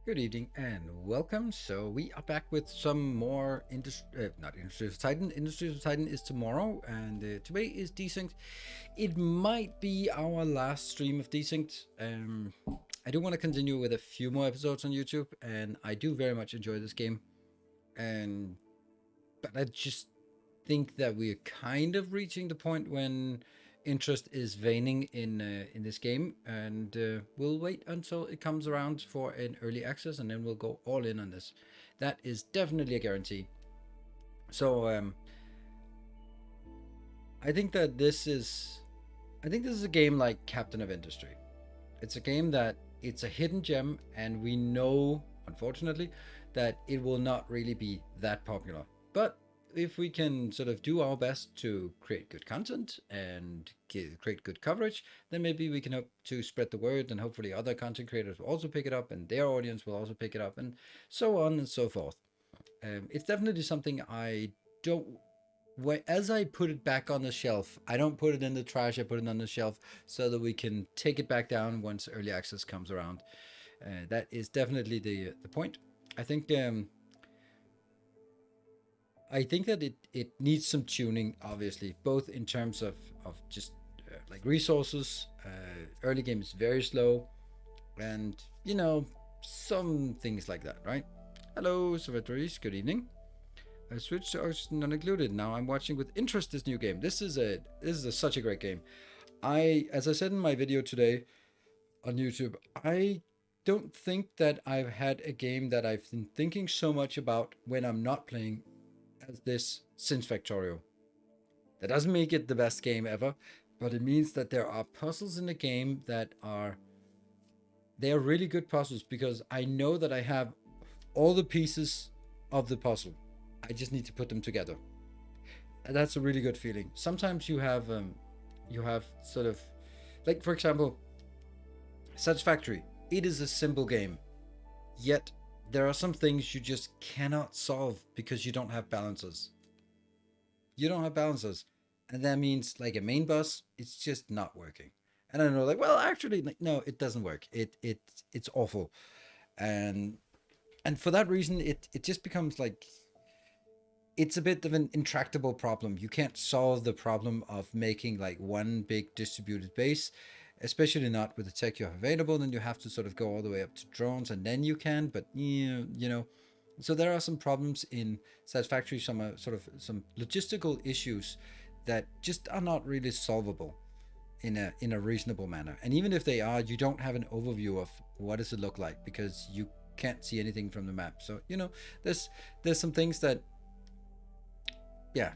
Good evening and welcome. So we are back with some more not Industries of Titan. Industries of Titan is tomorrow, and today is Desynced. It might be our last stream of Desynced. I do want to continue with a few more episodes on YouTube, and I do very much enjoy this game. But I just think that we are kind of reaching the point when interest is waning in this game, and we'll wait until it comes around for an early access, and then we'll go all in on this. That is definitely a guarantee. So I think that this is a game like Captain of Industry. It's a game that it's a hidden gem, and we know, unfortunately, that it will not really be that popular. But if we can sort of do our best to create good content and create good coverage, then maybe we can hope to spread the word, and hopefully other content creators will also pick it up, and their audience will also pick it up, and so on and so forth. It's definitely something I don't. As I put it back on the shelf, I don't put it in the trash. I put it on the shelf so that we can take it back down once early access comes around. That is definitely the point. I think that it needs some tuning, obviously, both in terms of just like resources. Early game is very slow, and some things like that, right? Hello, Savatoris. Good evening. I switched to Ocean not included. Now I'm watching with interest this new game. Such a great game. As I said in my video today on YouTube, I don't think that I've had a game that I've been thinking so much about when I'm not playing as this since Factorio. That doesn't make it the best game ever, but it means that there are puzzles in the game that are they are really good puzzles because I know that I have all the pieces of the puzzle. I just need to put them together. And that's a really good feeling. Sometimes you have sort of like, for example, Satisfactory. It is a simple game, yet there are some things you just cannot solve because you don't have balances. You don't have balances, and that means like a main boss, it's just not working. And I know, like, well, actually, like, no, it doesn't work. It's awful, and for that reason, it just becomes like it's a bit of an intractable problem. You can't solve the problem of making like one big distributed base, especially not with the tech you have available. Then you have to sort of go all the way up to drones, and then you can. But you know, so there are some problems in Satisfactory, some sort of some logistical issues that just are not really solvable in a reasonable manner. And even if they are, you don't have an overview of what does it look like because you can't see anything from the map. So there's some things that yeah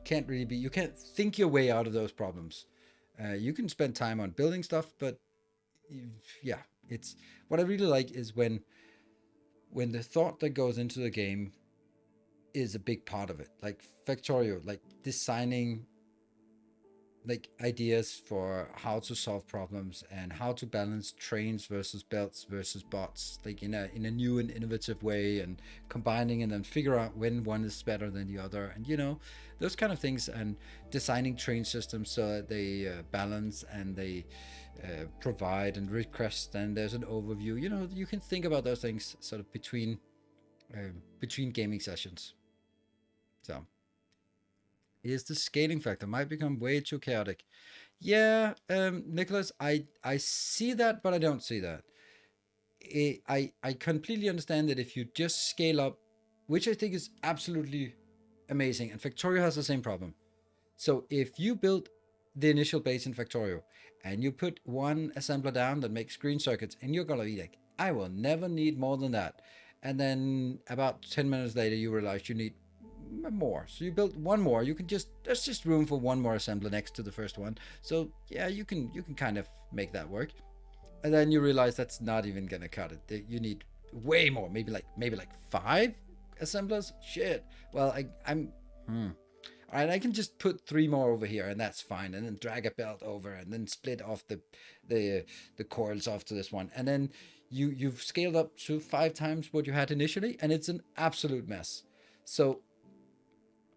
can't really be. You can't think your way out of those problems. You can spend time on building stuff, but yeah, it's what I really like is when the thought that goes into the game is a big part of it. Like Factorio, like designing like ideas for how to solve problems and how to balance trains versus belts versus bots, like in a new and innovative way, and combining and then figure out when one is better than the other, and those kind of things, and designing train systems so that they balance and they provide and request, and there's an overview. You can think about those things sort of between gaming sessions. So is the scaling factor might become way too chaotic. Yeah, Nicholas, I see that, but I don't see that. I completely understand that if you just scale up, which I think is absolutely amazing, and Factorio has the same problem. So if you build the initial base in Factorio and you put one assembler down that makes green circuits, and you're gonna be like, I will never need more than that. And then about 10 minutes later, you realize you need more. So you build one more. There's just room for one more assembler next to the first one. So yeah, you can kind of make that work. And then you realize that's not even gonna cut it. You need way more. Maybe like 5 assemblers. Shit. Well, I'm. All right, I can just put 3 more over here, and that's fine. And then drag a belt over, and then split off the coils off to this one, and then you've scaled up to 5 times what you had initially, and it's an absolute mess. So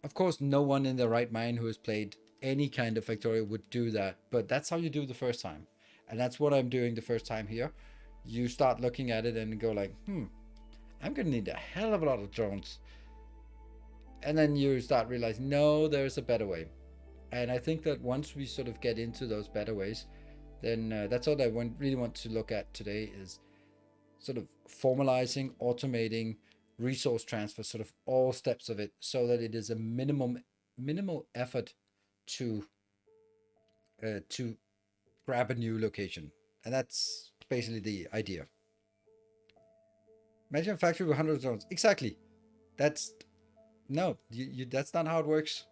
of course, no one in their right mind who has played any kind of Factorio would do that, but that's how you do the first time. And that's what I'm doing the first time here. You start looking at it and go like, I'm going to need a hell of a lot of drones. And then you start realizing, no, there's a better way. And I think that once we sort of get into those better ways, then that's all I really want to look at today is sort of formalizing, automating, resource transfer, sort of all steps of it, so that it is a minimal effort to grab a new location. And that's basically the idea. Imagine a factory with 100 drones. Exactly. That's no, that's not how it works.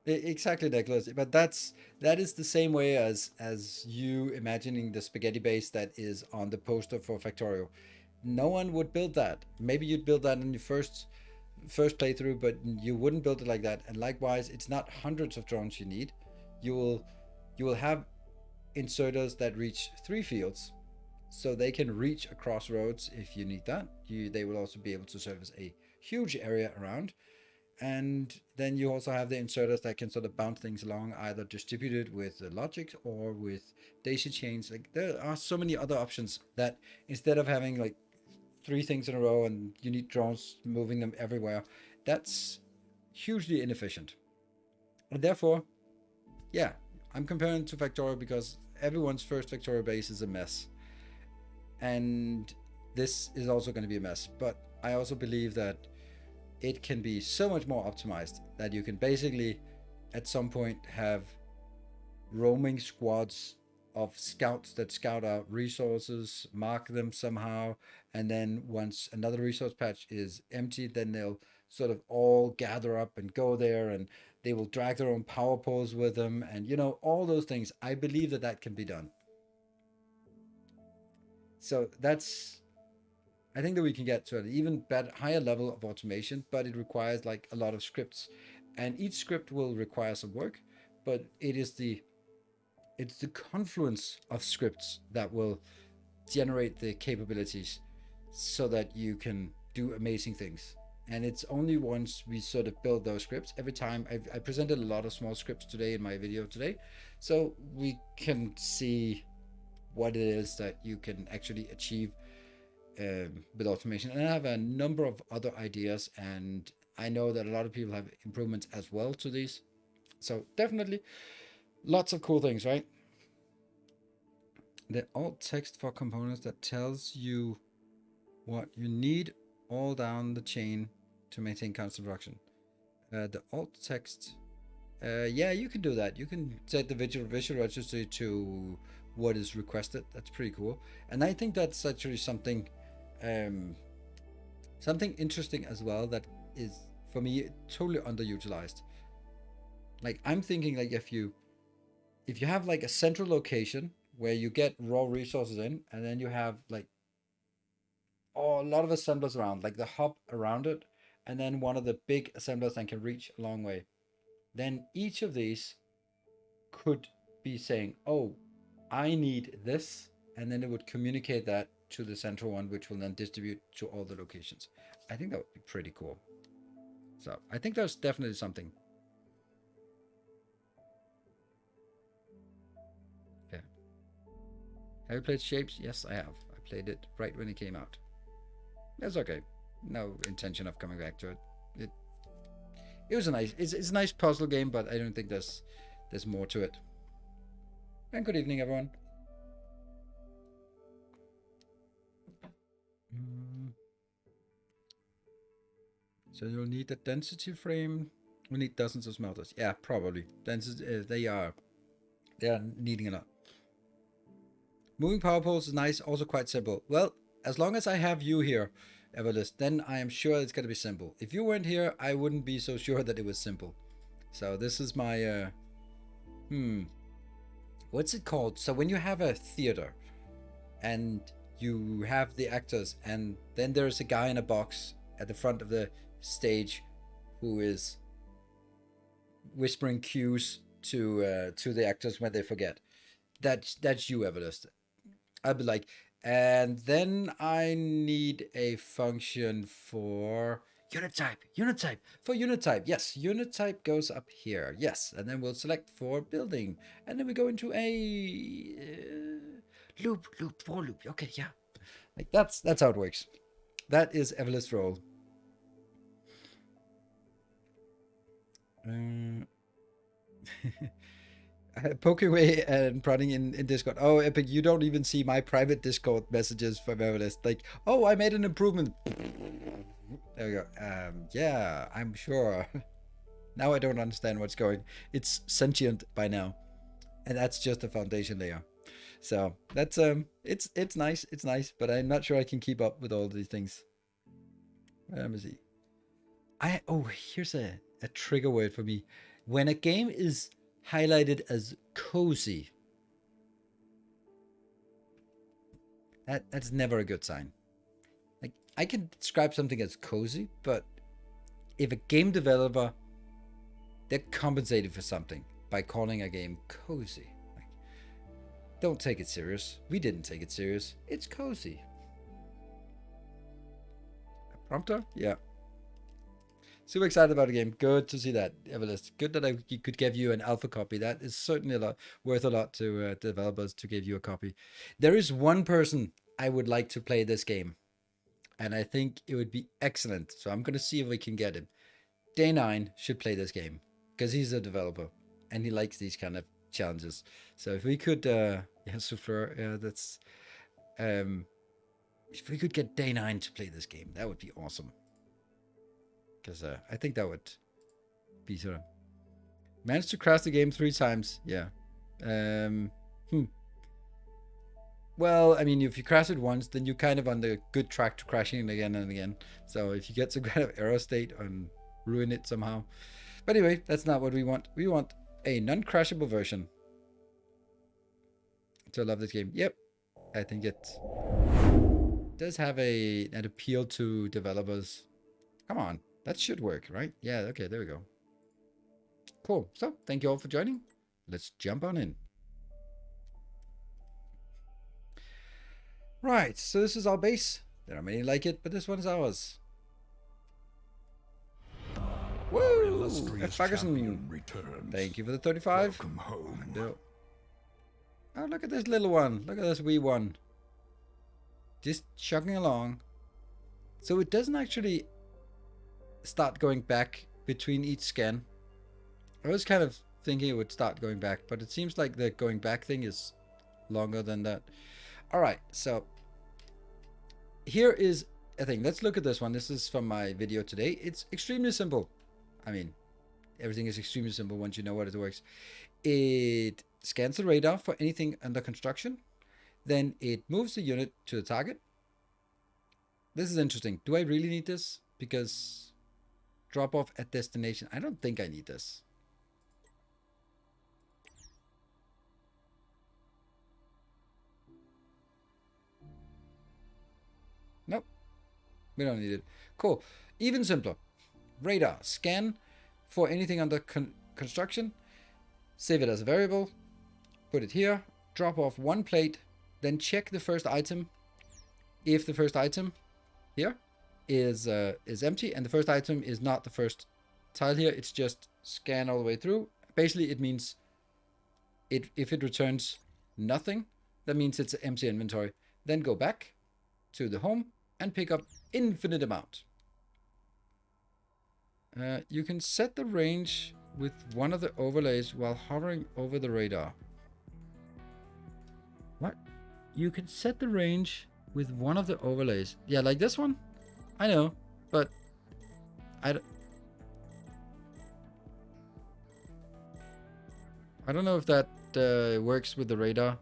Exactly, Nicholas. But that is the same way as you imagining the spaghetti base that is on the poster for Factorio. No one would build that. Maybe you'd build that in your first playthrough, but you wouldn't build it like that. And likewise, it's not hundreds of drones you need. You will have inserters that reach 3 fields, so they can reach across roads if you need that. They will also be able to service a huge area around. And then you also have the inserters that can sort of bounce things along, either distributed with logic or with daisy chains. Like there are so many other options that instead of having like 3 things in a row and you need drones moving them everywhere, that's hugely inefficient. And therefore, yeah, I'm comparing to Factorio because everyone's first Factorio base is a mess. And this is also going to be a mess. But I also believe that it can be so much more optimized that you can basically at some point have roaming squads of scouts that scout out resources, mark them somehow, and then once another resource patch is empty, then they'll sort of all gather up and go there, and they will drag their own power poles with them, and all those things. I believe that that can be done. So that's I think that we can get to an even better, higher level of automation, but it requires like a lot of scripts, and each script will require some work, but it's the confluence of scripts that will generate the capabilities so that you can do amazing things. And it's only once we sort of build those scripts. Every time I presented a lot of small scripts today in my video today, so we can see what it is that you can actually achieve with automation. And I have a number of other ideas, and I know that a lot of people have improvements as well to these. So definitely lots of cool things, right? The alt text for components that tells you what you need all down the chain to maintain constant production. The alt text, yeah, you can do that. You can set the visual registry to what is requested. That's pretty cool. And I think that's actually something interesting as well that is, for me, totally underutilized. Like, I'm thinking, like, if you have like a central location where you get raw resources in, and then you have like a lot of assemblers around, like the hub around it, and then one of the big assemblers that can reach a long way, then each of these could be saying, oh, I need this, and then it would communicate that to the central one, which will then distribute to all the locations. I think that would be pretty cool. So I think there's definitely something. Yeah. Have you played Shapes? Yes, I have. I played it right when it came out. That's okay. No intention of coming back to it. It was a nice. It's a nice puzzle game, but I don't think there's more to it. And good evening, everyone. So you'll need a density frame. We need dozens of smelters. Yeah, probably. Density. They are needing a lot. Moving power poles is nice. Also quite simple. Well, as long as I have you here, Everlist, then I am sure it's going to be simple. If you weren't here, I wouldn't be so sure that it was simple. So this is my what's it called? So when you have a theater and you have the actors, and then there's a guy in a box at the front of the stage who is whispering cues to the actors when they forget. That's you, Everlist. I'd be like, and then I need a function for unit type. For unit type, yes, unit type goes up here, yes, and then we'll select for building, and then we go into a loop, for loop. Okay, yeah, like that's how it works. That is Everlist's role. Poking away and prodding in Discord. Oh, Epic, you don't even see my private Discord messages from Everlist. Like, oh, I made an improvement. There we go. Yeah, I'm sure. Now I don't understand what's going. It's sentient by now, and that's just the foundation layer. So that's it's nice. It's nice, but I'm not sure I can keep up with all these things. Let me see. Here's a trigger word for me. When a game is highlighted as cozy, that's never a good sign. Like, I can describe something as cozy, but if a game developer, they're compensated for something by calling a game cozy. Like, don't take it serious. We didn't take it serious. It's cozy. A prompter? Yeah. Super excited about the game. Good to see that, Everlist. Good that I could give you an alpha copy. That is certainly worth a lot to developers to give you a copy. There is one person I would like to play this game, and I think it would be excellent. So I'm going to see if we can get him. Day9 should play this game because he's a developer and he likes these kind of challenges. So if we could, Souffleur, that's if we could get Day9 to play this game, that would be awesome. Because I think that would be sort of... Managed to crash the game 3 times. Yeah. Well, I mean, if you crash it once, then you're kind of on the good track to crashing it again and again. So if you get some kind of error state and ruin it somehow. But anyway, that's not what we want. We want a non-crashable version. So I love this game. Yep, I think it does have an appeal to developers. Come on, that should work, right? Yeah, okay, there we go. Cool. So thank you all for joining. Let's jump on in. Right, so this is our base. There are many like it, but this one is ours. Woo! F. Ferguson. Thank you for the 35. Welcome home. Oh, look at this little one. Look at this wee one. Just chugging along. So it doesn't actually start going back between each scan. I was kind of thinking it would start going back, but it seems like the going back thing is longer than that. All right, so here is a thing. Let's look at this one. This is from my video today. It's extremely simple. I mean, everything is extremely simple once you know what it works. It scans the radar for anything under construction. Then it moves the unit to the target. This is interesting. Do I really need this? Because drop off at destination. I don't think I need this. Nope. We don't need it. Cool. Even simpler. Radar. Scan for anything under construction. Save it as a variable. Put it here. Drop off one plate. Then check the first item. If the first item here is empty and the first item is not the first tile here, it's just scan all the way through. Basically, it means if it returns nothing, that means it's an empty inventory. Then go back to the home and pick up infinite amount. You can set the range with one of the overlays while hovering over the radar. What? You can set the range with one of the overlays. Yeah, like this one. I know, but I don't know if that works with the radar.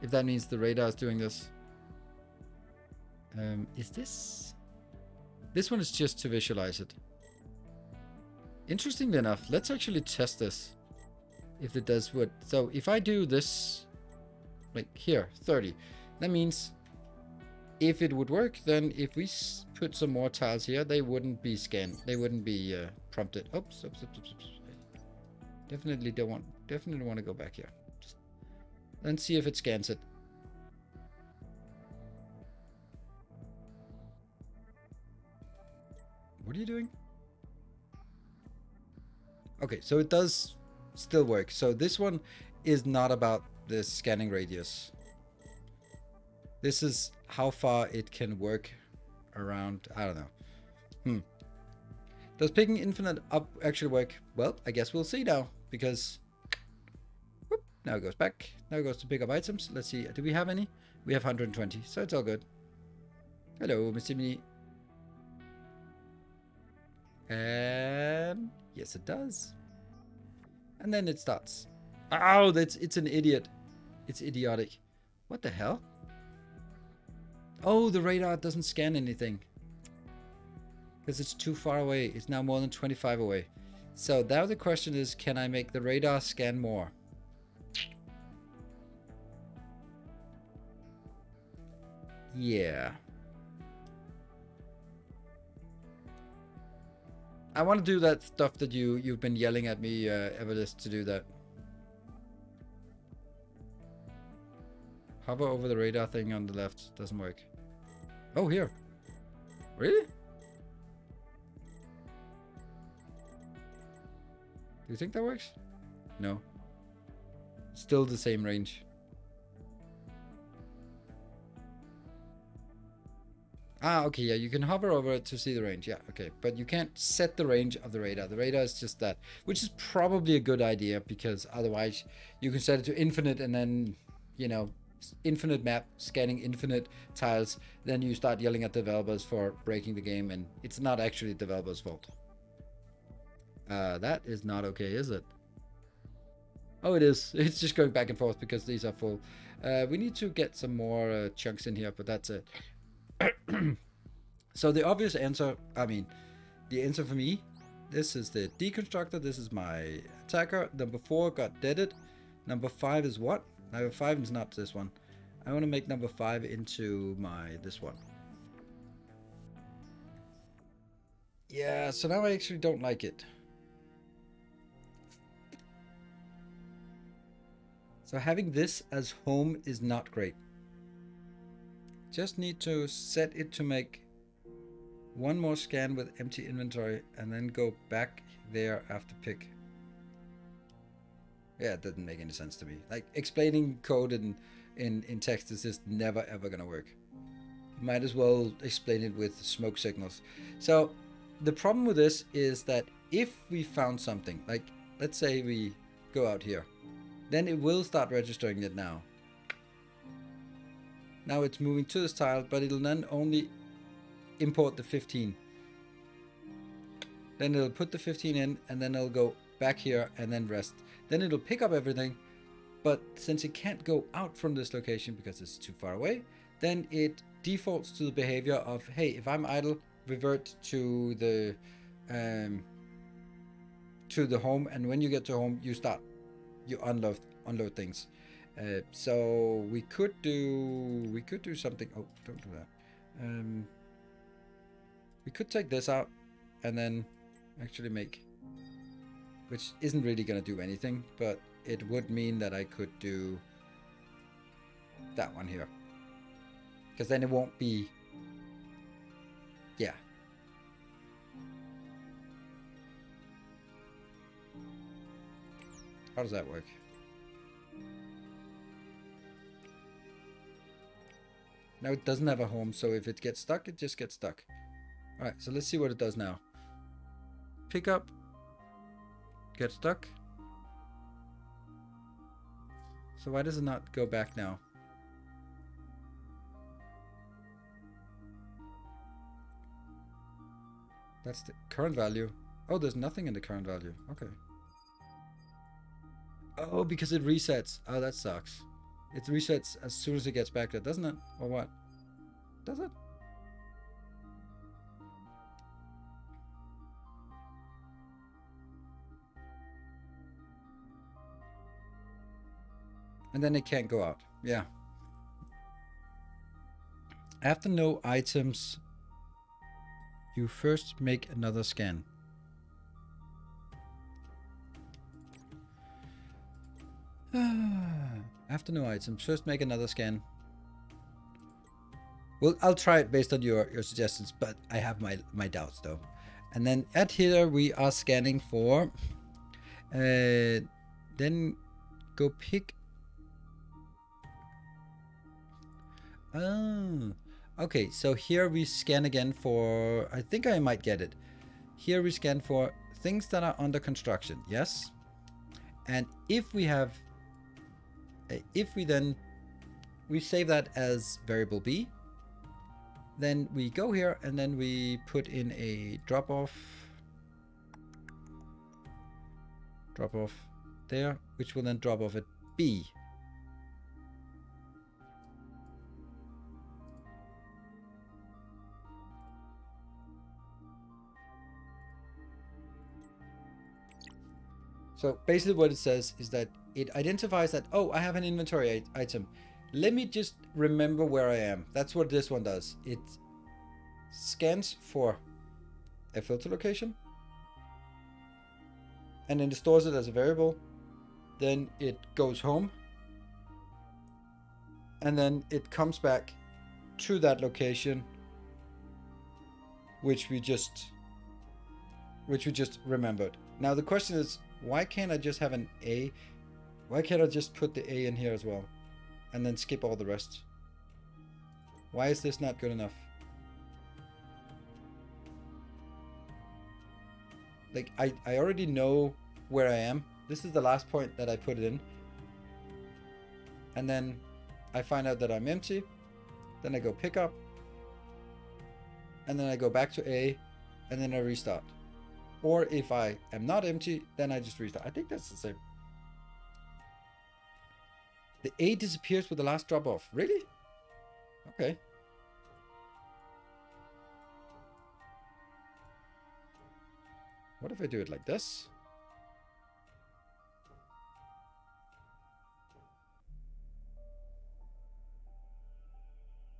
If that means the radar is doing this. Is this? This one is just to visualize it. Interestingly enough, let's actually test this. If it does what. So if I do this, like here, 30, that means if it would work, then if we put some more tiles here, they wouldn't be scanned. They wouldn't be prompted. Oops. Definitely want to go back here. Just, and see if it scans it. What are you doing? Okay, so it does still work. So this one is not about the scanning radius. This is how far it can work around. I don't know. Does picking infinite up actually work? Well, I guess we'll see now, because whoop, now it goes back. Now it goes to pick up items. Let's see. Do we have any? We have 120, so it's all good. Hello, Mr. Mini. And yes, it does. And then it starts. Oh, it's an idiot. It's idiotic. What the hell? Oh, the radar doesn't scan anything. Because it's too far away. It's now more than 25 away. So now the question is, can I make the radar scan more? Yeah. I want to do that stuff that you've been yelling at me, Everlist, to do that. Hover over the radar thing on the left. Doesn't work. Oh, here. Really? Do you think that works? No. Still the same range. Ah, okay, yeah, you can hover over it to see the range. Yeah, okay. But you can't set the range of the radar. The radar is just that, which is probably a good idea, because otherwise you can set it to infinite and then, you know, infinite map, scanning infinite tiles. Then you start yelling at developers for breaking the game, and it's not actually the developer's fault. That is not okay, is it? Oh, it is. It's just going back and forth because these are full. We need to get some more chunks in here, but that's it. So the obvious answer, I mean, the answer for me, this is the deconstructor. This is my attacker. Number 4 got deaded. Number 5 is what? Number 5 is not this one. I want to make number 5 into this one. Yeah, so now I actually don't like it. So having this as home is not great. Just need to set it to make one more scan with empty inventory and then go back there after pick. Yeah, it doesn't make any sense to me. Like, explaining code in text is just never ever gonna work. You might as well explain it with smoke signals. So the problem with this is that if we found something, like let's say we go out here, then it will start registering it now. Now it's moving to this tile, but it'll then only import the 15. Then it'll put the 15 in, and then it'll go back here and then rest. Then it'll pick up everything, but since it can't go out from this location because it's too far away, then it defaults to the behavior of, hey, if I'm idle, revert to the home, and when you get to home, you unload things. So we could do something. Oh, don't do that. We could take this out and then actually make, which isn't really gonna do anything, but it would mean that I could do that one here, because then it won't be, yeah. How does that work? Now it doesn't have a home, so if it gets stuck, it just gets stuck. Alright, so let's see what it does now. Pick up, get stuck. So why does it not go back now? That's the current value. Oh, there's nothing in the current value. Okay. Oh, because it resets. Oh, that sucks. It resets as soon as it gets back there, doesn't it? Or what? Does it? And then it can't go out. Yeah. After no items, you first make another scan. After no items, first make another scan. Well, I'll try it based on your suggestions, but I have my doubts though. And then at here we are scanning for. Then go pick. Oh, okay. So here we scan again for. I think I might get it. Here we scan for things that are under construction. Yes. And if we have. If we then. We save that as variable B. Then we go here and then we put in a drop off there, which will then drop off at B. So basically what it says is that it identifies that, oh, I have an inventory item. Let me just remember where I am. That's what this one does. It scans for a filter location and then it stores it as a variable. Then it goes home and then it comes back to that location which we just remembered. Now the question is, why can't I just have an A? Why can't I just put the A in here as well and then skip all the rest? Why is this not good enough? Like, I already know where I am. This is the last point that I put it in. And then I find out that I'm empty. Then I go pick up. And then I go back to A. And then I restart. Or if I am not empty, then I just restart. I think that's the same. The A disappears with the last drop off. Really? Okay. What if I do it like this?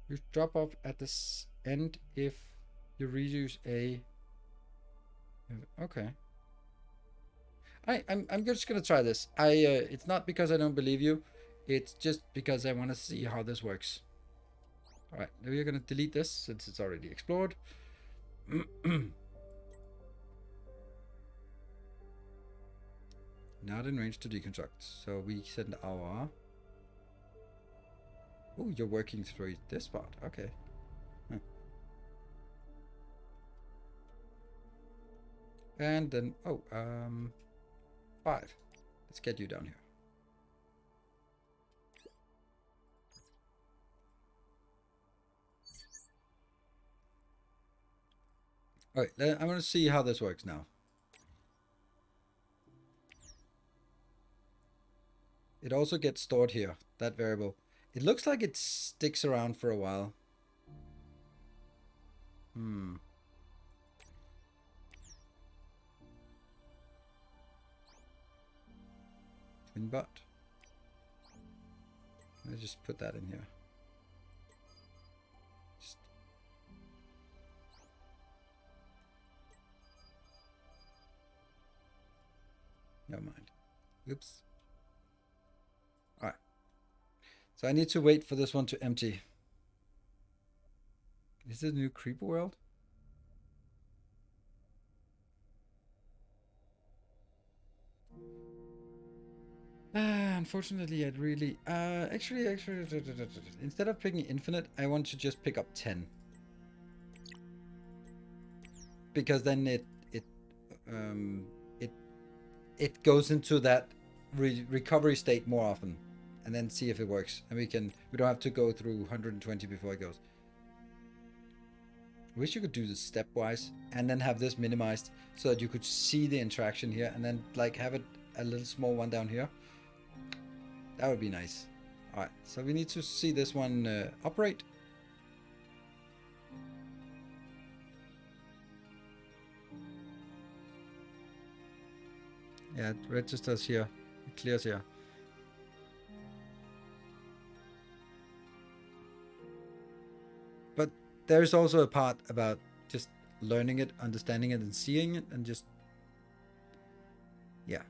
You drop off at this end if you reuse A. Okay. I'm just gonna try this. It's not because I don't believe you. It's just because I want to see how this works. All right, now we're gonna delete this since it's already explored. Not in range to deconstruct. So we send our. Oh, you're working through this part. Okay. Huh. And then 5. Let's get you down here. All right, I'm gonna see how this works now. It also gets stored here, that variable. It looks like it sticks around for a while. Twin butt. Let's just put that in here. Never mind. Oops. All right. So I need to wait for this one to empty. Is this a new creeper world? Unfortunately, I'd really... actually, instead of picking infinite, I want to just pick up 10. Because then it goes into that recovery state more often. And then see if it works. And we don't have to go through 120 before it goes. I wish you could do this stepwise and then have this minimized so that you could see the interaction here and then like have it a little small one down here. That would be nice. All right, so we need to see this one operate. Yeah, it registers here, it clears here. But there's also a part about just learning it, understanding it, and seeing it, and just, yeah.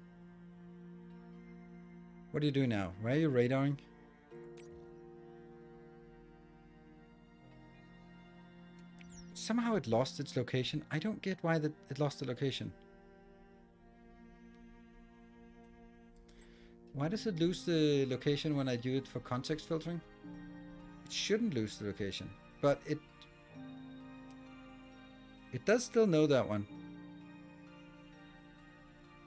What do you do now? Why are you radaring? Somehow it lost its location. I don't get why it lost the location. Why does it lose the location when I do it for context filtering? It shouldn't lose the location, but it does still know that one.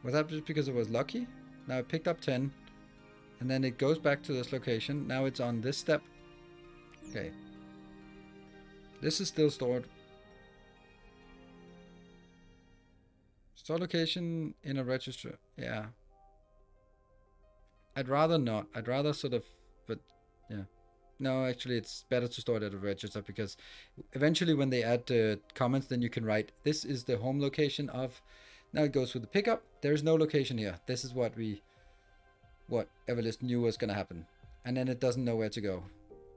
Was that just because it was lucky? Now it picked up 10, and then it goes back to this location. Now it's on this step. Okay. This is still stored. Store location in a register. Yeah. I'd rather not. I'd rather sort of, but yeah. No, actually, it's better to store it at a register because eventually when they add comments, then you can write, this is the home location of, now it goes with the pickup. There's no location here. This is what Everlist knew was going to happen. And then it doesn't know where to go.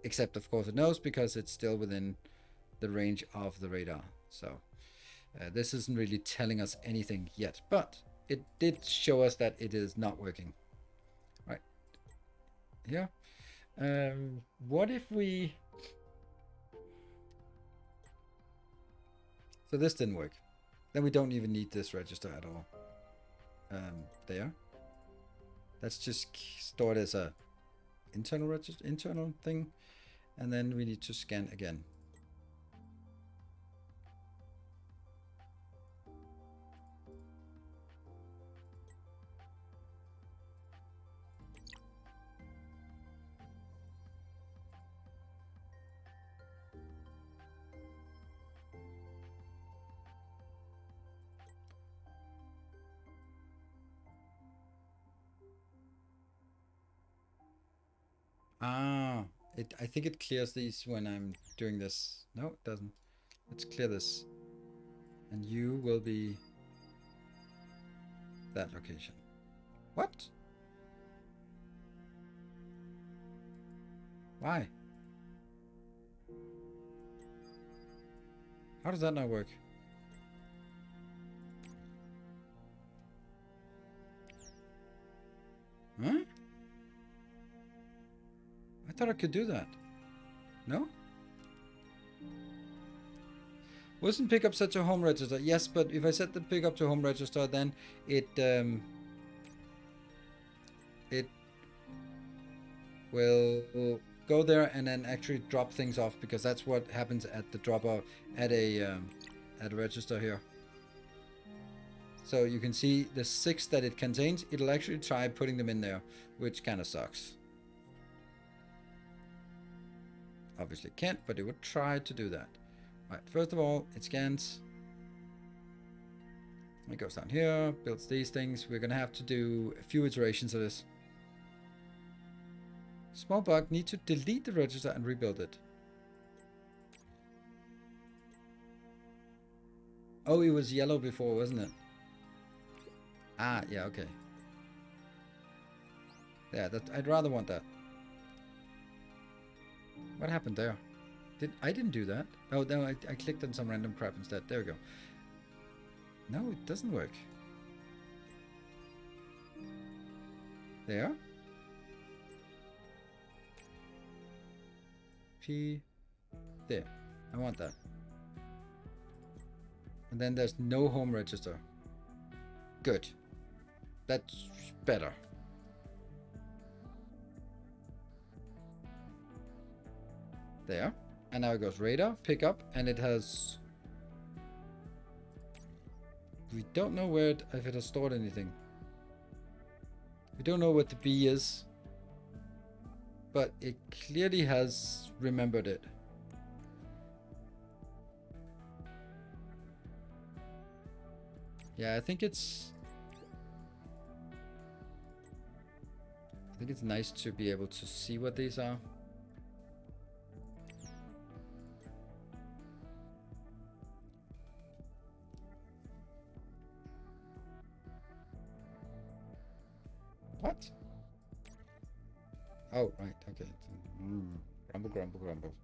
Except, of course, it knows because it's still within the range of the radar. So this isn't really telling us anything yet. But it did show us that it is not working. Right. Yeah. What if we... So this didn't work. Then we don't even need this register at all. There. That's just stored as a internal register, internal thing. And then we need to scan again. Ah, I think it clears these when I'm doing this. No, it doesn't. Let's clear this. And you will be that location. What? Why? How does that not work? Huh? I thought I could do that. No? Wasn't pickup set to home register? Yes, but if I set the pickup to home register, then it will go there and then actually drop things off, because that's what happens at the drop off at a register here. So you can see the 6 that it contains, it'll actually try putting them in there, which kind of sucks. Obviously can't, but it would try to do that. All right, first of all, it scans. It goes down here, builds these things. We're gonna have to do a few iterations of this. Small bug, need to delete the register and rebuild it. Oh, it was yellow before, wasn't it? Ah, yeah, okay. Yeah, I'd rather want that. What happened there? I didn't do that. Oh, no, I clicked on some random crap instead. There we go. No, it doesn't work. There. P. There. I want that. And then there's no home register. Good. That's better. There. And now it goes radar, pickup, and it has... We don't know where if it has stored anything. We don't know what the B is. But it clearly has remembered it. Yeah, I think it's nice to be able to see what these are. What? Oh, right, okay. Grumble, grumble, grumble.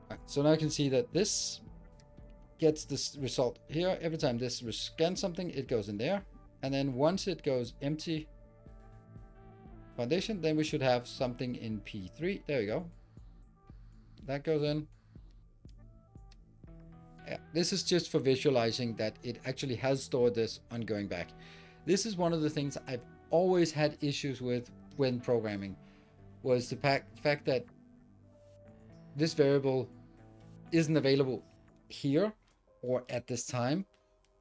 Right, so now I can see that this gets this result here. Every time this scans something, it goes in there. And then once it goes empty foundation, then we should have something in P3. There we go. That goes in. Yeah, this is just for visualizing that it actually has stored this on going back. This is one of the things I've always had issues with when programming, was the fact that this variable isn't available here or at this time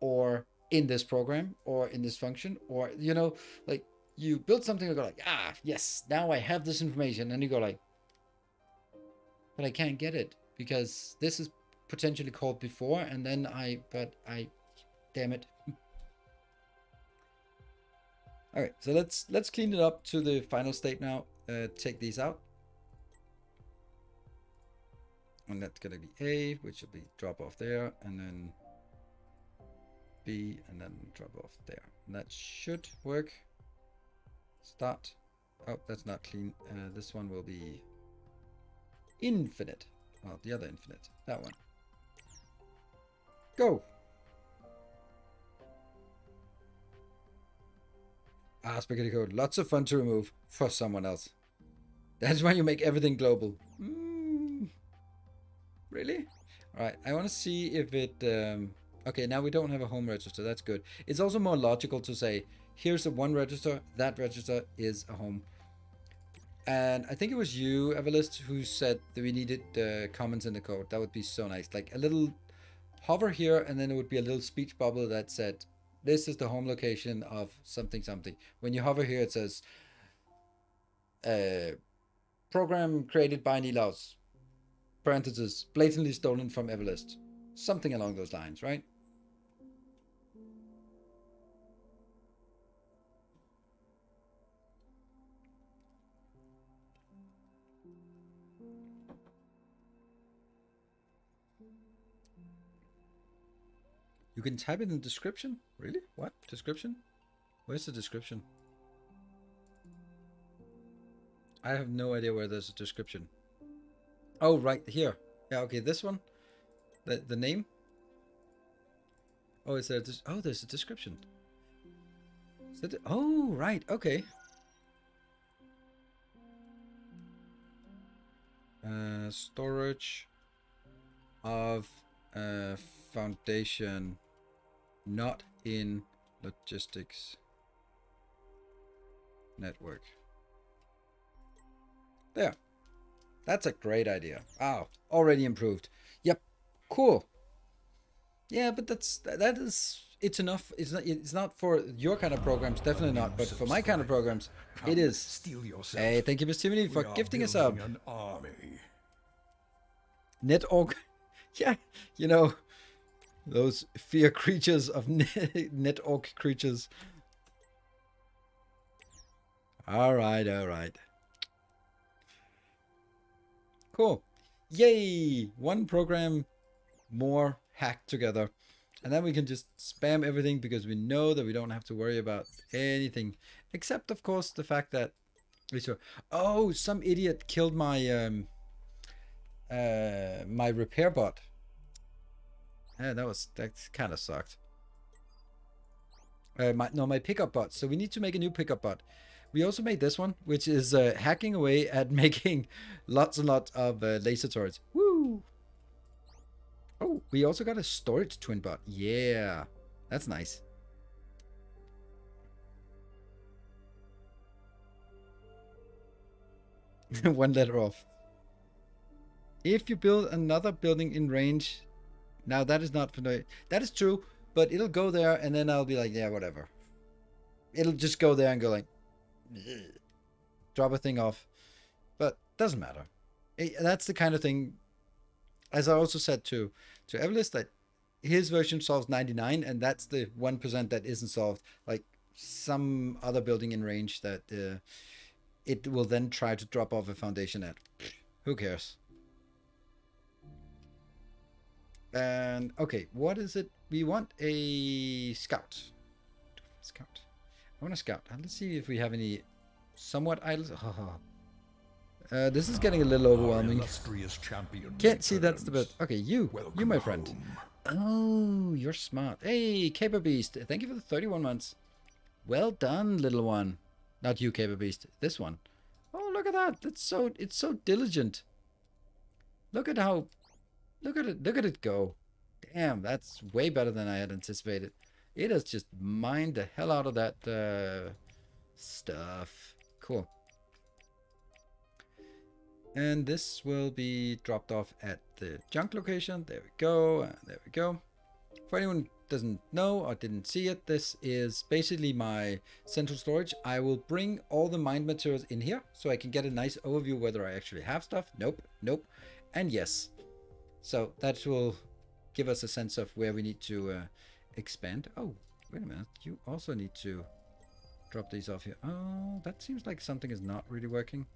or in this program or in this function, or, you know, like you build something and go like, ah, yes, now I have this information, and you go like, but I can't get it because this is potentially called before, and then damn it. All right, so let's clean it up to the final state now. Take these out, and that's gonna be A, which will be drop off there, and then B, and then drop off there. And that should work. Start. Oh, that's not clean. This one will be infinite. Well, the other infinite. That one. Go. Ah, spaghetti code. Lots of fun to remove for someone else. That's when you make everything global. Really? All right. I want to see if it... okay, now we don't have a home register. That's good. It's also more logical to say, here's a one register. That register is a home. And I think it was you, Everlist, who said that we needed comments in the code. That would be so nice. Like a little hover here, and then it would be a little speech bubble that said, this is the home location of something something. When you hover here, it says program created by Nilaus, parentheses, blatantly stolen from Everlist. Something along those lines, right? You can type it in the description? Really? What? Description? Where's the description? I have no idea where there's a description. Oh, right here. Yeah, okay, this one. The name. Oh, is there oh, there's a description. Is that oh, right, okay. Storage of foundation not in logistics network. There. That's a great idea. Oh, already improved. Yep. Cool. Yeah, but that is it's enough. It's not for your kind of programs, definitely not. But for my kind of programs, it is. Hey, thank you, Miss Timothy, for gifting us up. Net org. Yeah, you know, those fear creatures of net orc creatures. All right, all right. Cool. Yay! One program more hacked together. And then we can just spam everything because we know that we don't have to worry about anything. Except, of course, the fact that... Oh, some idiot killed my my repair bot. Yeah, that kind of sucked. My pickup bot. So we need to make a new pickup bot. We also made this one, which is hacking away at making lots and lots of laser turrets. Woo! Oh, we also got a storage twin bot. Yeah, that's nice. One letter off. If you build another building in range, now that is not familiar. That is true, but it'll go there and then I'll be like, yeah, whatever. It'll just go there and go like, drop a thing off. But doesn't matter. That's the kind of thing, as I also said to Everlist, that his version solves 99 and that's the 1% that isn't solved. Like some other building in range that it will then try to drop off a foundation at. Who cares? And okay, what is it? We want a scout. Scout. I want a scout. Let's see if we have any somewhat idols. This is getting a little overwhelming. Can't see that's the bit. Okay, you my friend. Oh, you're smart. Hey, Caper Beast. Thank you for the 31 months. Well done, little one. Not you, Caper Beast. This one. Oh, look at that. It's so diligent. Look at how. Look at it go. Damn, that's way better than I had anticipated. It has just mined the hell out of that stuff. Cool. And this will be dropped off at the junk location. There we go. There we go. For anyone who doesn't know or didn't see it, this is basically my central storage. I will bring all the mined materials in here so I can get a nice overview whether I actually have stuff. Nope, nope, and yes. So that will give us a sense of where we need to expand. Oh, wait a minute. You also need to drop these off here. Oh, that seems like something is not really working.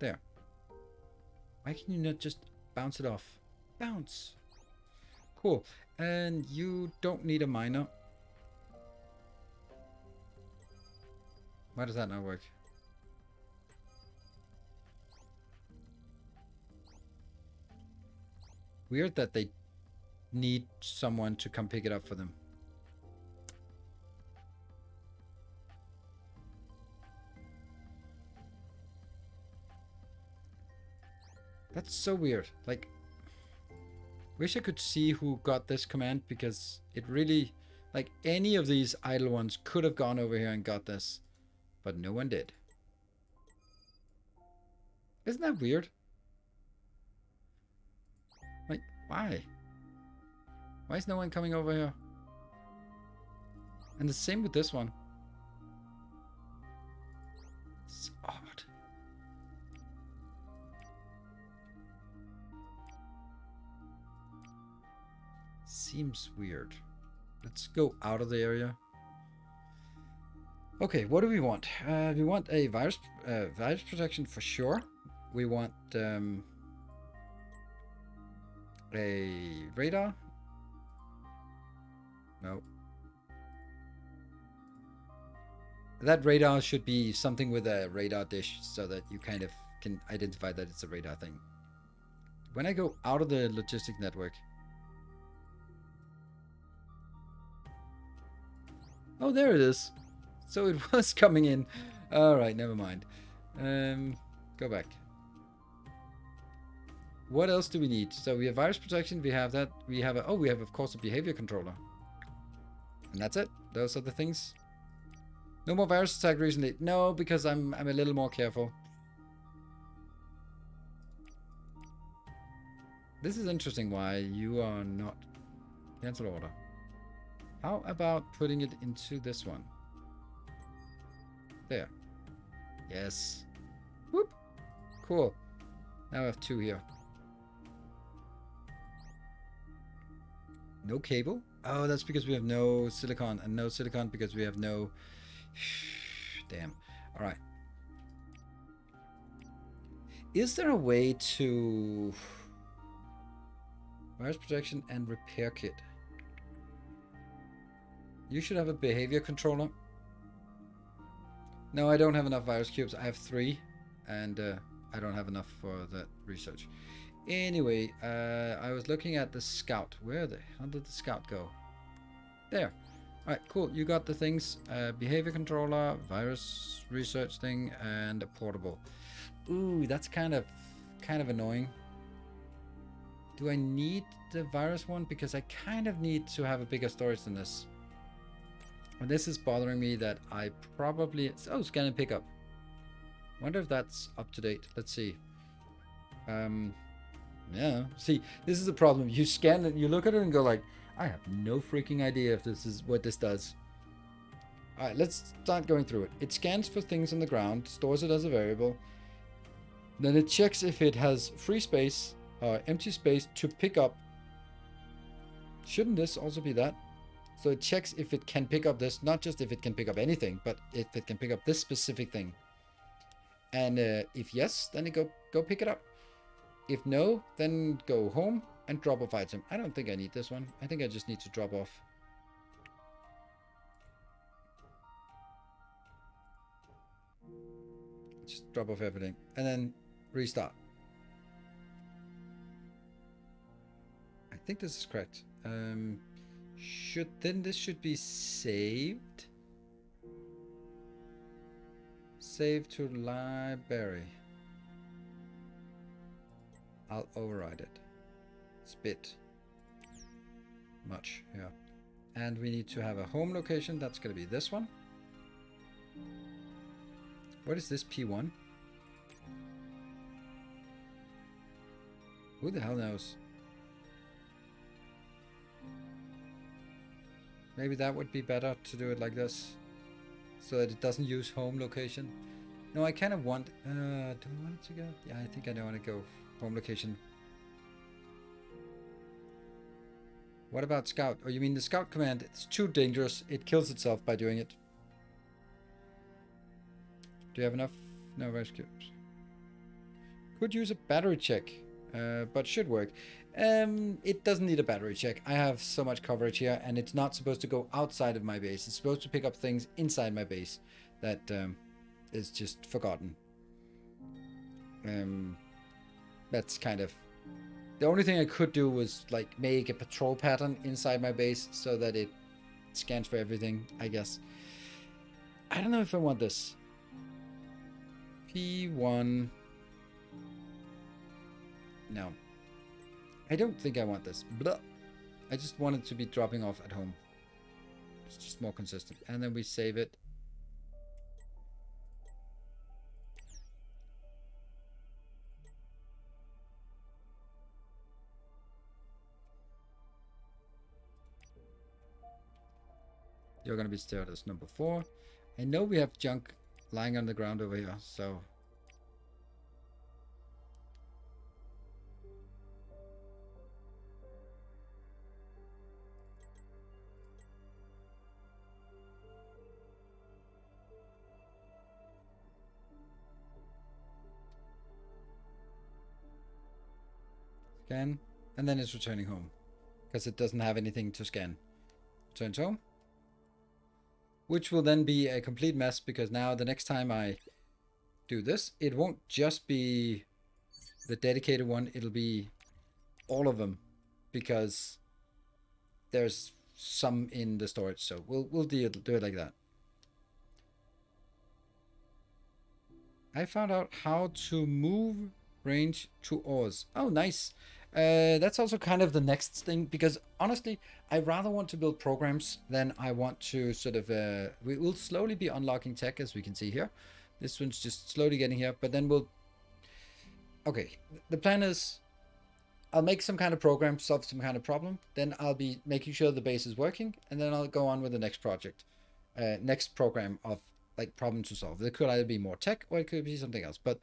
There. Why can you not just bounce it off? Bounce. Cool. And you don't need a miner. Why does that not work? Weird that they need someone to come pick it up for them. That's so weird. Like, wish I could see who got this command because it really, like, any of these idle ones could have gone over here and got this, but no one did. Isn't that weird? Like, why? Why is no one coming over here? And the same with this one. It's odd. Seems weird. Let's go out of the area. Okay, what do we want? We want a virus protection for sure. We want A radar? No. That radar should be something with a radar dish so that you kind of can identify that it's a radar thing. When I go out of the logistic network. Oh, there it is. So it was coming in. All right, never mind. Go back. What else do we need? So we have virus protection. We have that. We have we have of course a behavior controller. And that's it. Those are the things. No more virus attack recently. No, because I'm a little more careful. This is interesting why you are not. Cancel order. How about putting it into this one? There. Yes. Whoop. Cool. Now I have 2 here. No cable? Oh, that's because we have no silicon. And no silicon because we have no... Damn. Alright. Is there a way to... Virus protection and repair kit. You should have a behavior controller. No, I don't have enough virus cubes. I have 3. And I don't have enough for that research. Anyway, I was looking at the scout. Where the hell did the scout go? There. Alright, cool. You got the things. Behavior controller, virus research thing, and a portable. Ooh, that's kind of annoying. Do I need the virus one? Because I kind of need to have a bigger storage than this. And this is bothering me that I probably... Oh, scan and pick up. Wonder if that's up to date. Let's see. Yeah. See, this is the problem. You scan it, you look at it and go like, I have no freaking idea if this is what this does. Alright, let's start going through it. It scans for things on the ground, stores it as a variable. Then it checks if it has free space or empty space to pick up. Shouldn't this also be that? So it checks if it can pick up this, not just if it can pick up anything, but if it can pick up this specific thing. And if yes, then it go pick it up. If no, then go home and drop off item. I don't think I need this one. I think I just need to drop off. Just drop off everything and then restart. I think this is correct. This should be saved. Save to library. I'll override it. Spit. Much, yeah. And we need to have a home location. That's going to be this one. What is this P1? Who the hell knows? Maybe that would be better to do it like this. So that it doesn't use home location. No, I kind of want... do I want it to go? Yeah, I think I don't want to go home location. What about scout? Oh, you mean the scout command? It's too dangerous. It kills itself by doing it. Do you have enough? No, virus cubes. Could use a battery check, but should work. It doesn't need a battery check. I have so much coverage here, and it's not supposed to go outside of my base. It's supposed to pick up things inside my base that is just forgotten. That's kind of... The only thing I could do was like make a patrol pattern inside my base so that it scans for everything, I guess. I don't know if I want this. P1. No. I don't think I want this. Blah. I just want it to be dropping off at home. It's just more consistent. And then we save it. You're going to be stored as number 4. I know we have junk lying on the ground over here, so... Scan, And then it's returning home. Because it doesn't have anything to scan. Returns home. Which will then be a complete mess, because now the next time I do this, it won't just be the dedicated one, it'll be all of them, because there's some in the storage. So we'll do it like that. I found out how to move range to ores. Oh, nice. That's also kind of the next thing, because honestly, I rather want to build programs than I want to sort of... we will slowly be unlocking tech, as we can see here. This one's just slowly getting here, but then we'll... Okay, the plan is I'll make some kind of program, solve some kind of problem, then I'll be making sure the base is working, and then I'll go on with the next project, next program of like problem to solve. It could either be more tech or it could be something else, but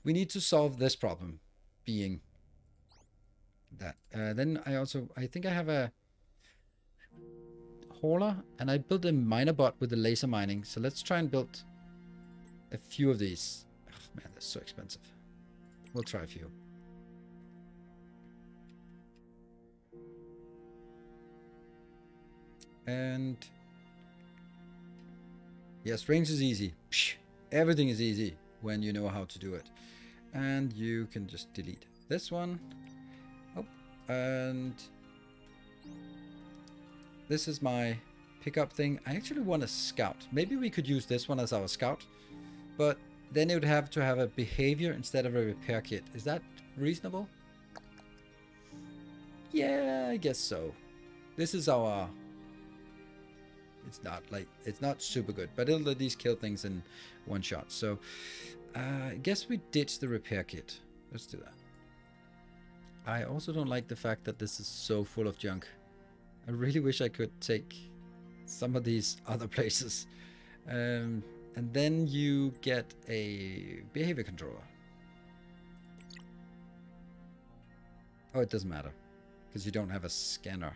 we need to solve this problem, being that. Then I think I have a hauler, and I built a miner bot with the laser mining. So let's try and build a few of these. Oh man, that's so expensive. We'll try a few. And yes, range is easy. Everything is easy when you know how to do it. And you can just delete this one. Oh, and this is my pickup thing. I actually want a scout. Maybe we could use this one as our scout, but then it would have to have a behavior instead of a repair kit. Is that reasonable? Yeah, I guess so. This is our... It's not super good, but it'll at least kill things in one shot. So I guess we ditch the repair kit. Let's do that. I also don't like the fact that this is so full of junk. I really wish I could take some of these other places. And then you get a behavior controller. Oh, it doesn't matter, because you don't have a scanner.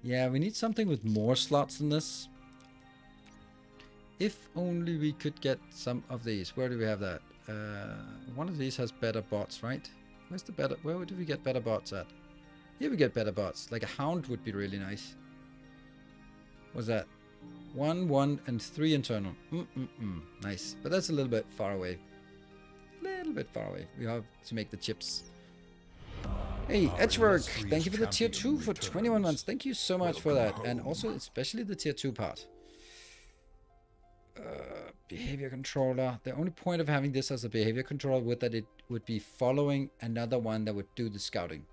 Yeah, we need something with more slots than this. If only we could get some of these. Where do we have that? One of these has better bots, right? Where's the better? Where do we get better bots at? Here we get better bots. Like a hound would be really nice. What's that? 1, 1, and 3 internal. Nice. But that's a little bit far away. Little bit far away. We have to make the chips. Hey, Edgework, thank you for the tier 2 for 21 months. Thank you so much for that. And also, especially the tier 2 part. Behavior controller. The only point of having this as a behavior controller would that it would be following another one that would do the scouting.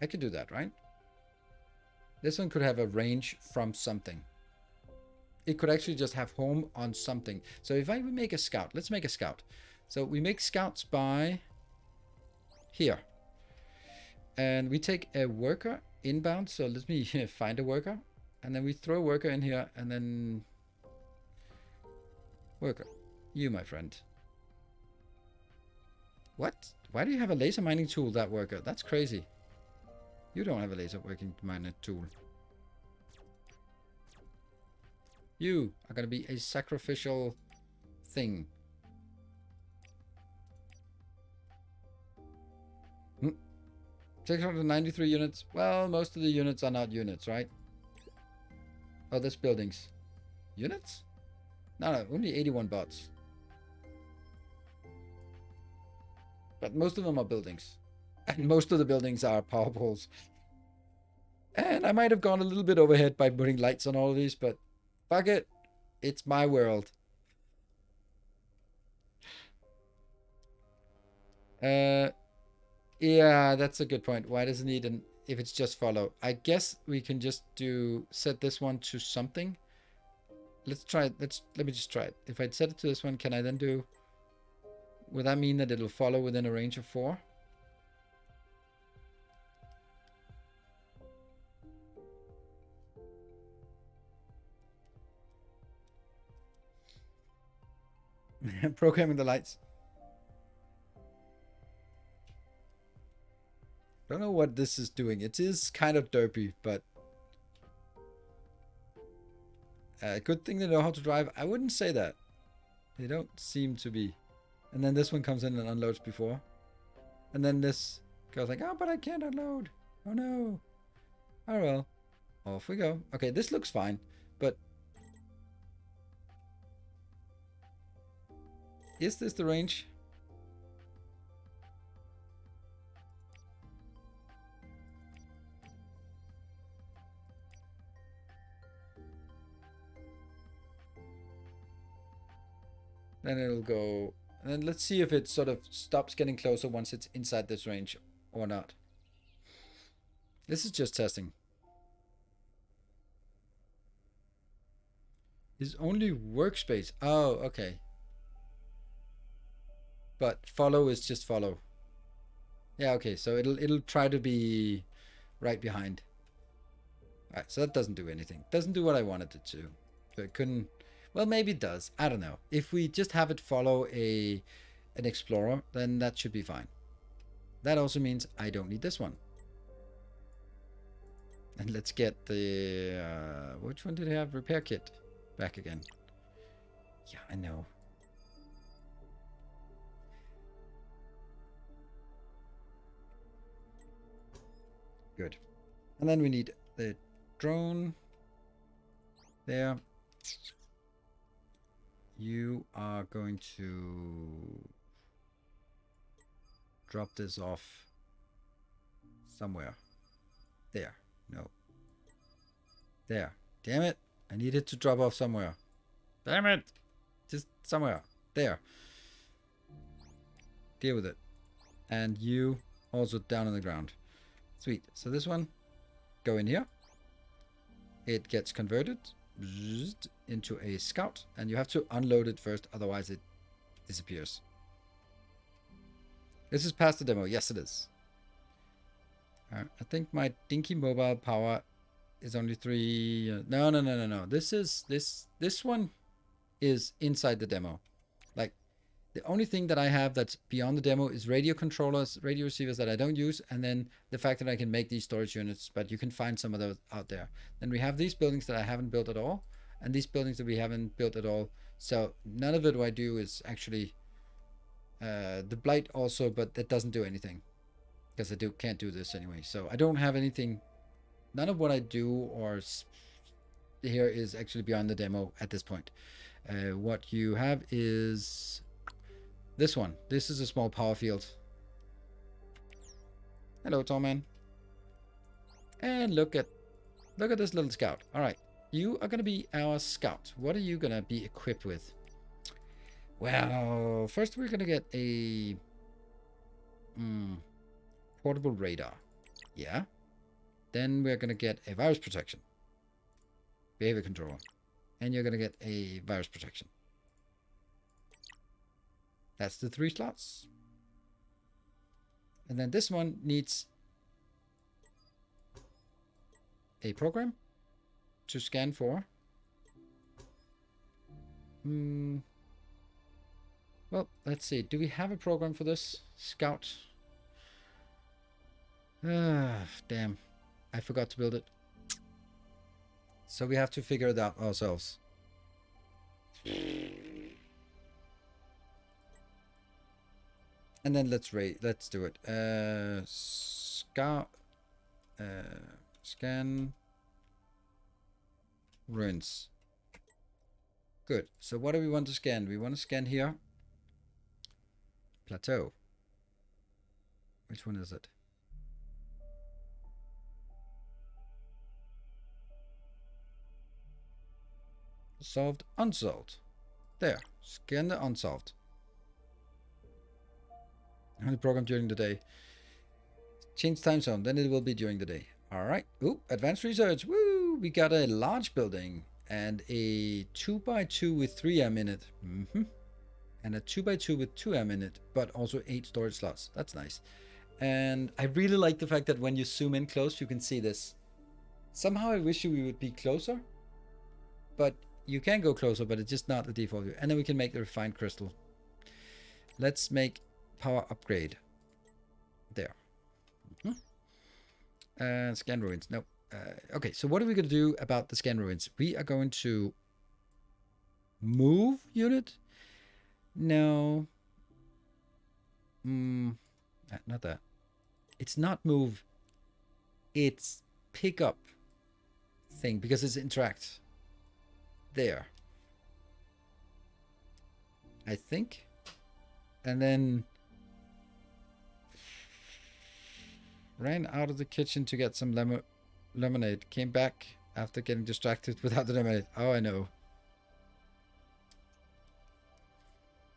I could do that, right? This one could have a range from something. It could actually just have home on something. So if I make a scout, let's make a scout. So we make scouts by here. And we take a worker inbound. So let me find a worker. And then we throw a worker in here and then... Worker. You, my friend. What? Why do you have a laser mining tool, that worker? That's crazy. You don't have a laser working miner tool. You are going to be a sacrificial thing. 693 units. Well, most of the units are not units, right? Oh, there's buildings. Units? No, only 81 bots. But most of them are buildings. And most of the buildings are power poles. And I might have gone a little bit overhead by putting lights on all of these, but fuck it. It's my world. Yeah, that's a good point. Why does it need an... If it's just follow? I guess we can just set this one to something. Let's try it. Let me just try it. If I set it to this one, can I then do... Would that mean that it'll follow within a range of 4? Programming the lights. Don't know what this is doing. It is kind of derpy, but a good thing to know how to drive. I wouldn't say that. They don't seem to be. And then this one comes in and unloads before. And then this goes like, oh, but I can't unload. Oh no. Oh well. Off we go. Okay, this looks fine, but is this the range? Then it'll go, and then let's see if it sort of stops getting closer once it's inside this range or not. This is just testing. Is only workspace. Oh, okay. But follow is just follow. Yeah, okay. So it'll try to be right behind. All right, so that doesn't do anything. Doesn't do what I wanted it to. So it couldn't. Well, maybe it does. I don't know. If we just have it follow an explorer, then that should be fine. That also means I don't need this one. And let's get the which one did I have? Repair kit back again. Yeah, I know. Good. And then we need the drone there. You are going to drop this off somewhere. There. No. There. Damn it. I need it to drop off somewhere. Damn it. Just somewhere. There. Deal with it. And you also down on the ground. Sweet. So this one, go in here. It gets converted into a scout, and you have to unload it first, otherwise it disappears. This is past the demo. Yes, it is. I think my dinky mobile power is only 3. No. This one is inside the demo. Like, the only thing that I have that's beyond the demo is radio controllers, radio receivers that I don't use, and then the fact that I can make these storage units, but you can find some of those out there. Then we have these buildings that I haven't built at all, and these buildings that we haven't built at all. So none of it I do is actually the blight also, but that doesn't do anything because I can't do this anyway. So I don't have anything. None of what I do or here is actually beyond the demo at this point. What you have is this one. This is a small power field. Hello, tall man. And look at this little scout. All right, you are gonna be our scout. What are you gonna be equipped with? Well, first we're gonna get a portable radar. Yeah. Then we're gonna get a virus protection, behavior controller, and you're gonna get a virus protection. That's the 3 slots. And then this one needs a program to scan for. Well, let's see. Do we have a program for this? Scout. Damn. I forgot to build it. So we have to figure it out ourselves. And then let's do it. Scout. Scan. Ruins. Good. So what do we want to scan? We want to scan here. Plateau. Which one is it? Solved, unsolved. There. Scan the unsolved. Only program during the day. Change time zone. Then it will be during the day. All right. Ooh, advanced research. Woo! We got a large building and a 2x2 with 3 amp in it. And a 2x2 with 2 amp in it, but also 8 storage slots. That's nice. And I really like the fact that when you zoom in close, you can see this. Somehow I wish we would be closer, but you can go closer, but it's just not the default view. And then we can make the refined crystal. Let's make power upgrade. There. Scan ruins. Nope. Okay, so what are we going to do about the scan ruins? We are going to move unit. No. Not that. It's not move. It's pick up thing because it's interact. There. I think. And then ran out of the kitchen to get some lemonade. Came back after getting distracted without the lemonade. Oh, I know.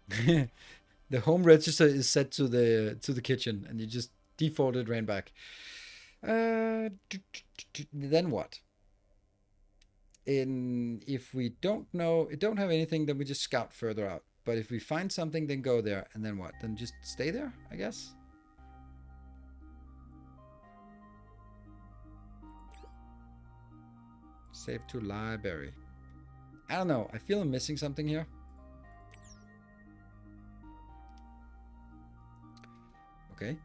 The home register is set to the kitchen, and you just defaulted ran back. Then what? If we don't have anything, then we just scout further out. But if we find something, then go there, and then what? Then just stay there, I guess. Save to library. I don't know. I feel I'm missing something here. Okay.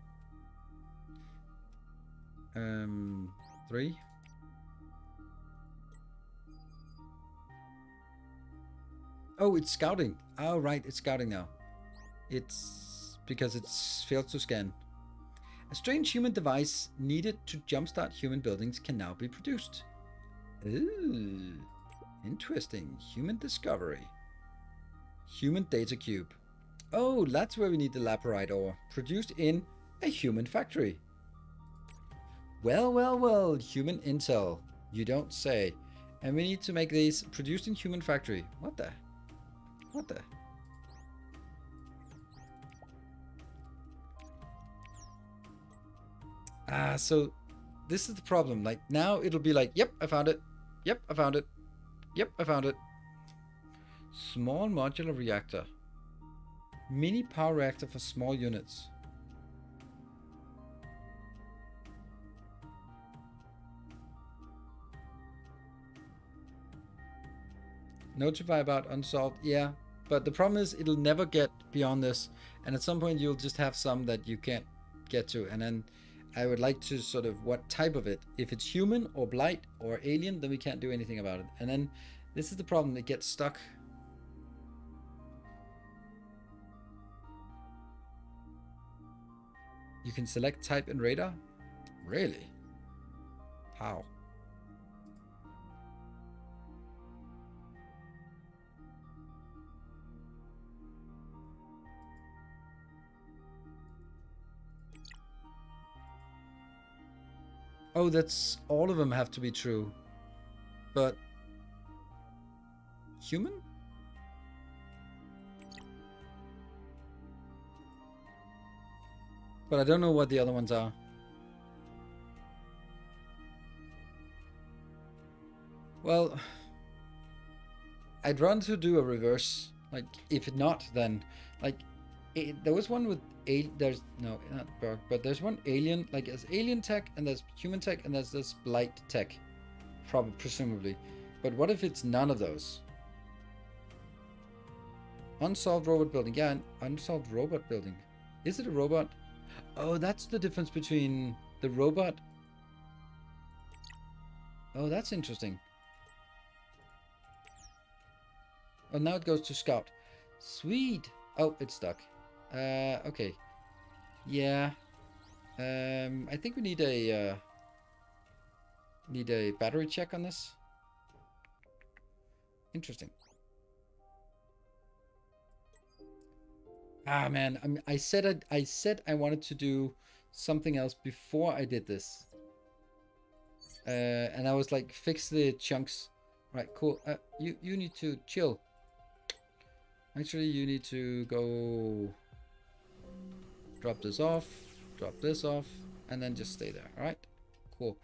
3. Oh, it's scouting. Oh, right. It's scouting now. It's because it's failed to scan. A strange human device needed to jumpstart human buildings can now be produced. Ooh. Interesting. Human discovery. Human data cube. Oh, that's where we need the laperite ore. Produced in a human factory. Well, well, well. Human intel. You don't say. And we need to make these produced in human factory. What the? What the? So this is the problem. Like now it'll be like, yep, I found it. Yep, I found it. Yep, I found it. Small modular reactor. Mini power reactor for small units. Notify about unsolved. Yeah, but the problem is it'll never get beyond this. And at some point you'll just have some that you can't get to. And then I would like to sort of what type of it. If it's human or blight or alien, then we can't do anything about it. And then this is the problem. It gets stuck. You can select type in radar? Really? How? Oh, that's all of them have to be true. But human? But I don't know what the other ones are. Well, I'd run to do a reverse. Like, if not, then like there was one with there's no not Berg, but there's one alien, like there's alien tech and there's human tech and there's this blight tech, probably presumably. But what if it's none of those? Unsolved robot building. Yeah, an unsolved robot building. Is it a robot? Oh, that's the difference between the robot. Oh, that's interesting. Oh, now it goes to scout. Sweet. Oh, it's stuck. Okay. Yeah. I think we need a battery check on this. Interesting. Ah, man. I said I wanted to do something else before I did this. And I was like, fix the chunks. Right, cool. You need to chill. Actually, you need to go drop this off, and then just stay there. All right, cool.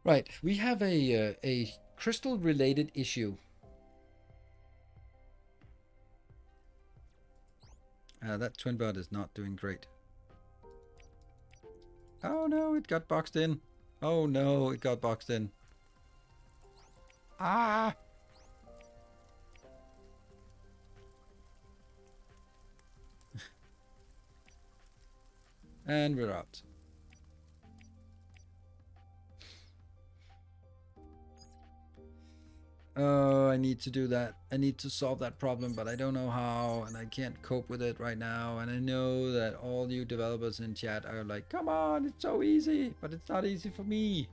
Right, we have a crystal-related issue. That twin bird is not doing great. Oh no, it got boxed in. Oh no, it got boxed in. Ah! And we're out. Oh, I need to do that. I need to solve that problem, but I don't know how, and I can't cope with it right now. And I know that all you developers in chat are like, come on, it's so easy, but it's not easy for me.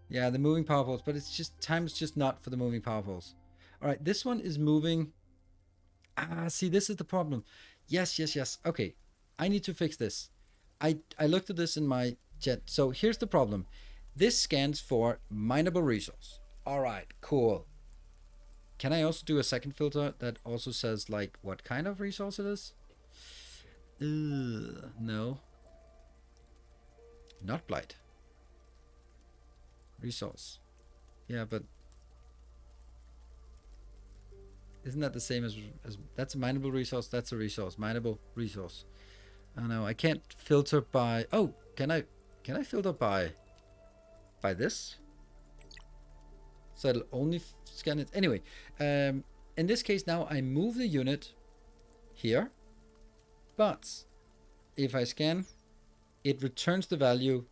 Yeah, the moving power poles, but it's just, time's just not for the moving power poles. All right, this one is moving. Ah, see, this is the problem. Yes, yes, yes. Okay, I need to fix this. I looked at this in my chat. So here's the problem. This scans for mineable resource. All right, cool. Can I also do a second filter that also says like what kind of resource it is? No. Not blight. Resource. Yeah, but isn't that the same as that's a mineable resource? That's a resource. Mineable resource. Oh no, I can't filter by. Oh, can I filter by this? So it'll only scan it. Anyway, in this case now I move the unit here, but if I scan, it returns the value.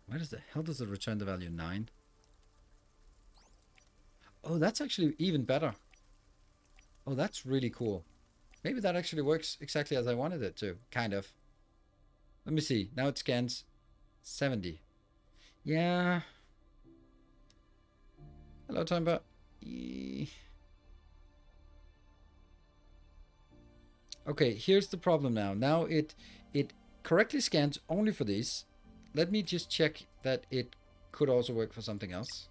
Where does the hell does it return the value 9? Oh, that's actually even better. Oh, that's really cool. Maybe that actually works exactly as I wanted it to, kind of. Let me see. Now it scans 70. Yeah. Hello, Timber. Okay, here's the problem now. Now it correctly scans only for these. Let me just check that it could also work for something else.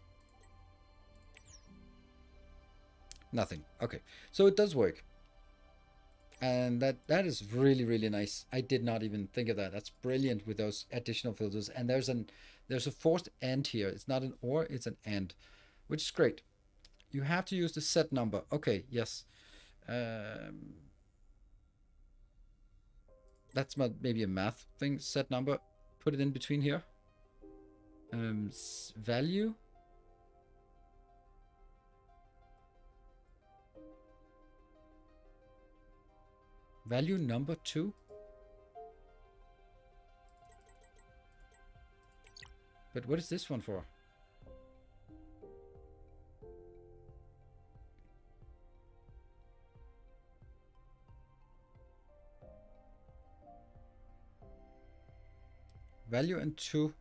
Nothing. Okay, so it does work. And that is really, really nice. I did not even think of that. That's brilliant with those additional filters. And there's a forced AND here. It's not an OR, it's an AND, which is great. You have to use the set number. Okay, yes. That's maybe a math thing. Set number. Put it in between here. Value. Value number 2. But what is this one for? Value and 2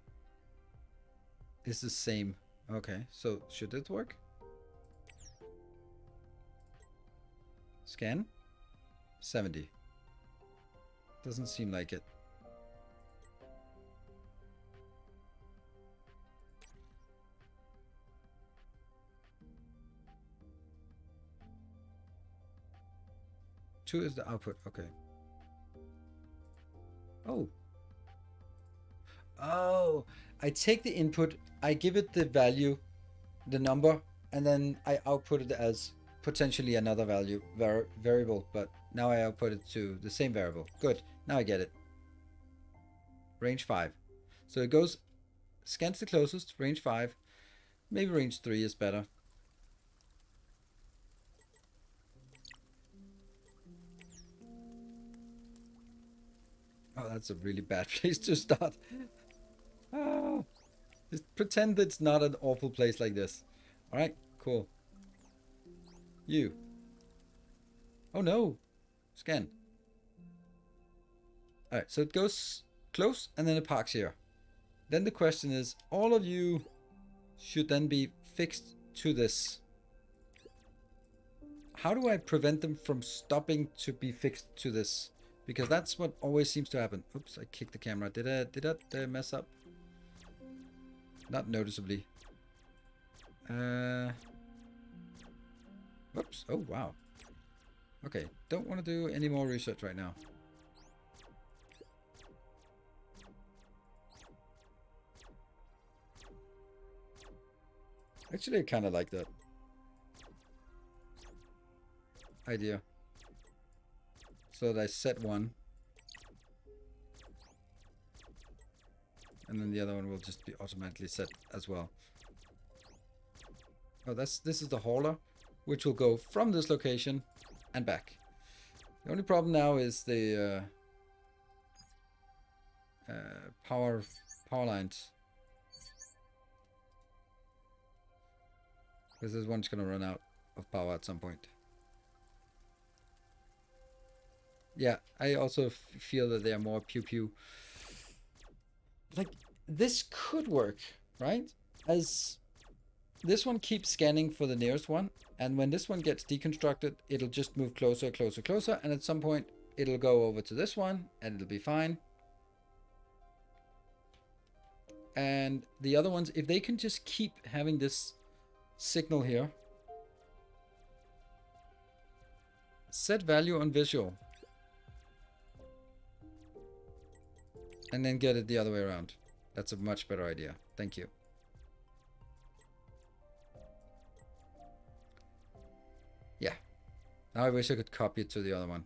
is the same. Okay, so should it work? Scan. 70. Doesn't seem like it. Two is the output. Okay. Oh. Oh. I take the input, I give it the value, the number, and then I output it as potentially another value, variable, but now I output it to the same variable. Good. Now I get it. Range 5. So it goes, scans the closest, range 5. Maybe range 3 is better. Oh, that's a really bad place to start. Oh, just pretend it's not an awful place like this. All right, cool. You. Oh no. Scan. All right, so it goes close and then it parks here. Then the question is, all of you should then be fixed to this. How do I prevent them from stopping to be fixed to this? Because that's what always seems to happen. Oops, I kicked the camera. Did I mess up? Not noticeably. Whoops. Oh, wow. Okay, don't want to do any more research right now. Actually, I kind of like that idea. So that I set one. And then the other one will just be automatically set as well. Oh, this is the hauler, which will go from this location and back. The only problem now is the power lines. Because this one's going to run out of power at some point. Yeah, I also feel that they are more pew pew. Like, this could work, right? As this one keeps scanning for the nearest one, and when this one gets deconstructed, it'll just move closer, closer, closer, and at some point, it'll go over to this one, and it'll be fine. And the other ones, if they can just keep having this signal here, set value on visual, and then get it the other way around. That's a much better idea. Thank you. Yeah. Now I wish I could copy it to the other one.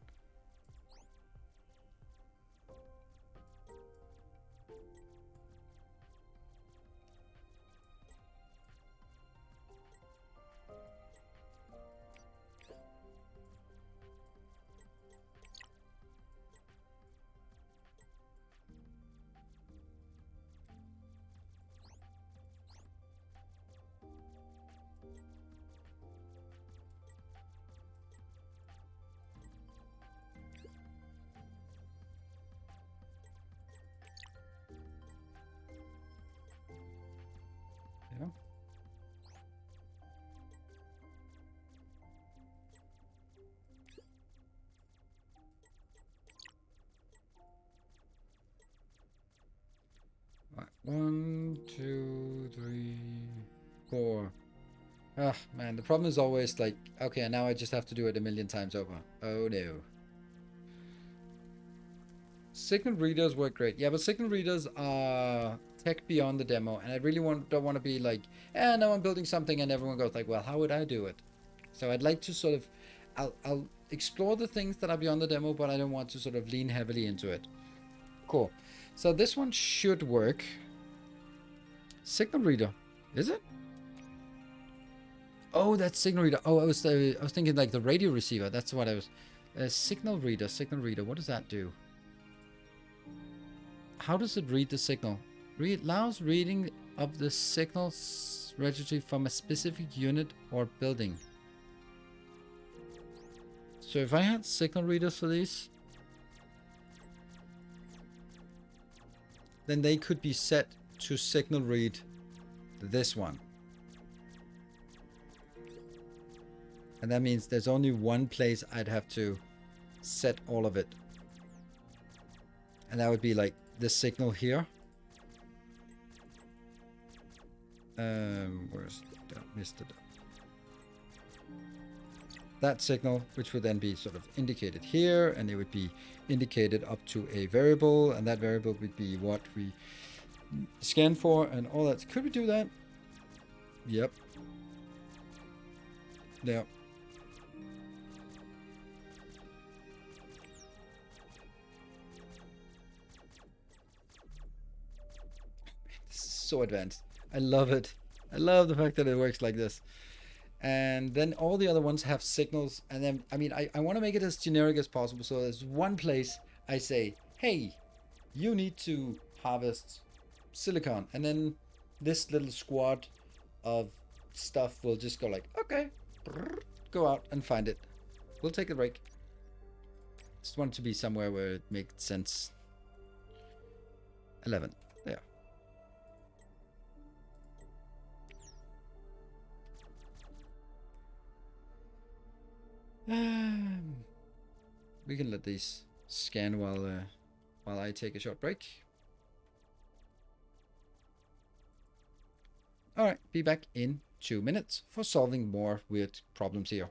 Yeah. Right. 1, 2, 3, 4. Ah, man, the problem is always like, okay, now I just have to do it a million times over. Oh no. Signal readers work great. Yeah, but signal readers are tech beyond the demo, and I really don't want to be like, now I'm building something, and everyone goes like, well, how would I do it? So I'd like to sort of, I'll explore the things that are beyond the demo, but I don't want to sort of lean heavily into it. Cool. So this one should work. Signal reader, is it? Oh, that's signal reader. Oh, I was thinking like the radio receiver. That's what I was. Signal reader. What does that do? How does it read the signal? Allows reading of the signal registry from a specific unit or building. So if I had signal readers for these, then they could be set to signal read this one. And that means there's only one place I'd have to set all of it. And that would be like the signal here. Where's that? Missed it. That signal, which would then be sort of indicated here, and it would be indicated up to a variable, and that variable would be what we scan for and all that. Could we do that? Yep. Yeah. This is so advanced. I love it. I love the fact that it works like this. And then all the other ones have signals. And then, I mean, I want to make it as generic as possible. So there's one place I say, hey, you need to harvest silicon. And then this little squad of stuff will just go like, okay, go out and find it. We'll take a break. Just want it to be somewhere where it makes sense. 11. There. We can let these scan while I take a short break. Alright, be back in 2 minutes for solving more weird problems here.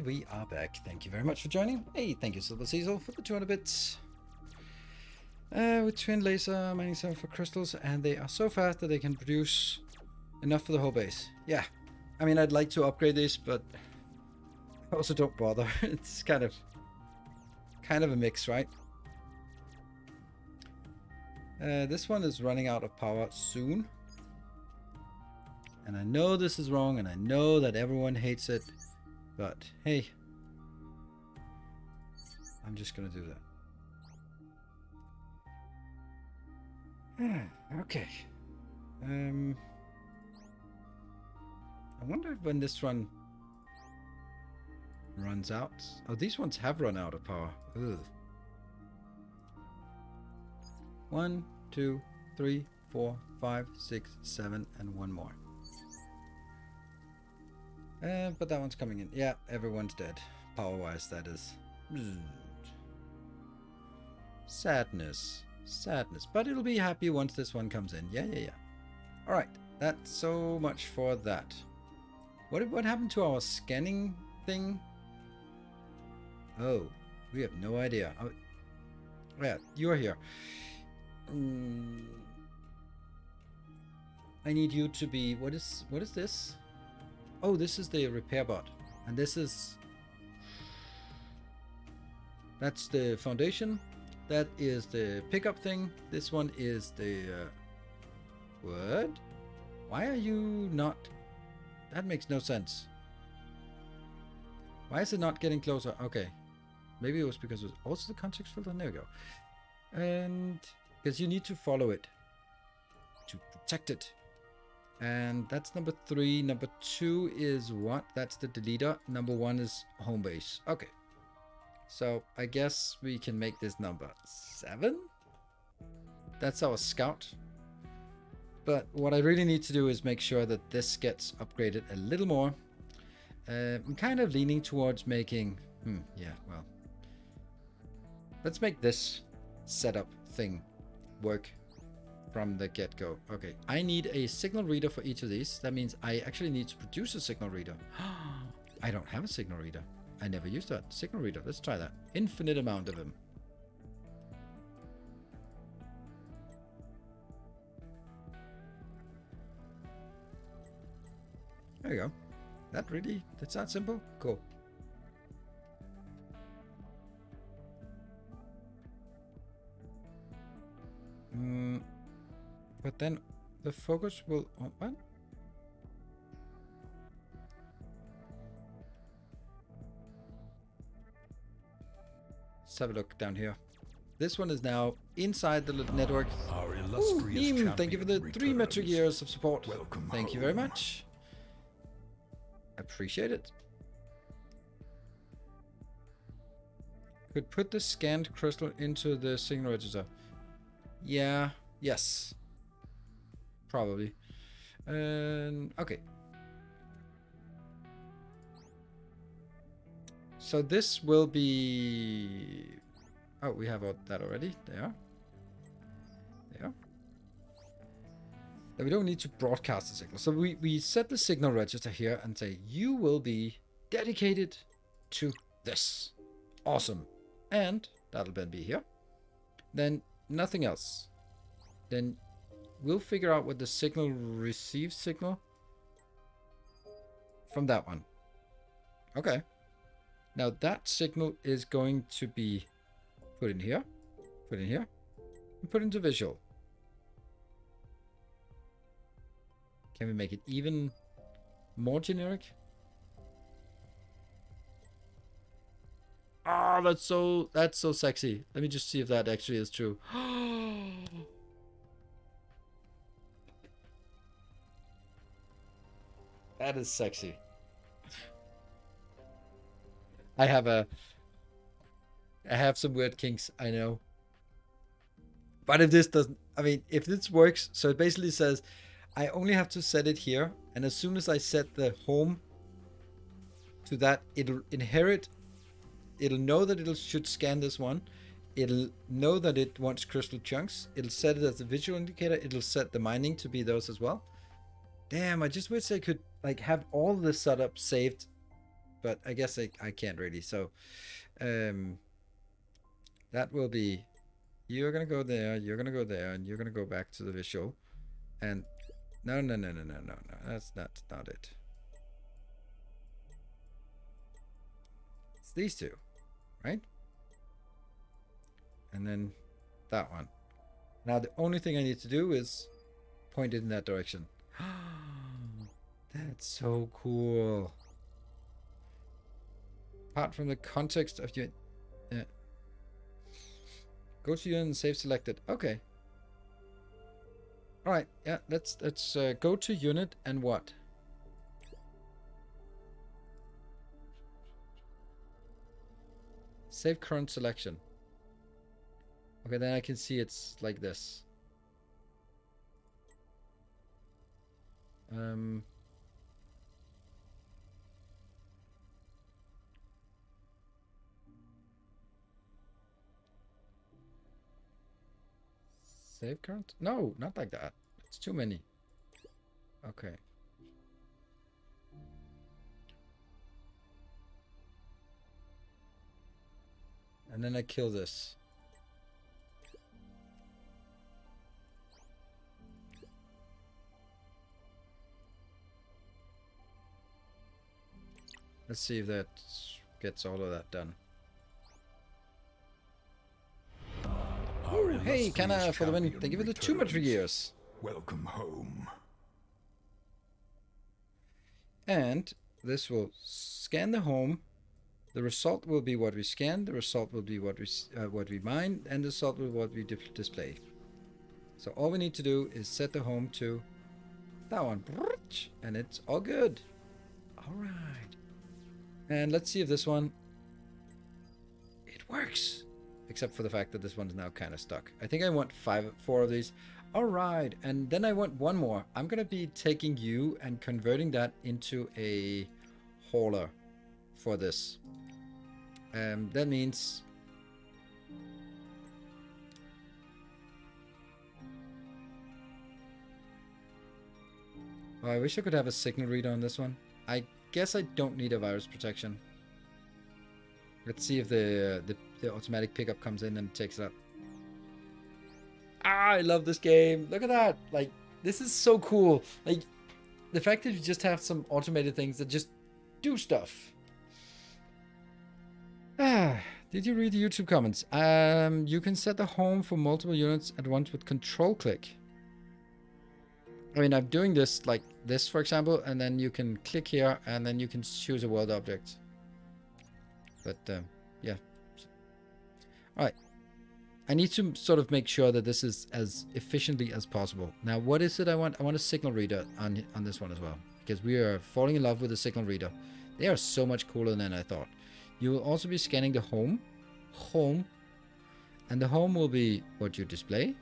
we are back. Thank you very much for joining. Hey, thank you, Silver Cecil, for the 200 bits. With twin laser mining cell for crystals, and they are so fast that they can produce enough for the whole base. Yeah, I mean, I'd like to upgrade this, but I also don't bother. It's kind of a mix, right? This one is running out of power soon. And I know this is wrong, and I know that everyone hates it, but hey, I'm just gonna do that. Okay. I wonder when this one runs out. Oh, these ones have run out of power. Ugh. 1, 2, 3, 4, 5, 6, 7, and one more. But that one's coming in. Yeah, everyone's dead. Power-wise, that is. Sadness. Sadness. But it'll be happy once this one comes in. Yeah. Alright, that's so much for that. What happened to our scanning thing? Oh, we have no idea. Oh, yeah, you're here. I need you to be... What is this? Oh, this is the repair bot. And this is... That's the foundation. That is the pickup thing. This one is the... What? Why are you not... That makes no sense. Why is it not getting closer? Okay. Maybe it was because it was also the context filter. There we go. And... Because you need to follow it. To protect it. And that's number 3. Number 2 is what? That's the deleter. Number 1 is home base. Okay. So I guess we can make this number 7. That's our scout. But what I really need to do is make sure that this gets upgraded a little more. I'm kind of leaning towards making... yeah, well. Let's make this setup thing work from the get-go. Okay, I need a signal reader for each of these. That means I actually need to produce a signal reader. I don't have a signal reader. I never used that. Signal reader. Let's try that. Infinite amount of them. There you go. That's that simple? Cool. But then the focus will... what? Let's have a look down here. This one is now inside the network. Our illustrious Neem, thank you for the champion 3 metric returns. years of support. Welcome Thank you very much. Appreciate it. Could put the scanned crystal into the signal register. Yeah. Yes. Probably. Okay. So this will be... Oh, we have that already. There. Then we don't need to broadcast the signal. So we set the signal register here and say, you will be dedicated to this. Awesome. And that'll then be here. Then nothing else. Then we'll figure out what the signal receives signal from that one. Okay. Now that signal is going to be put in here, and put into visual. Can we make it even more generic? Ah, that's so sexy. Let me just see if that actually is true. That is sexy. I have some weird kinks, I know. But if this doesn't, I mean, if this works, so it basically says, I only have to set it here, and as soon as I set the home to that, it'll inherit, it'll know that it should scan this one, it'll know that it wants crystal chunks, it'll set it as a visual indicator, it'll set the mining to be those as well. Damn, I just wish I could like have all the setup saved but I guess I can't really. So that will be, you're gonna go there, you're gonna go there, and you're gonna go back to the visual. And no, no, no, no, no, no, no. That's not it. It's these two, right? And then that one. Now the only thing I need to do is point it in that direction. That's so cool. Apart from the context of your... Yeah. Go to unit and save selected. Okay. Alright, yeah, let's go to unit and what? Save current selection. Okay, then I can see it's like this. Save current? No, not like that. It's too many. Okay. And then I kill this. Let's see if that gets all of that done. Oh, hey, Kana for the win. Thank you for the 2 years. Welcome home. And this will scan the home. The result will be what we scan. The result will be what we mine, and the result will be what we display. So all we need to do is set the home to that one, and it's all good. All right. And let's see if this one, it works. Except for the fact that this one's now kind of stuck. I think I want 4 of these. All right, and then I want one more. I'm gonna be taking you and converting that into a hauler for this. That means I wish I could have a signal reader on this one. I guess I don't need a virus protection. Let's see if the automatic pickup comes in and takes it up. Ah, I love this game. Look at that. Like, this is so cool. Like, the fact that you just have some automated things that just do stuff. Ah, did you read the YouTube comments? You can set the home for multiple units at once with control click. I mean, I'm doing this like this, for example, and then you can click here, and then you can choose a world object. But, yeah. All right. I need to sort of make sure that this is as efficiently as possible. Now, what is it I want? I want a signal reader on this one as well, because we are falling in love with the signal reader. They are so much cooler than I thought. You will also be scanning the home, and the home will be what you display.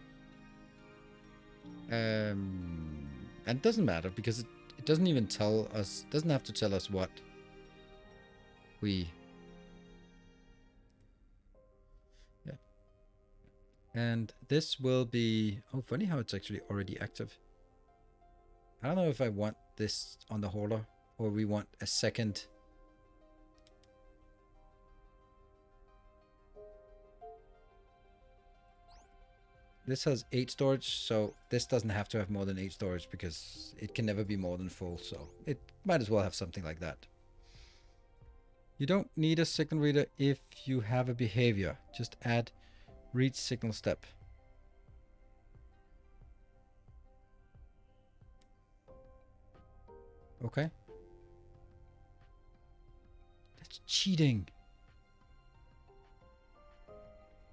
And it doesn't matter because it doesn't even tell us, doesn't have to tell us what we... Yeah. And this will be... Oh, funny how it's actually already active. I don't know if I want this on the hauler or we want a second... This has 8 storage, so this doesn't have to have more than 8 storage because it can never be more than full, so it might as well have something like that. You don't need a signal reader if you have a behavior. Just add read signal step. Okay. That's cheating.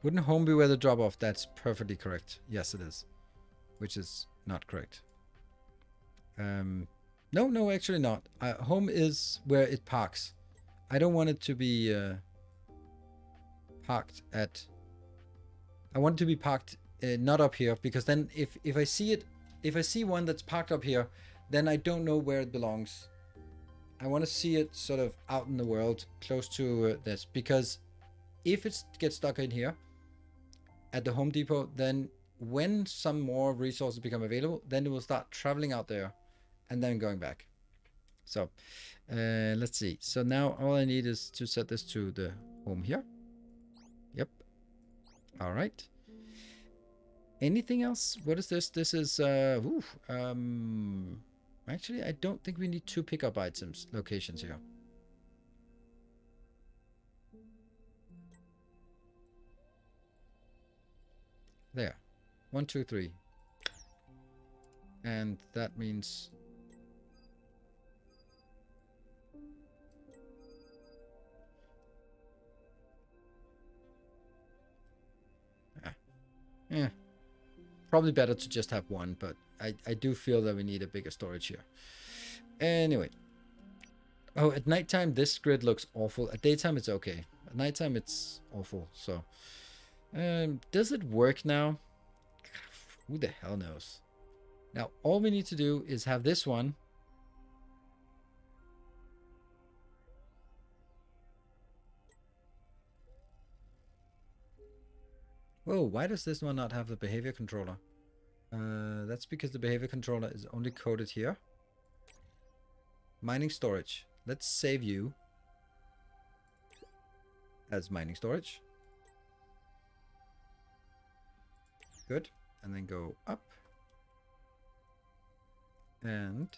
Wouldn't home be where the drop off? That's perfectly correct. Yes, it is. Which is not correct. No, actually not. Home is where it parks. I don't want it to be parked at... I want it to be parked not up here, because then if I see it, if I see one that's parked up here, then I don't know where it belongs. I want to see it sort of out in the world, close to this, because if it gets stuck in here at the Home Depot, then when some more resources become available, then it will start traveling out there and then going back. So let's see. So now all I need is to set this to the home here. Yep. All right. Anything else? What is this? This is actually I don't think we need 2 pickup items locations here. There. 1, 2, 3. And that means yeah. Probably better to just have 1, but I do feel that we need a bigger storage here. Anyway. Oh, at nighttime this grid looks awful. At daytime it's okay. At nighttime it's awful. So does it work now? Who the hell knows? Now all we need to do is have this one. Whoa, why does this one not have the behavior controller? That's because the behavior controller is only coded here. Mining storage. Let's save you as mining storage. Good. And then go up. And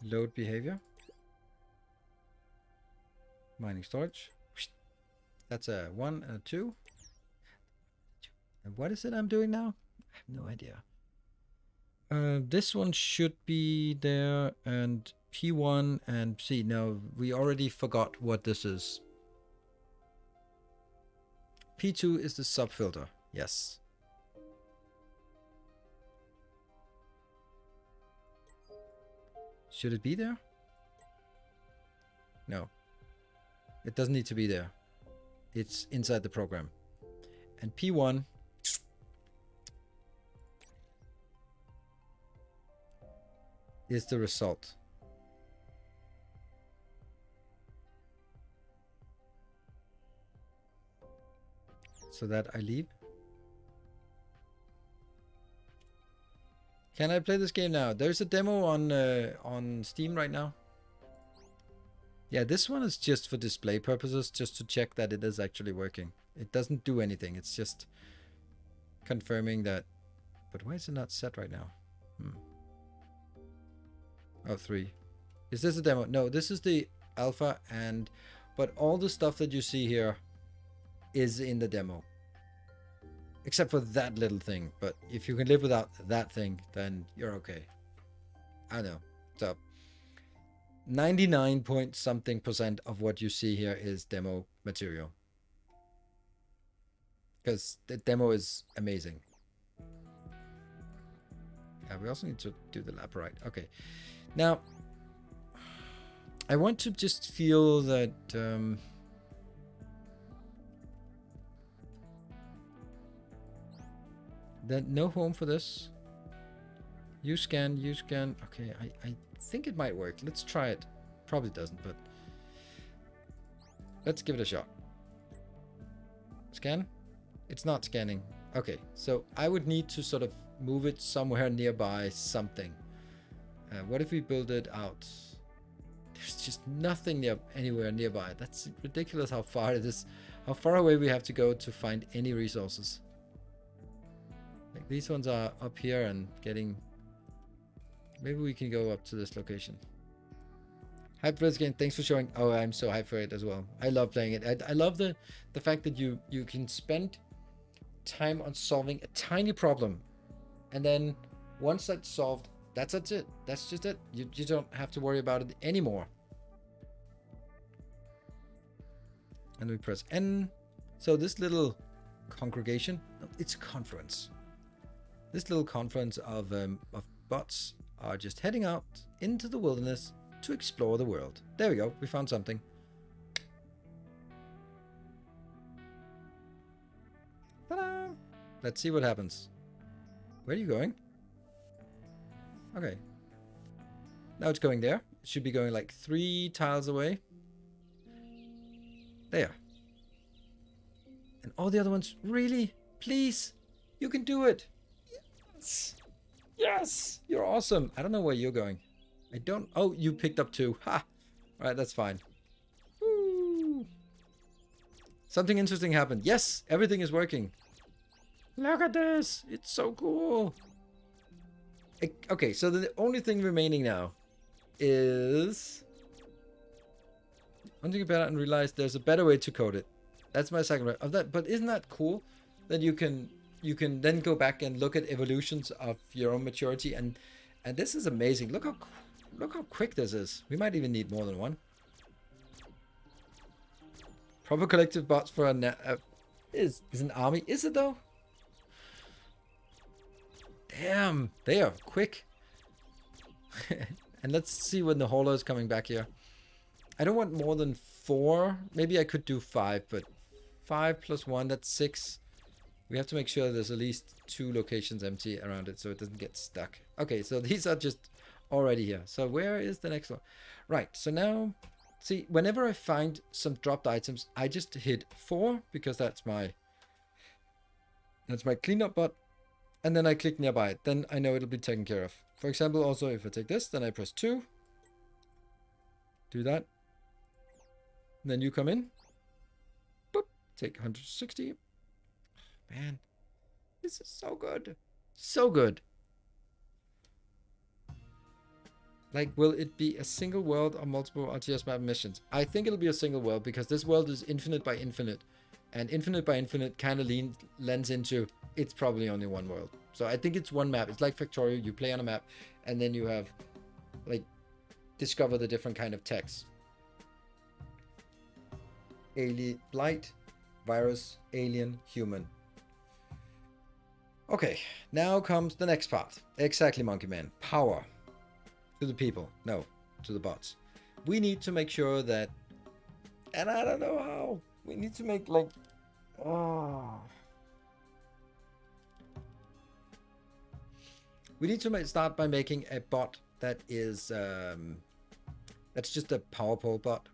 load behavior. Mining storage. That's a 1 and a 2. And what is it I'm doing now? I have no idea. This one should be there, and P1 and C. No, we already forgot what this is. P2 is the subfilter. Yes. Should it be there? No. It doesn't need to be there. It's inside the program. And P1 is the result. So that I leave. Can I play this game now? There's a demo on Steam right now. Yeah, this one is just for display purposes, just to check that it is actually working. It doesn't do anything. It's just confirming that. But why is it not set right now? Oh, 3. Is this a demo? No, this is the alpha, but all the stuff that you see here is in the demo. Except for that little thing. But if you can live without that thing, then you're okay. I know. So 99 point something % of what you see here is demo material. Because the demo is amazing. Yeah, we also need to do the lab right. Okay. Now, I want to just feel that no home for this. You scan. Okay, I think it might work. Let's try it. Probably doesn't, but let's give it a shot. Scan? It's not scanning. Okay, so I would need to sort of move it somewhere nearby something. What if we build it out? There's just nothing anywhere nearby. That's ridiculous how far it is. How far away we have to go to find any resources. Like these ones are up here and getting... Maybe we can go up to this location. Hype for this game. Thanks for showing. Oh, I'm so hyped for it as well. I love playing it. I love the fact that you can spend time on solving a tiny problem, and then once that's solved, that's it. That's just it. You don't have to worry about it anymore. And we press N. So this little congregation, no, it's a conference. This little conference of bots are just heading out into the wilderness to explore the world. There we go. We found something. Ta-da! Let's see what happens. Where are you going? Okay. Now it's going there. It should be going like 3 tiles away. There. And all the other ones, really? Please? You can do it. Yes. Yes. You're awesome. I don't know where you're going. I don't... Oh, you picked up 2. Ha! Alright, that's fine. Woo! Something interesting happened. Yes, everything is working. Look at this. It's so cool. Okay, so the only thing remaining now is... I'm thinking about it and realize there's a better way to code it. That's my second way of that. But isn't that cool that you can then go back and look at evolutions of your own maturity, and this is amazing. Look how quick this is. We might even need more than one. Proper collective bots for is an army. Is it though? Damn, they are quick. And let's see when the hauler is coming back here. I don't want more than 4. Maybe I could do 5, but 5 plus 1, that's 6. We have to make sure there's at least 2 locations empty around it so it doesn't get stuck. Okay, so these are just already here. So where is the next one? Right, so now, see, whenever I find some dropped items, I just hit 4 because that's my cleanup bot. And then I click nearby it. Then I know it'll be taken care of. For example, also if I take this, then I press 2. Do that. And then you come in. Boop. Take 160. Man, this is so good. So good. Like, will it be a single world or multiple RTS map missions? I think it'll be a single world because this world is infinite by infinite. And infinite by infinite kind of lends into it's probably only one world. So I think it's one map. It's like Factorio. You play on a map and then you have, like, discover the different kind of techs. Alien, blight, virus, alien, human. Okay, now comes the next part. Exactly, Monkey Man. Power. To the people. No, to the bots. We need to make sure that... And I don't know how. We need to make, like... Oh... We need to start by making a bot that is... that's just a power pole bot.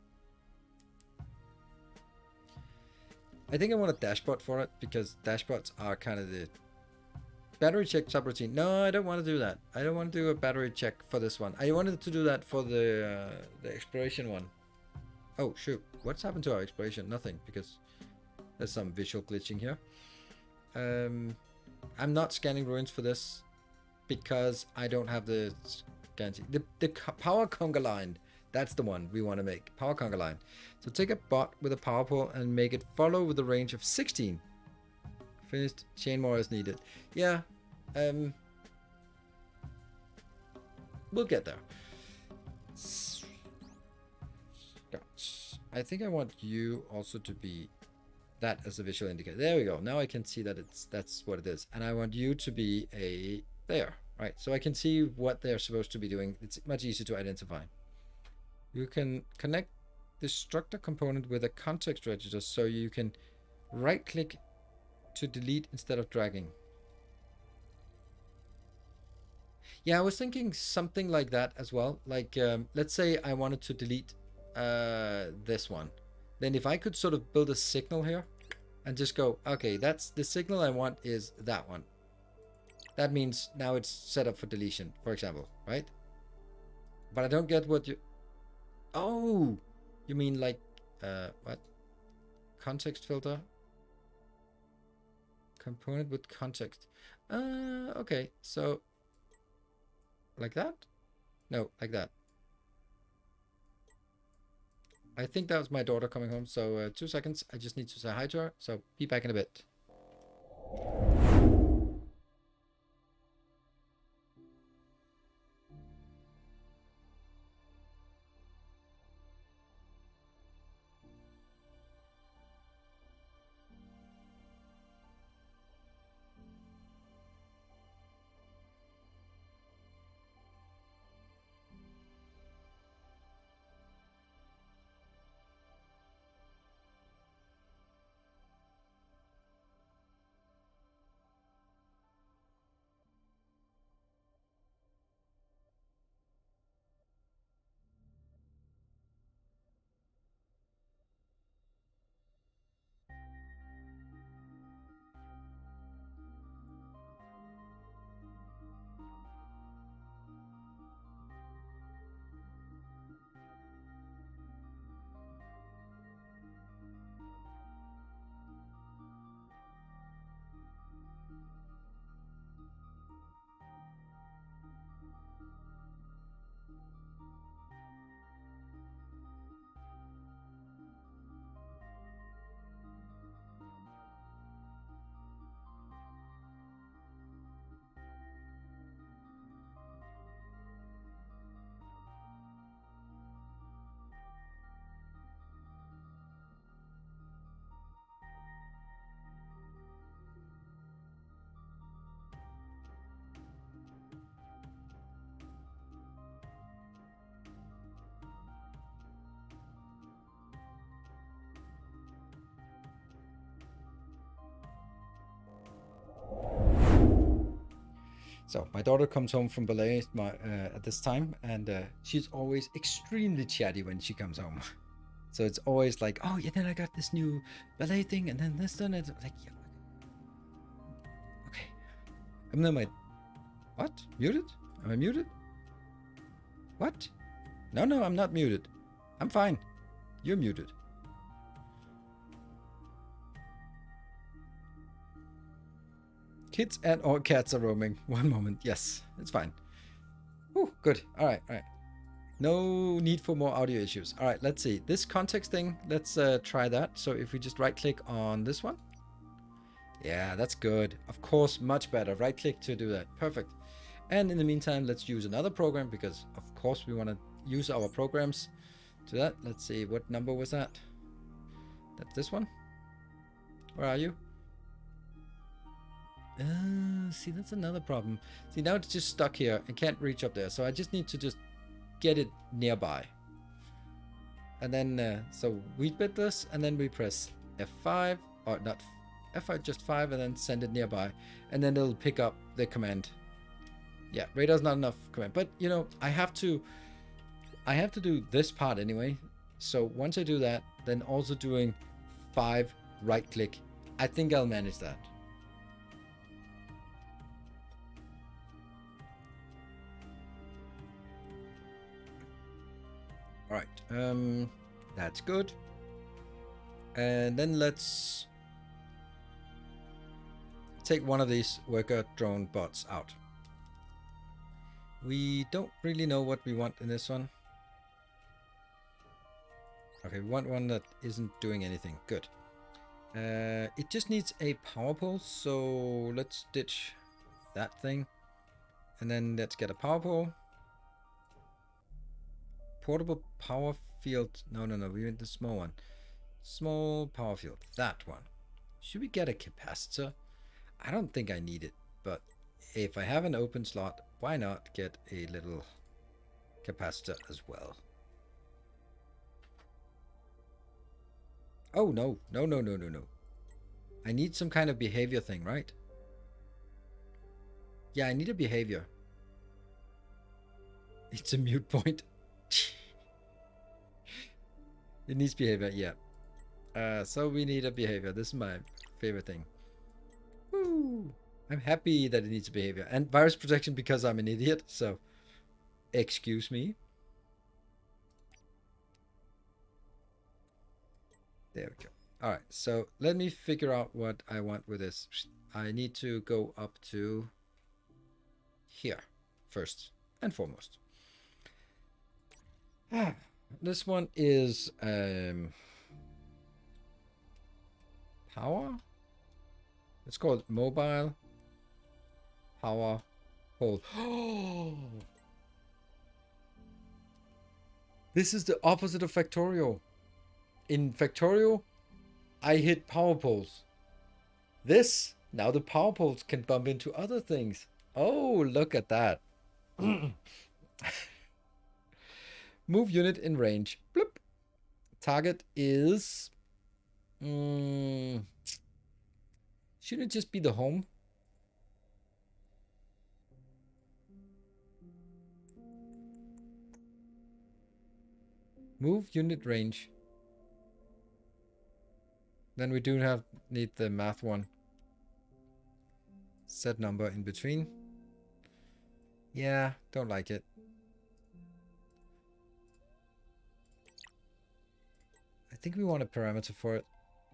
I think I want a dashbot for it because dashbots are kind of the... Battery check subroutine. No, I don't want to do that. I don't want to do a battery check for this one. I wanted to do that for the exploration one. Oh, shoot. What's happened to our exploration? Nothing, because there's some visual glitching here. I'm not scanning ruins for this because I don't have the scanning. The power conga line. That's the one we want to make. Power conga line. So take a bot with a power pole and make it follow with a range of 16. Finished. Chain more as needed. Yeah. We'll get there. I think I want you also to be that as a visual indicator. There we go. Now I can see that that's what it is. And I want you to be a there, right? So I can see what they're supposed to be doing. It's much easier to identify. You can connect the structure component with a context register so you can right click to delete instead of dragging. Yeah, I was thinking something like that as well. Like, let's say I wanted to delete this one. Then if I could sort of build a signal here and just go, okay, that's the signal I want is that one. That means now it's set up for deletion, for example, right? But I don't get what you... Oh, you mean like, what? Context filter? Component with context. Okay, so like that? No, like that. I think that was my daughter coming home, so 2 seconds. I just need to say hi to her, so be back in a bit. So my daughter comes home from ballet at this time, and she's always extremely chatty when she comes home. So it's always like, oh yeah, then I got this new ballet thing, and then this done. It's like, yeah, okay. And then what? Muted? Am I muted? What? No, no, I'm not muted. I'm fine. You're muted. Kids and or cats are roaming. One moment. Yes, it's fine. Ooh, good. All right, all right. No need for more audio issues. All right, let's see. This context thing, let's try that. So if we just right click on this one. Yeah, that's good. Of course, much better. Right click to do that. Perfect. And in the meantime, let's use another program because of course we want to use our programs to that. Let's see, what number was that? That's this one. Where are you? See, that's another problem. See, now it's just stuck here. I can't reach up there. So I just need to just get it nearby. And then, so we bid this, and then we press F5, or not F5, just 5, and then send it nearby. And then it'll pick up the command. Yeah, radar's not enough command. But, you know, I have to do this part anyway. So once I do that, then also doing 5 right click. I think I'll manage that. All right, that's good. And then let's take one of these worker drone bots out. We don't really know what we want in this one. Okay, we want one that isn't doing anything. Good. It just needs a power pole, so let's ditch that thing. And then let's get a power pole. Portable power field. No, we want the small one. Small power field. That one. Should we get a capacitor? I don't think I need it, but if I have an open slot, why not get a little capacitor as well? Oh, no. I need some kind of behavior thing, right? Yeah, I need a behavior. It's a mute point. It needs behavior, yeah. So we need a behavior. This is my favorite thing. Woo! I'm happy that it needs behavior. And virus protection because I'm an idiot, so excuse me. There we go. All right, so let me figure out what I want with this. I need to go up to here first and foremost. This one is power. Let's call it mobile power pole. Oh, this is the opposite of Factorio. In Factorio, I hit power poles. This, now the power poles can bump into other things. Oh, look at that. Move unit in range. Bloop. Target is... shouldn't it just be the home? Move unit range. Then we do need the math one. Set number in between. Yeah, don't like it. I think we want a parameter for it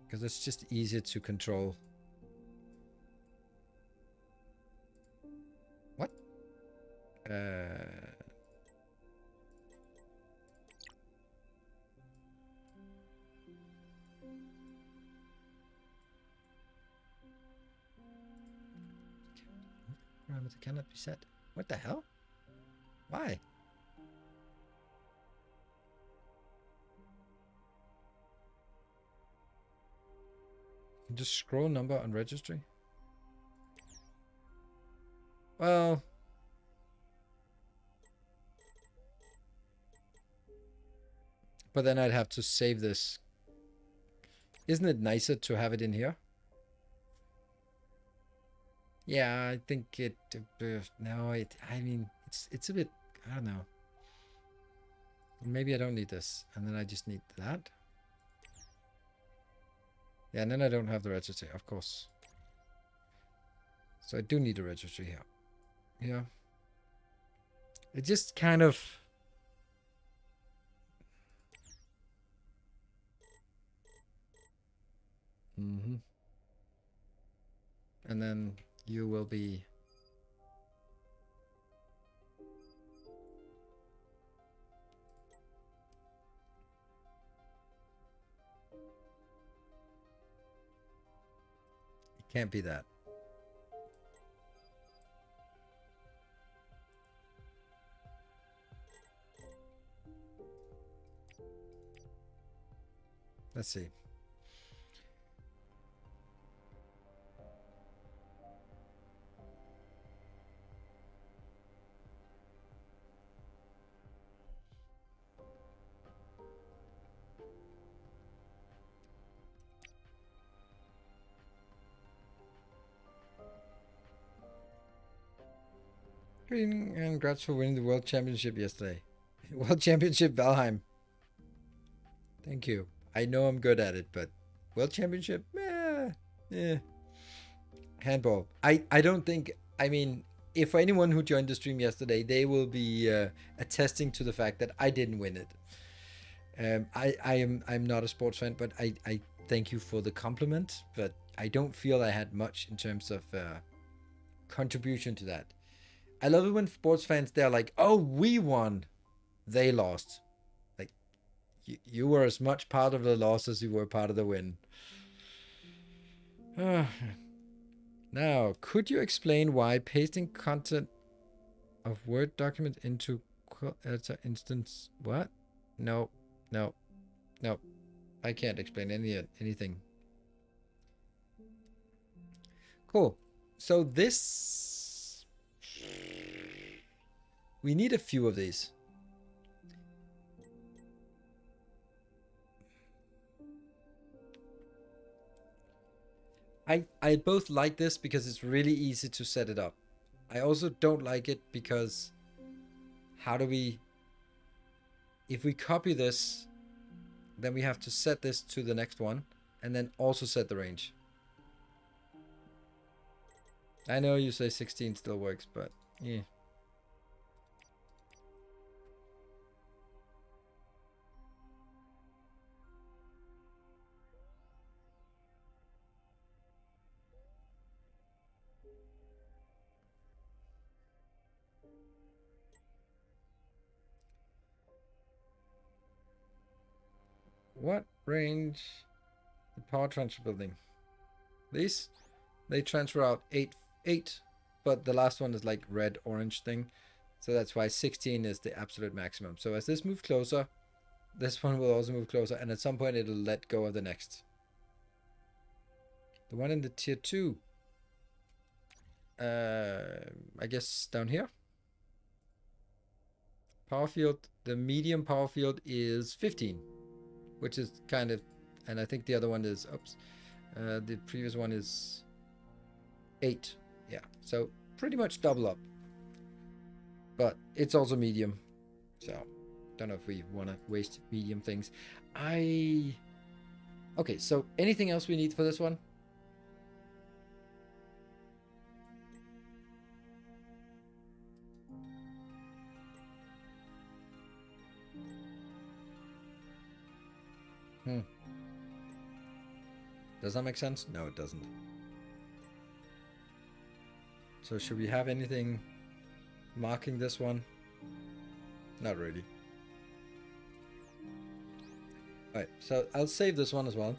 because it's just easier to control. What? Parameter cannot be set. What the hell? Why? Just scroll number on registry. Well, but then I'd have to save this. Isn't it nicer to have it in here? Yeah, I think it. No, it. I mean, it's a bit. I don't know. Maybe I don't need this, and then I just need that. Yeah, and then I don't have the registry, of course. So I do need a registry here. Yeah. It just kind of. Mm-hmm. And then you will be. It can't be that. Let's see. And congrats for winning the World Championship yesterday. World Championship Valheim. Thank you. I know I'm good at it, but World Championship? Yeah. Handball. I don't think. I mean, if anyone who joined the stream yesterday, they will be attesting to the fact that I didn't win it. I'm not a sports fan, but I thank you for the compliment. But I don't feel I had much in terms of contribution to that. I love it when sports fans they're like, "Oh, we won, they lost." Like you were as much part of the loss as you were part of the win. Now, could you explain why pasting content of Word document into editor instance? What? No, no, no. I can't explain anything. Cool. So this, we need a few of these. I both like this because it's really easy to set it up. I also don't like it because how do we, if we copy this, then we have to set this to the next one and then also set the range. I know you say 16 still works, but yeah. What range the power transfer building? These? They transfer out 8, but the last one is like red orange thing. So that's why 16 is the absolute maximum. So as this moves closer, this one will also move closer, and at some point it'll let go of the next. The one in the tier 2. I guess down here. Power field, the medium power field is 15, which is kind of, and I think the other one is, oops, the previous one is 8. Yeah, so pretty much double up. But it's also medium, so don't know if we want to waste medium things. Okay, so anything else we need for this one? Does that make sense? No, it doesn't. So should we have anything marking this one? Not really. Alright, so I'll save this one as well.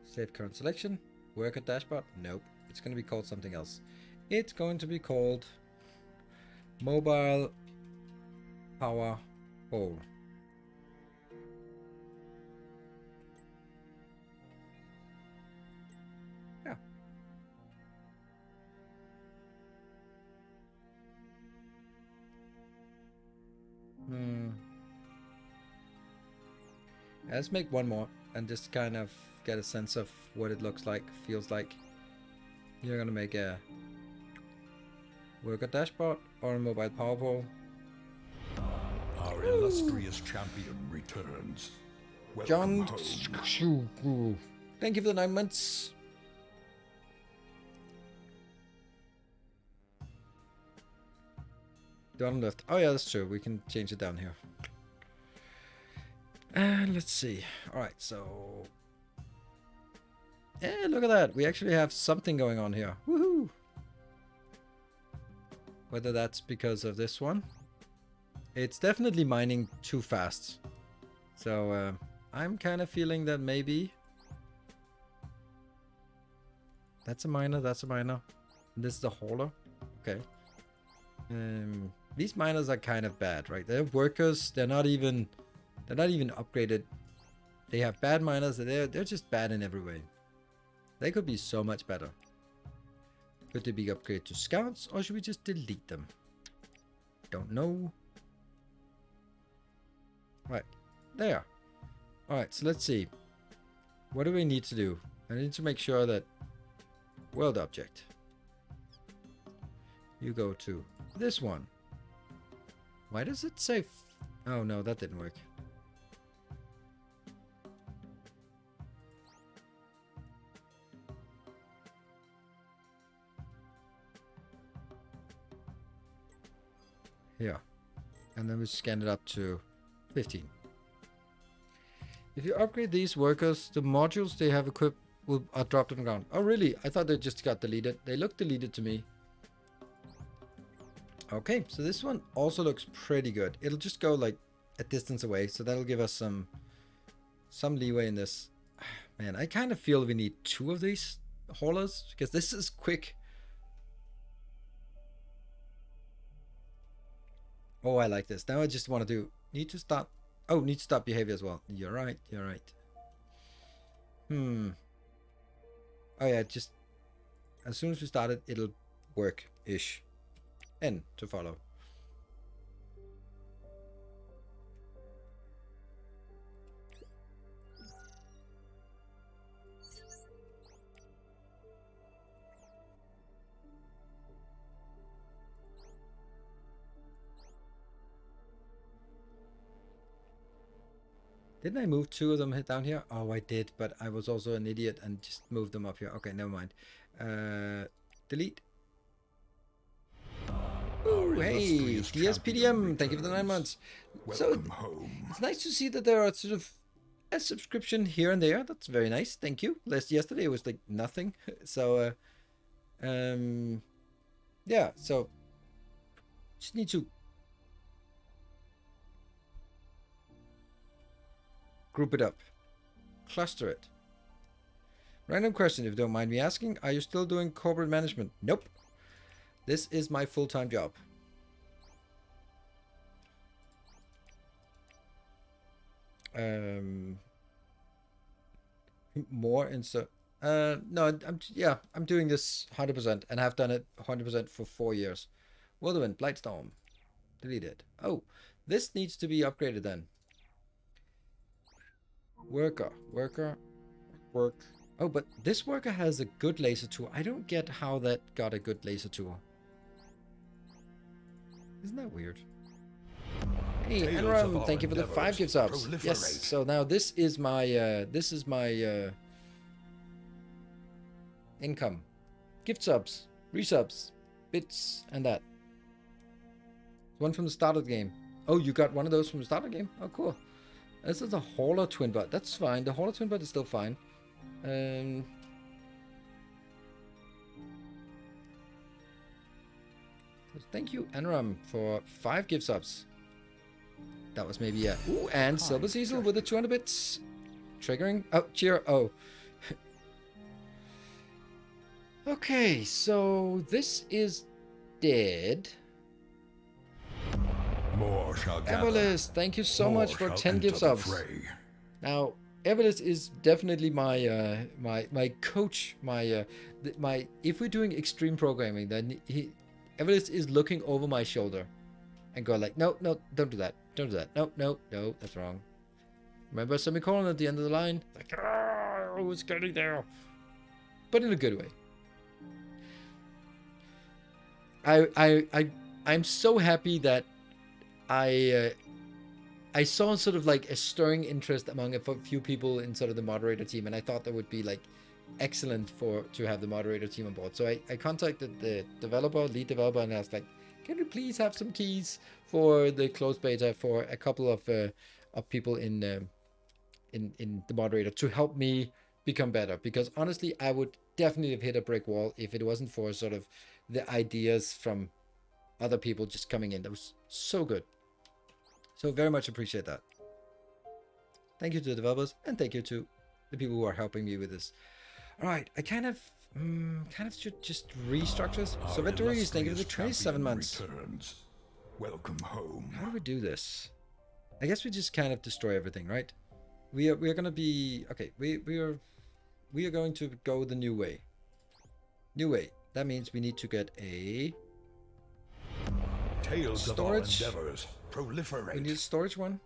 Save current selection. Work at dashboard? Nope. It's going to be called something else. It's going to be called Mobile Power Hole. Yeah. Let's make one more and just kind of get a sense of what it looks like, feels like. You're gonna make a worker dashboard or a mobile power pole. Our illustrious champion returns. John, home. thank you for the 9 months. Down left. Oh yeah, that's true. We can change it down here. And let's see. All right, so yeah, look at that. We actually have something going on here. Woohoo! Whether that's because of this one, it's definitely mining too fast. So I'm kind of feeling that maybe that's a miner. That's a miner. And this is the hauler. Okay. These miners are kind of bad, right? They're workers. They're not even upgraded. They have bad miners. They're just bad in every way. They could be so much better. Could they be upgraded to scouts, or should we just delete them? Don't know. Right, there. All right, so let's see. What do we need to do? I need to make sure that world object. You go to this one. Why does it say? Oh no, that didn't work. Yeah, and then we scan it up to 15. If you upgrade these workers, the modules they have equipped are dropped on the ground. Oh really? I thought they just got deleted. They look deleted to me. Okay, so this one also looks pretty good. It'll just go like a distance away, so that'll give us some leeway in this. Man, I kind of feel we need 2 of these haulers because this is quick. Oh, I like this. Now I just want to do need to start. Oh, need to stop behavior as well. You're right. You're right. Oh yeah, just as soon as we start it, it'll work-ish. N to follow. Didn't I move 2 of them down here? Oh, I did, but I was also an idiot and just moved them up here. Okay, never mind. Delete. Ooh, hey, DSPDM, thank you for the 9 months. So it's nice to see that there are sort of a subscription here and there. That's very nice. Thank you. Yesterday it was like nothing. So yeah, so just need to group it up, cluster it. Random question, if you don't mind me asking, are you still doing corporate management? Nope. This is my full-time job. More insert. No, I'm doing this 100% and have done it 100% for 4 years. Whirlwind, Blightstorm, deleted. Oh, this needs to be upgraded then. Worker. Oh, but this worker has a good laser tool. I don't get how that got a good laser tool. Isn't that weird? Hey, Enram, thank you for the 5 gift subs. Yes, so now this is my income. Gift subs, resubs, bits, and that. One from the start of the game. Oh, you got one of those from the start of the game? Oh, cool. This is a hauler twin bot. That's fine. The hauler twin bot is still fine. Thank you, Enram, for 5 gift subs. That was maybe a... Ooh, and Silver Cecil with the 200 bits. Triggering. Oh, cheer. Oh. Okay, so this is dead. More shall gather. Everlist, thank you so much for 10 gift subs. Now, Everlist is definitely my my coach, my if we're doing extreme programming, then Everlist is looking over my shoulder and go like, no, don't do that. Don't do that. No, that's wrong. Remember semicolon at the end of the line? Like, Oh, it's getting there. But in a good way. I'm so happy that I saw sort of like a stirring interest among a few people in sort of the moderator team, and I thought that would be like excellent to have the moderator team on board. So I contacted the lead developer, and I was like, can you please have some keys for the closed beta for a couple of people in the moderator to help me become better? Because honestly, I would definitely have hit a brick wall if it wasn't for sort of the ideas from other people just coming in. That was so good. So very much appreciate that. Thank you to the developers, and thank you to the people who are helping me with this. All right, I kind of should just restructure this. So Victories, thank you for the 27 months. Returns. Welcome home. How do we do this? I guess we just kind of destroy everything, right? We are gonna be okay. We are going to go the new way. New way. That means we need to get a Tales storage. of our endeavors proliferate. We need a storage one,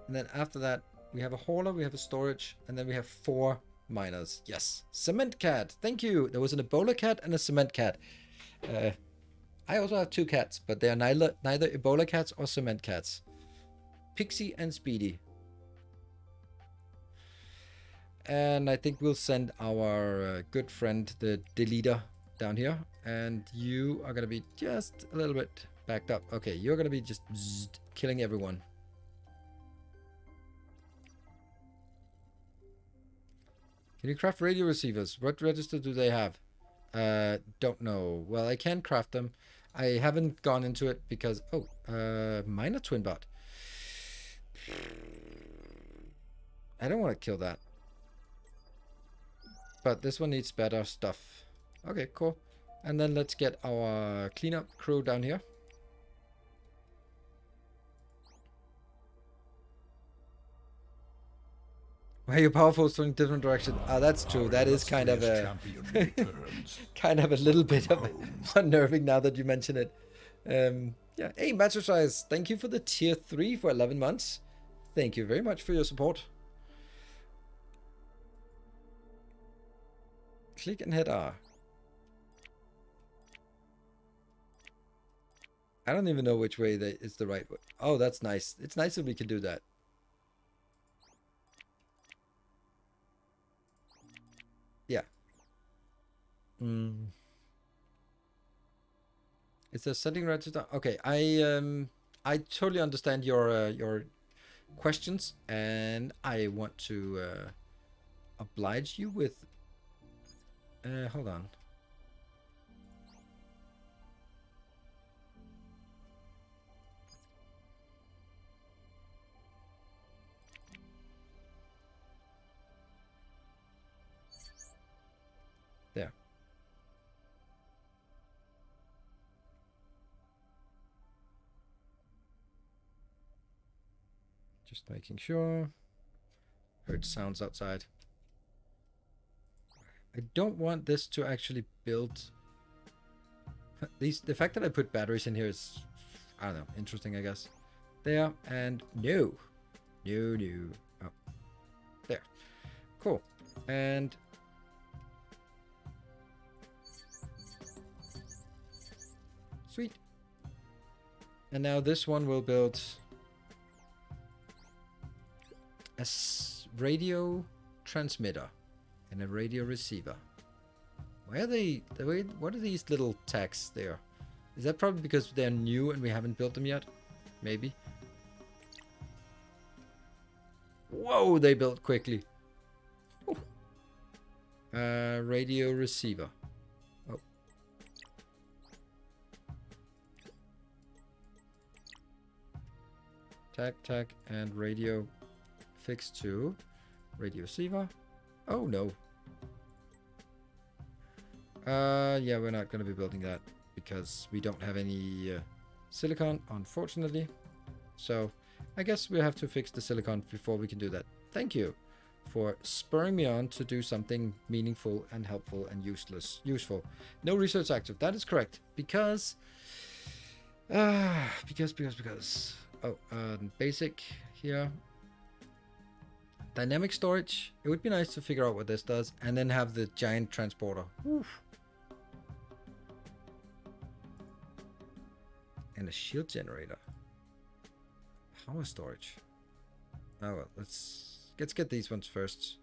and then after that we have a hauler, we have a storage, and then we have 4 miners. Yes, cement cat. Thank you. There was an Ebola cat and a cement cat. I also have 2 cats, but they are neither Ebola cats or cement cats. Pixie and Speedy. And I think we'll send our good friend, the deleter, down here. And you are going to be just a little bit backed up. Okay, you're going to be just killing everyone. Can you craft radio receivers? What register do they have? Don't know. Well, I can craft them. I haven't gone into it because... Oh, miner twin bot. I don't want to kill that. But this one needs better stuff. Okay, cool. And then let's get our cleanup crew down here. Why are you powerful in different directions? Ah, that's true. That is kind of a kind of a little bit of unnerving now that you mention it. Yeah. Hey, Master Size, thank you for the tier 3 for 11 months. Thank you very much for your support. Click and hit R. I don't even know which way is the right way. Oh, that's nice. It's nice that we can do that. Yeah. Is there setting register? Okay, I totally understand your questions, and I want to oblige you with. Hold on. There. Just making sure. Heard sounds outside. I don't want this to actually build. The fact that I put batteries in here is, I don't know, interesting, I guess. There, and no. Oh, there. Cool. And sweet. And now this one will build a radio transmitter and a radio receiver. Why are they? What are these little tags there? Is that probably because they're new and we haven't built them yet? Maybe. Whoa, they built quickly. Radio receiver. Oh. Tag, and radio fixed to radio receiver. Oh no. Yeah, we're not going to be building that because we don't have any silicon, unfortunately. So I guess we have to fix the silicon before we can do that. Thank you for spurring me on to do something meaningful and helpful and useful. No research active. That is correct. Because oh, basic here. Dynamic storage. It would be nice to figure out what this does, and then have the giant transporter. Oof. And a shield generator. Power storage. Oh well, let's get these ones first.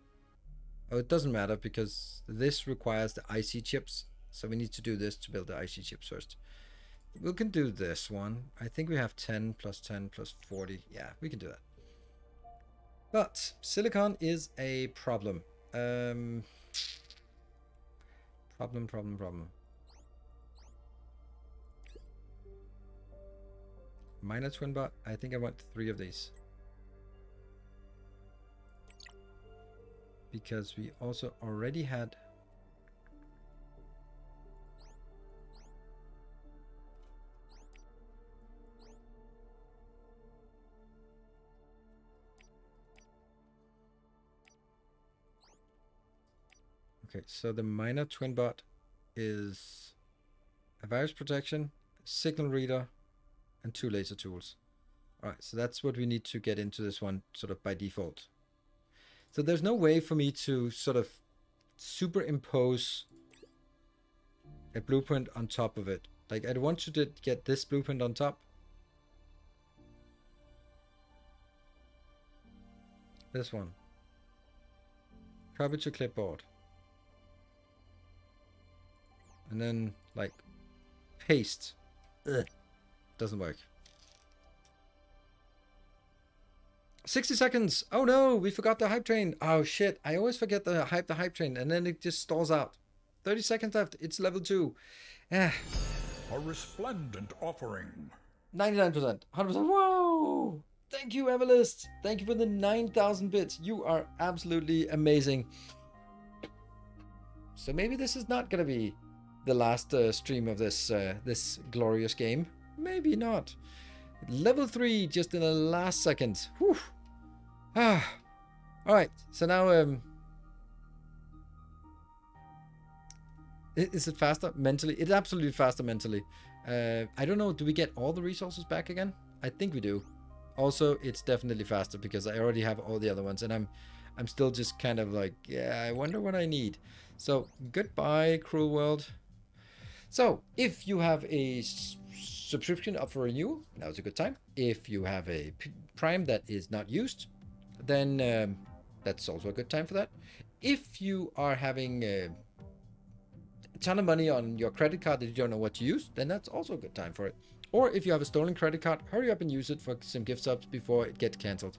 Oh, it doesn't matter because this requires the IC chips, so we need to do this to build the IC chips first. We can do this one. I think we have 10 plus 10 plus 40. Yeah, we can do that. But silicon is a problem. Problem. Minor twin bot. I think I want 3 of these. Because we also already had... Okay, so the minor twin bot is a virus protection, signal reader, and 2 laser tools. Alright, so that's what we need to get into this one sort of by default. So there's no way for me to sort of superimpose a blueprint on top of it. Like, I want you to get this blueprint on top. This one. Copy to clipboard. And then, like, paste. Ugh. Doesn't work. 60 seconds. Oh no, we forgot the hype train. Oh shit, I always forget the hype train, and then it just stalls out. 30 seconds left. It's level 2. A resplendent offering. 99%. 100%. Whoa! Thank you, Everlist. Thank you for the 9,000 bits. You are absolutely amazing. So maybe this is not going to be the last stream of this this glorious game. Maybe not. Level 3 just in the last second. Whew. Ah. Alright, so now is it faster mentally? It's absolutely faster mentally. I don't know, do we get all the resources back again? I think we do. Also, it's definitely faster because I already have all the other ones, and I'm still just kind of like, yeah, I wonder what I need. So, goodbye, Cruel World. So, if you have a subscription up for renewal, now's a good time. If you have a Prime that is not used, then that's also a good time for that. If you are having a ton of money on your credit card that you don't know what to use, then that's also a good time for it. Or if you have a stolen credit card, hurry up and use it for some gift subs before it gets cancelled.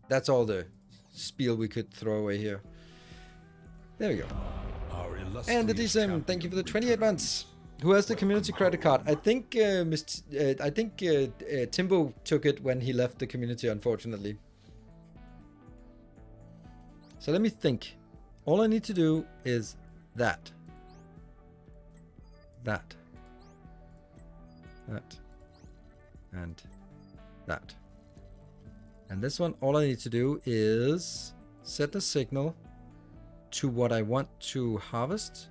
That's all the spiel we could throw away here. There we go. And the Desynced, thank you for the 28 months. Who has the community credit card? I think Timbo took it when he left the community, unfortunately. So let me think. All I need to do is that, and that. And this one, all I need to do is set the signal to what I want to harvest.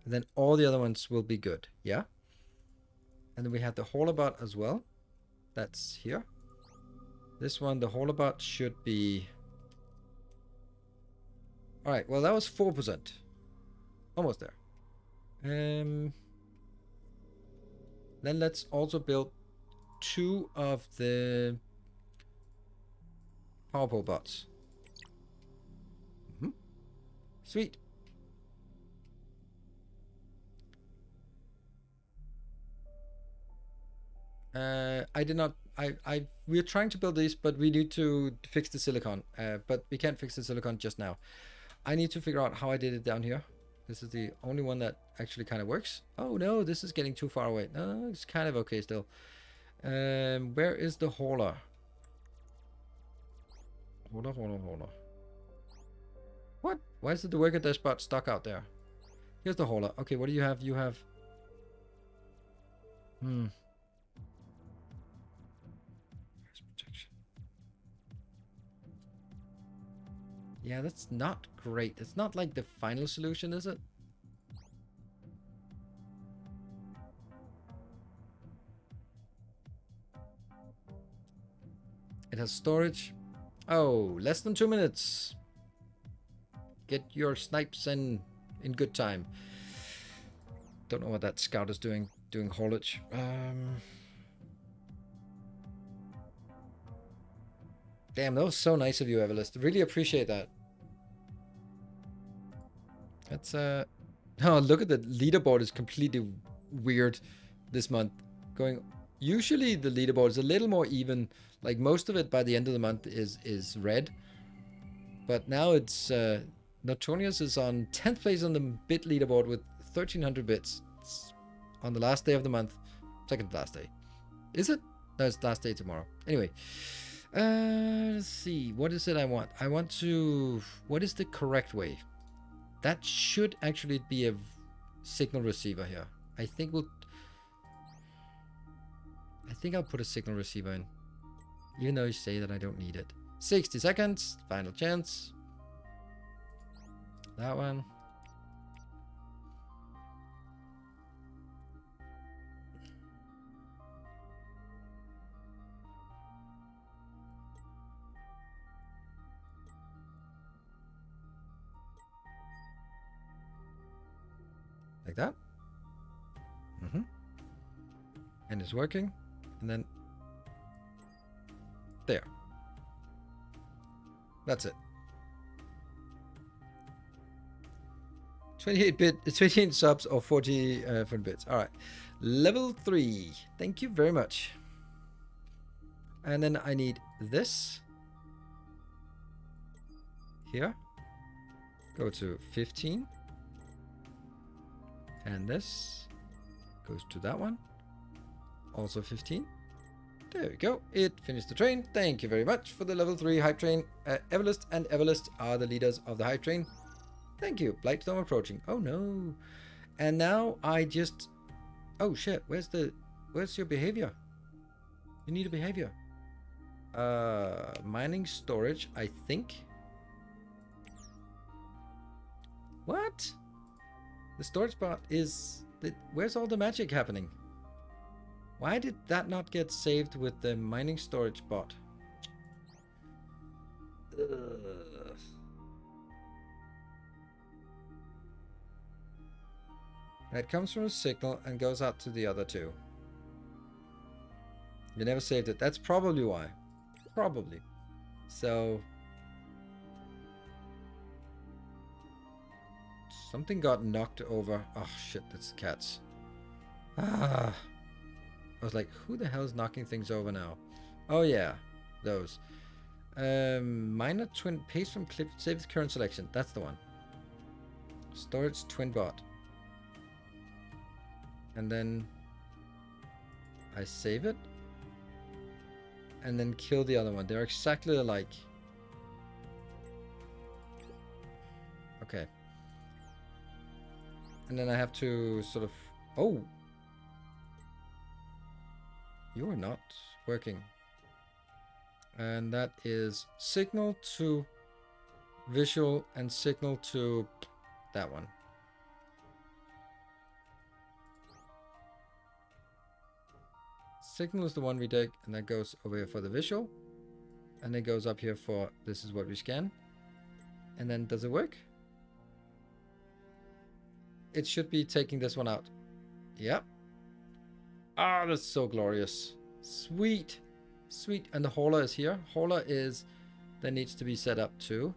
And then all the other ones will be good, yeah? And then we have the Haulerbot as well. That's here. This one, the Haulerbot should be... Alright, well that was 4%. Almost there. Then let's also build 2 of the power pole bots. Sweet. We're trying to build these, but we need to fix the silicon. But we can't fix the silicon just now. I need to figure out how I did it down here. This is the only one that actually kind of works. Oh no, this is getting too far away. No, it's kind of okay still. Where is the hauler? Hauler. What? Why is it the worker dashboard stuck out there? Here's the hauler. Okay, what do you have? You have... Yeah, that's not great. It's not like the final solution, is it? It has storage. Oh, less than 2 minutes. Get your snipes in good time. Don't know what that scout is doing haulage. Damn, that was so nice of you, Everlist. Really appreciate that. That's oh, look at the leaderboard is completely weird this month. Usually the leaderboard is a little more even. Like most of it by the end of the month is red. But now it's Notorious is on 10th place on the bit leaderboard with 1300 bits. It's on the last day of the month. Second to last day. Is it? No, it's last day tomorrow. Anyway. Let's see. What is it I want? I want to... What is the correct way? That should actually be a signal receiver here. I think I'll put a signal receiver in. Even though you say that I don't need it. 60 seconds. Final chance. That one. Like that. And it's working. And then there. That's it. 28 subs or 40 front bits. All right. Level 3. Thank you very much. And then I need this. Here. Go to 15. And this goes to that one. Also 15. There we go. It finished the train. Thank you very much for the level 3 hype train. Everlist and Everlist are the leaders of the hype train. Thank you. Blightstorm approaching. Oh no. And now I just... Oh shit. Where's your behavior? You need a behavior. Mining storage, I think. What? The storage spot is... Where's all the magic happening? Why did that not get saved with the mining storage bot? Ugh. It comes from a signal and goes out to the other two. You never saved it. That's probably why. Probably. So... Something got knocked over. Oh shit, that's the cats. Ah. I was like, who the hell is knocking things over now? Oh yeah, those. Minor twin paste from clip, save with current selection. That's the one. Storage twin bot. And then I save it. And then kill the other one. They're exactly alike. Okay. And then I have to sort of... Oh! You are not working. And that is signal to visual and signal to that one. Signal is the one we take, and that goes over here for the visual. And it goes up here for this is what we scan. And then does it work? It should be taking this one out. Yep. Ah, that's so glorious. Sweet. Sweet. And the hauler is here. Hauler is... That needs to be set up too.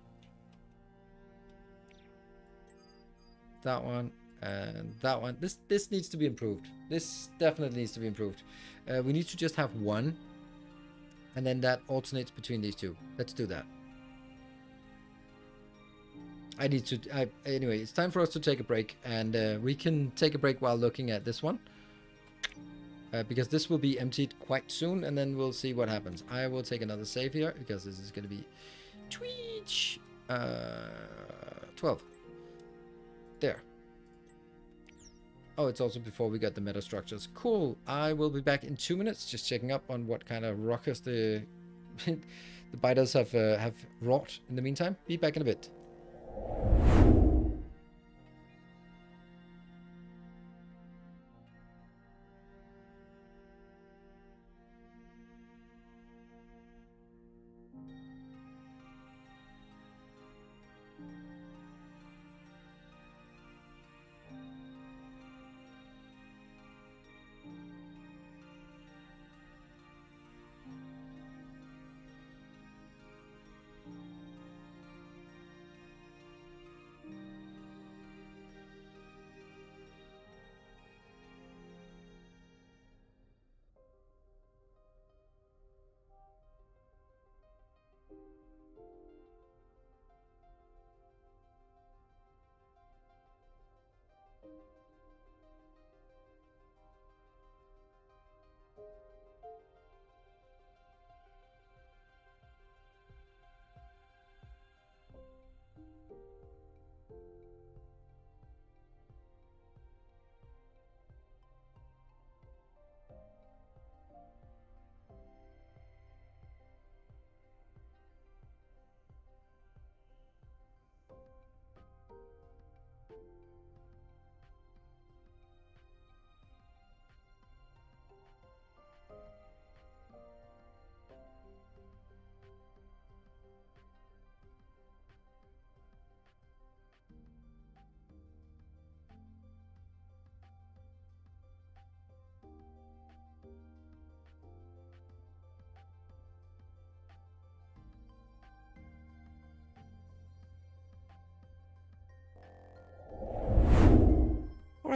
That one. And that one. This needs to be improved. This definitely needs to be improved. We need to just have one. And then that alternates between these two. Let's do that. I need to... anyway, it's time for us to take a break. And we can take a break while looking at this one. Because this will be emptied quite soon, and then we'll see what happens. I will take another save here, because this is going to be... Twitch! 12. There. Oh, it's also before we get the meta structures. Cool. I will be back in 2 minutes, just checking up on what kind of ruckus the the biters have wrought in the meantime. Be back in a bit.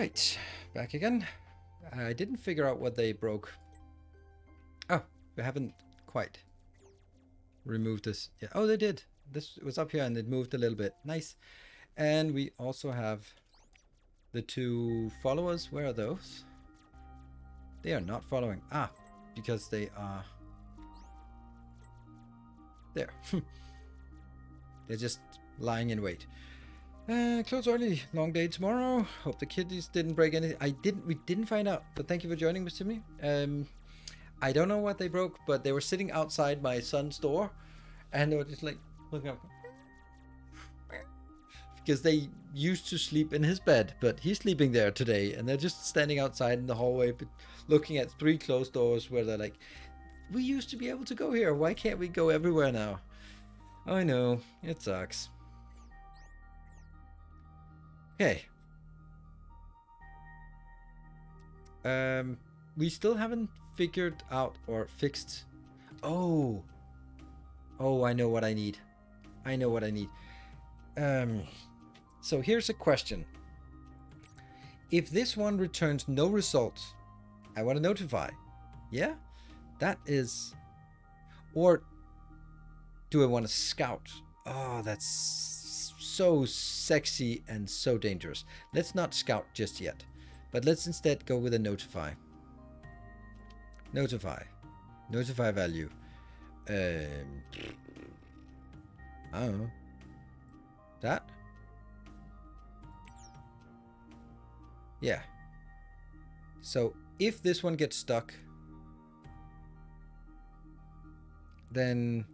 Right, back again. I didn't figure out what they broke. Oh, we haven't quite removed this. Yeah. Oh, they did. This was up here and it moved a little bit. Nice. And we also have the two followers. Where are those? They are not following. Ah, because they are there. They're just lying in wait. Close early. Long day tomorrow. Hope the kiddies didn't break anything. We didn't find out. But thank you for joining, Mr. Me. I don't know what they broke, but they were sitting outside my son's door, and they were just like looking up. Because they used to sleep in his bed, but he's sleeping there today, and they're just standing outside in the hallway, looking at 3 closed doors where they're like, we used to be able to go here. Why can't we go everywhere now? I know, it sucks. Okay. We still haven't figured out or fixed. Oh, I know what I need. So here's a question. If this one returns no results, I want to notify. Yeah? That is... Or do I want to scout? Oh, that's so sexy and so dangerous. Let's not scout just yet. But let's instead go with a notify. Notify. Notify value. I don't know. That? Yeah. So if this one gets stuck, then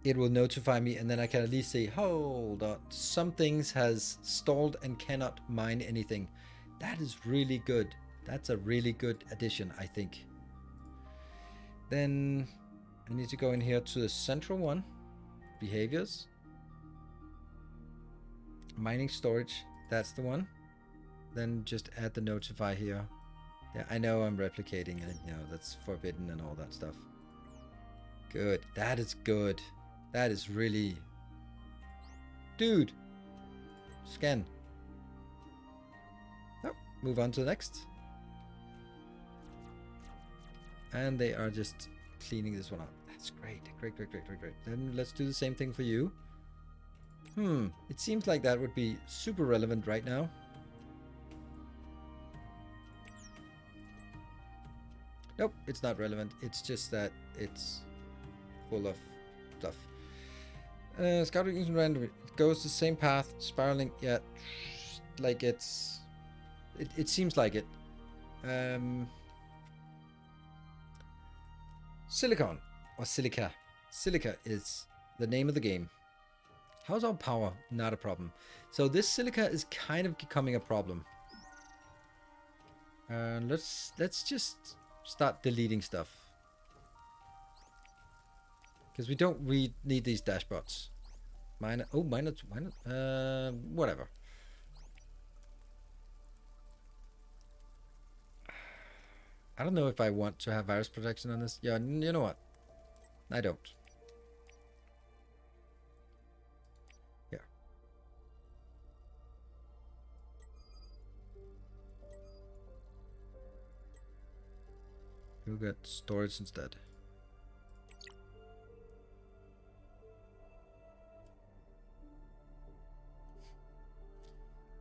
it will notify me, and then I can at least say, hold on, some things has stalled and cannot mine anything. That is really good. That's a really good addition, I think. Then I need to go in here to the central one. Behaviors. Mining storage. That's the one. Then just add the notify here. Yeah, I know I'm replicating and that's forbidden and all that stuff. Good. That is good. That is really... Dude! Scan. Oh, move on to the next. And they are just cleaning this one up. That's great. Great. Then let's do the same thing for you. It seems like that would be super relevant right now. Nope, it's not relevant. It's just that it's full of stuff. Scouting isn't random. It goes the same path, spiraling. Yeah, like it seems like it. Silicon or silica. Silica is the name of the game. How's our power? Not a problem. So this silica is kind of becoming a problem. Let's just start deleting stuff. Because we don't need these dashboards. Whatever. I don't know if I want to have virus protection on this. Yeah, you know what? I don't. Yeah. We'll get storage instead.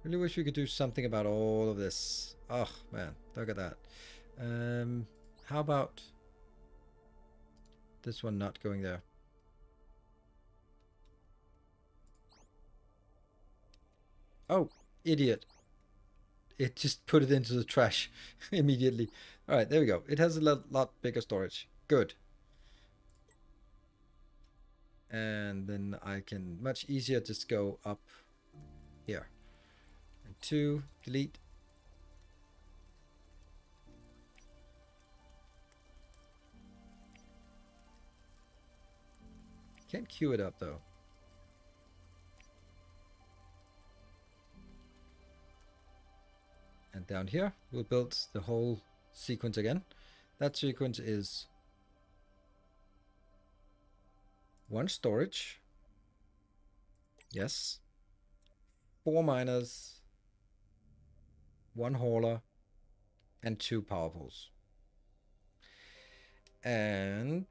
Really wish we could do something about all of this. Oh man, look at that. How about this one not going there? Oh, idiot. It just put it into the trash immediately. All right, there we go. It has a lot bigger storage. Good. And then I can much easier just go up here. And 2, delete. Can't queue it up though. And down here, we'll build the whole sequence again. That sequence is 1 storage. Yes. 4 miners. 1 hauler, and 2 power poles. And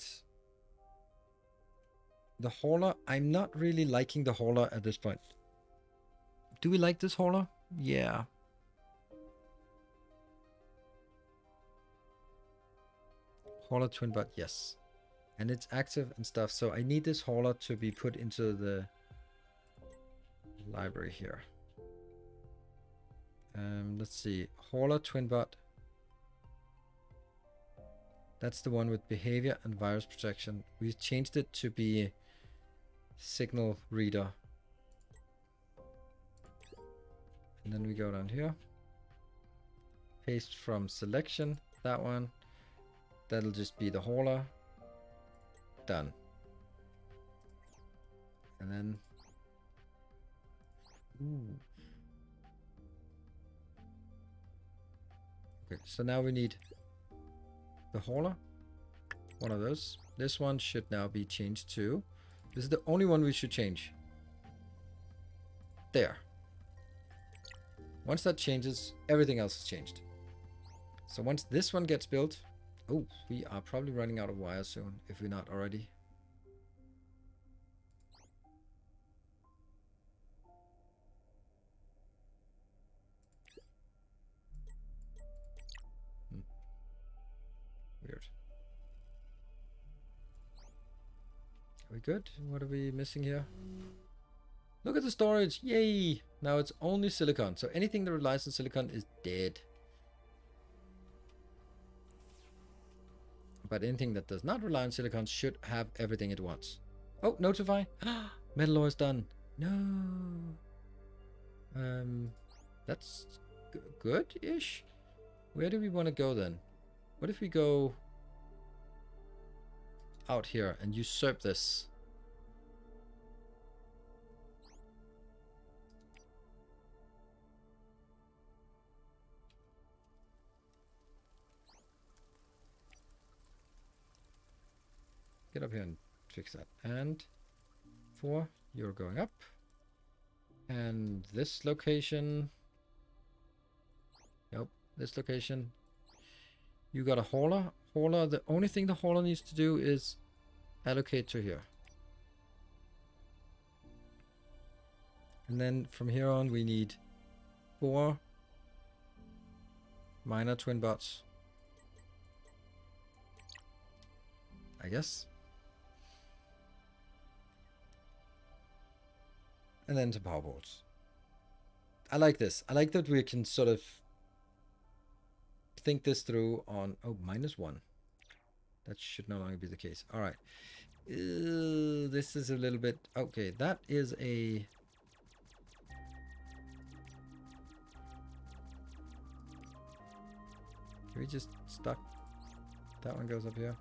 the hauler, I'm not really liking the hauler at this point. Do we like this hauler? Yeah. Hauler twin bot, yes. And it's active and stuff, so I need this hauler to be put into the library here. Let's see. Hauler twin bot. That's the one with behavior and virus protection. We changed it to be signal reader. And then we go down here. Paste from selection, that one. That'll just be the hauler. Done. And then... Ooh. Okay, so now we need the hauler. One of those. This one should now be changed to... This is the only one we should change. There. Once that changes, everything else is changed. So once this one gets built... Oh, we are probably running out of wire soon, if we're not already. Weird. Are we good? What are we missing here? Look at the storage! Yay! Now it's only silicon, so anything that relies on silicon is dead. But anything that does not rely on silicon should have everything it wants. Oh, notify! Metal ore is done. No. That's good-ish. Where do we want to go then? What if we go out here and usurp this? Get up here and fix that. And 4, you're going up. And this location... Nope, this location. You got a hauler. Hauler, the only thing the hauler needs to do is allocate to here. And then from here on we need 4 minor twin bots. I guess. And then to power boards. I like this. I like that we can sort of think this through on... Oh, -1. That should no longer be the case. All right. This is a little bit... Okay, that is a... Can we just stuck? That one goes up here.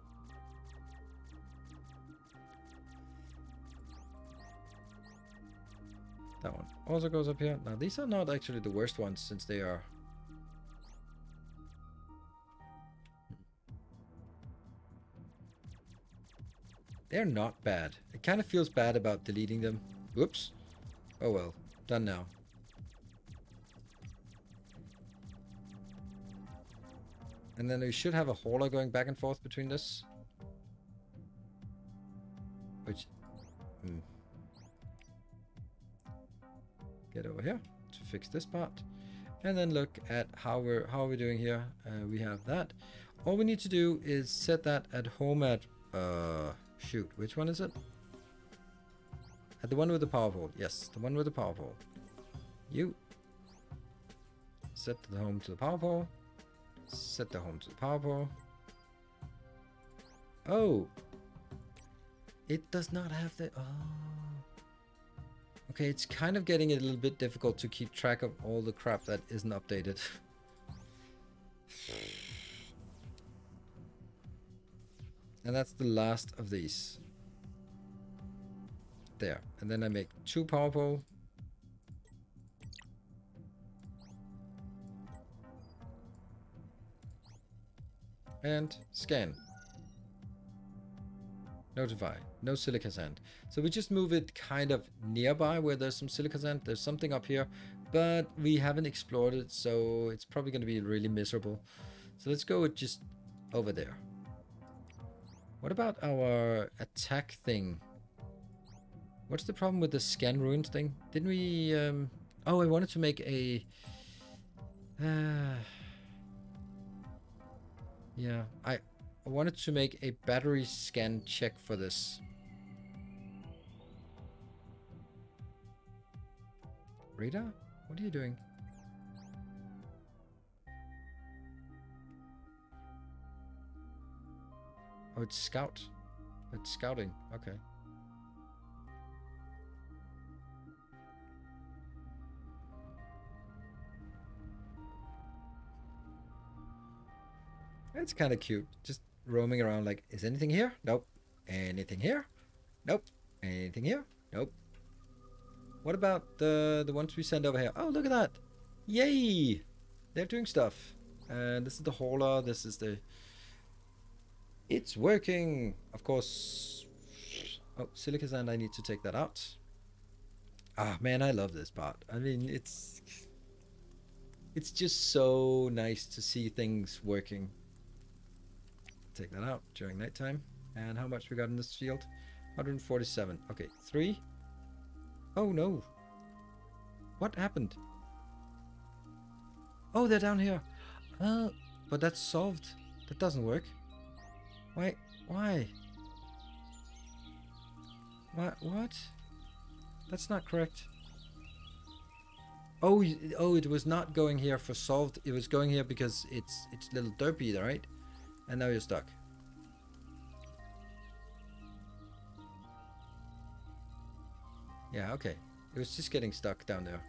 That one also goes up here. Now, these are not actually the worst ones since they are... They're not bad. It kind of feels bad about deleting them. Whoops. Oh well. Done now. And then we should have a hauler going back and forth between this. Which... Get over here to fix this part. And then look at how are we doing here. We have that. All we need to do is set that at home at... shoot, which one is it? At the one with the power pole. Yes, the one with the power pole. You set the home to the power pole. Set the home to the power pole. Oh, it does not have the... Oh. Okay, it's kind of getting a little bit difficult to keep track of all the crap that isn't updated. And that's the last of these. There. And then I make 2 power pole. And scan. Notify. No silica sand. So we just move it kind of nearby where there's some silica sand. There's something up here but we haven't explored it, so it's probably going to be really miserable. So let's go with just over there. What about our attack thing? What's the problem with the scan ruins thing? Didn't we... Oh, I wanted to make a... yeah, I wanted to make a battery scan check for this. Rita? What are you doing? Oh, it's scout. It's scouting. Okay. It's kind of cute. Just roaming around like, is anything here? Nope. Anything here? Nope. Anything here? Nope. What about the ones we send over here? Oh, look at that. Yay! They're doing stuff. And this is the hauler. This is the... It's working! Of course... Oh, silica sand, I need to take that out. Ah, man, I love this part. I mean, it's just so nice to see things working. Take that out during nighttime. And how much we got in this field? 147. Okay, 3. Oh, no. What happened? Oh, they're down here. Oh, but that's solved. That doesn't work. Why? Why? What? That's not correct. Oh, it was not going here for solved. It was going here because it's a little derpy, right? And now you're stuck. Yeah, okay. It was just getting stuck down there.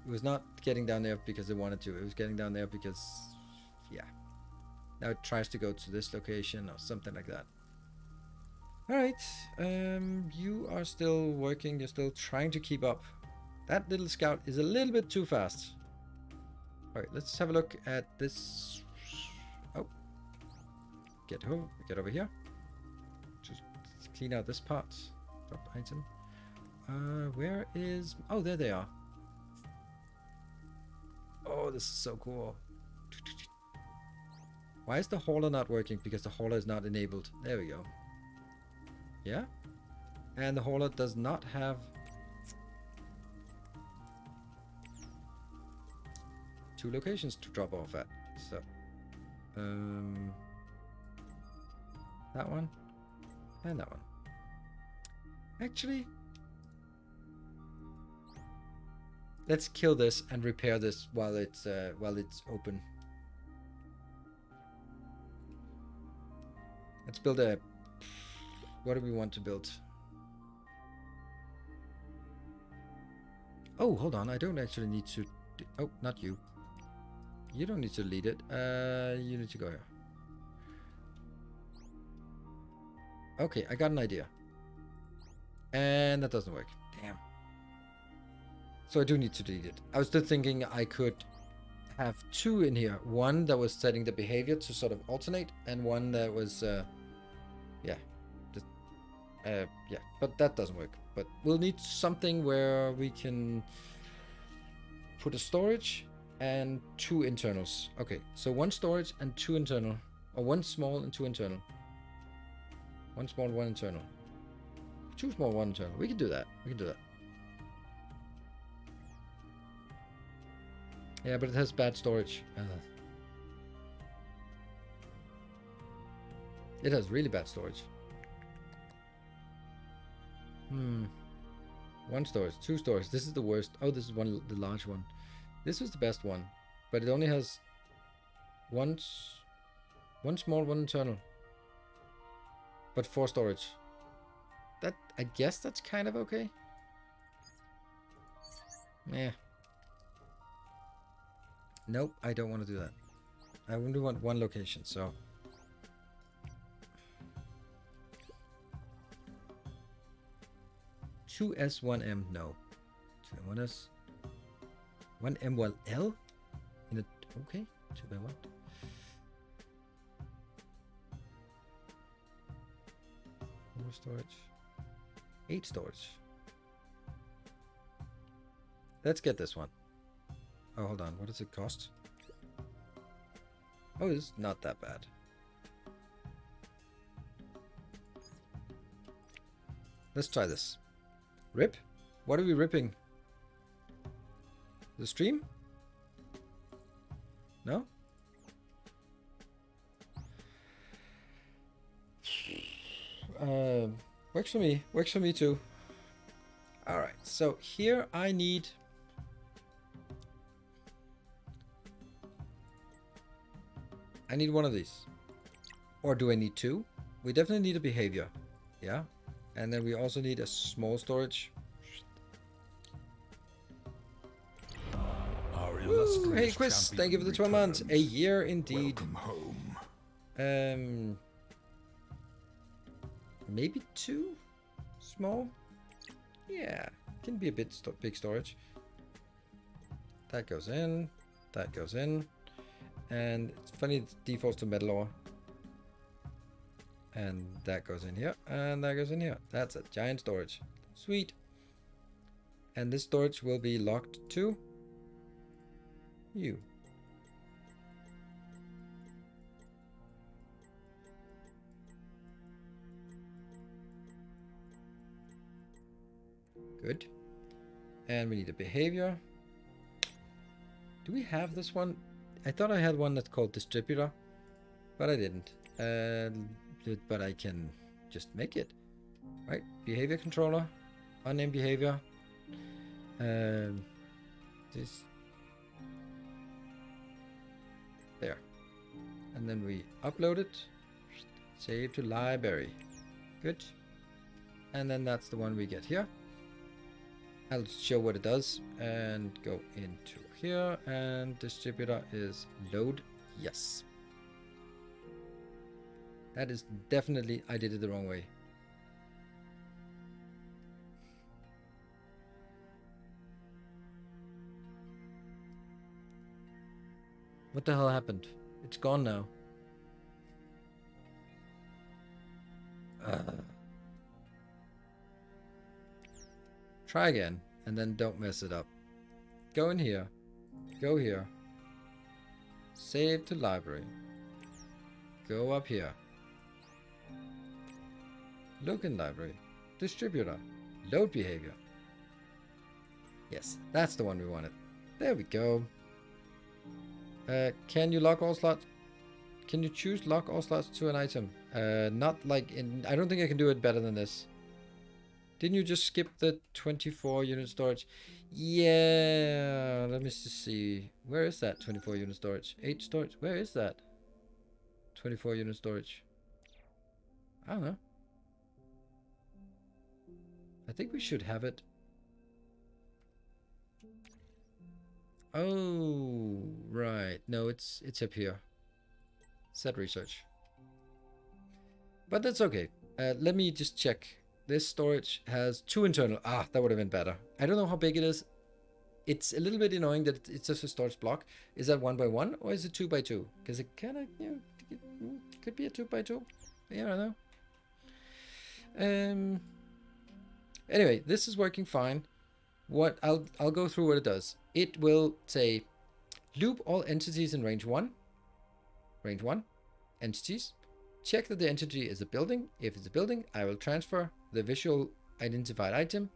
It was not getting down there because it wanted to. It was getting down there because, yeah. Now it tries to go to this location or something like that. Alright. You are still working. You're still trying to keep up. That little scout is a little bit too fast. Alright, let's have a look at this. Oh. Get over here. Just clean out this part. Drop item. Where is... Oh, there they are. Oh, this is so cool. Why is the hauler not working? Because the hauler is not enabled. There we go. Yeah? And the hauler does not have... two locations to drop off at. So... that one. And that one. Actually... let's kill this and repair this while it's open. Let's build a... what do we want to build? Oh, hold on. I don't actually need to... oh, not you. You don't need to lead it. You need to go here. Okay, I got an idea. And that doesn't work. Damn. So I do need to delete it. I was still thinking I could have two in here. One that was setting the behavior to sort of alternate, and one that was, yeah, just, yeah. But that doesn't work. But we'll need something where we can put a storage and two internals. Okay, so one storage and two internal, or one small and two internal. One small, one internal. Two small, one internal. We can do that. We can do that. Yeah, but it has bad storage. It has really bad storage. One storage, two storage. This is the worst. Oh, this is the large one. This was the best one, but it only has one small, one internal, but 4 storage. That, I guess that's kind of okay. Yeah. Nope, I don't want to do that. I only want one location, so... 2S, 1M, no. 1S, 1M, well, L? In a, okay, 2 by what? More storage. 8 storage. Let's get this one. Oh, hold on. What does it cost? Oh, it's not that bad. Let's try this. Rip? What are we ripping? The stream? No? Works for me. Works for me too. Alright, so here I need... one of these. Or do I need two? We definitely need a behavior. Yeah. And then we also need a small storage. Ooh, hey Chris, thank you for the 12 months. A year indeed. Welcome home. Maybe two? Small? Yeah, can be a bit big storage. That goes in. That goes in. And it's funny, it defaults to metal ore. And that goes in here. And that goes in here. That's a giant storage. Sweet. And this storage will be locked to you. Good. And we need a behavior. Do we have this one? I thought I had one that's called distributor, but I didn't. But I can just make it. Right? Behavior controller. Unnamed behavior. This. There. And then we upload it. Save to library. Good. And then that's the one we get here. I'll show what it does and go into here, and distributor is load. Yes. That is definitely, I did it the wrong way. What the hell happened? It's gone now. Try again, and then don't mess it up. Go in here. Go here. Save to library. Go up here. Look in library. Distributor. Load behavior. Yes, that's the one we wanted. There we go. Can you lock all slots? Can you choose lock all slots to an item? Not like in... I don't think I can do it better than this. Didn't you just skip the 24 unit storage? Yeah, let me just see. Where is that 24 unit storage? 8 storage? Where is that? 24 unit storage. I don't know. I think we should have it. Oh, right. No, it's up here. Set research. But that's okay. Let me just check. This storage has 2 internal. Ah, that would have been better. I don't know how big it is. It's a little bit annoying that it's just a storage block. Is that 1 by 1 or is it 2 by 2? Because it kind of, you know, it could be a 2 by 2. Yeah, I don't know. Anyway, this is working fine. What I'll go through what it does. It will say loop all entities in range 1. Range 1 entities. Check that the entity is a building. If it's a building, I will transfer the visual identified item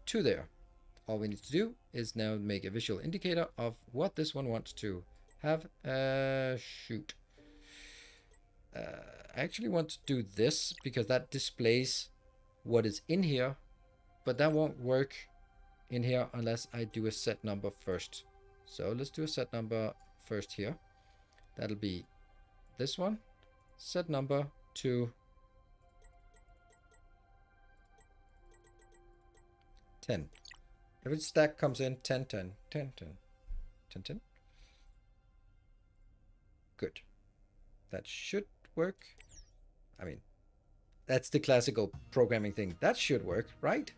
to there. All we need to do is now make a visual indicator of what this one wants to have. Shoot. I actually want to do this because that displays what is in here, but that won't work in here unless I do a set number first. So let's do a set number first here. That'll be this one. Set number to 10. Every stack comes in 10, 10, 10, 10, 10, 10. Good. That should work. I mean, that's the classical programming thing. That should work, right?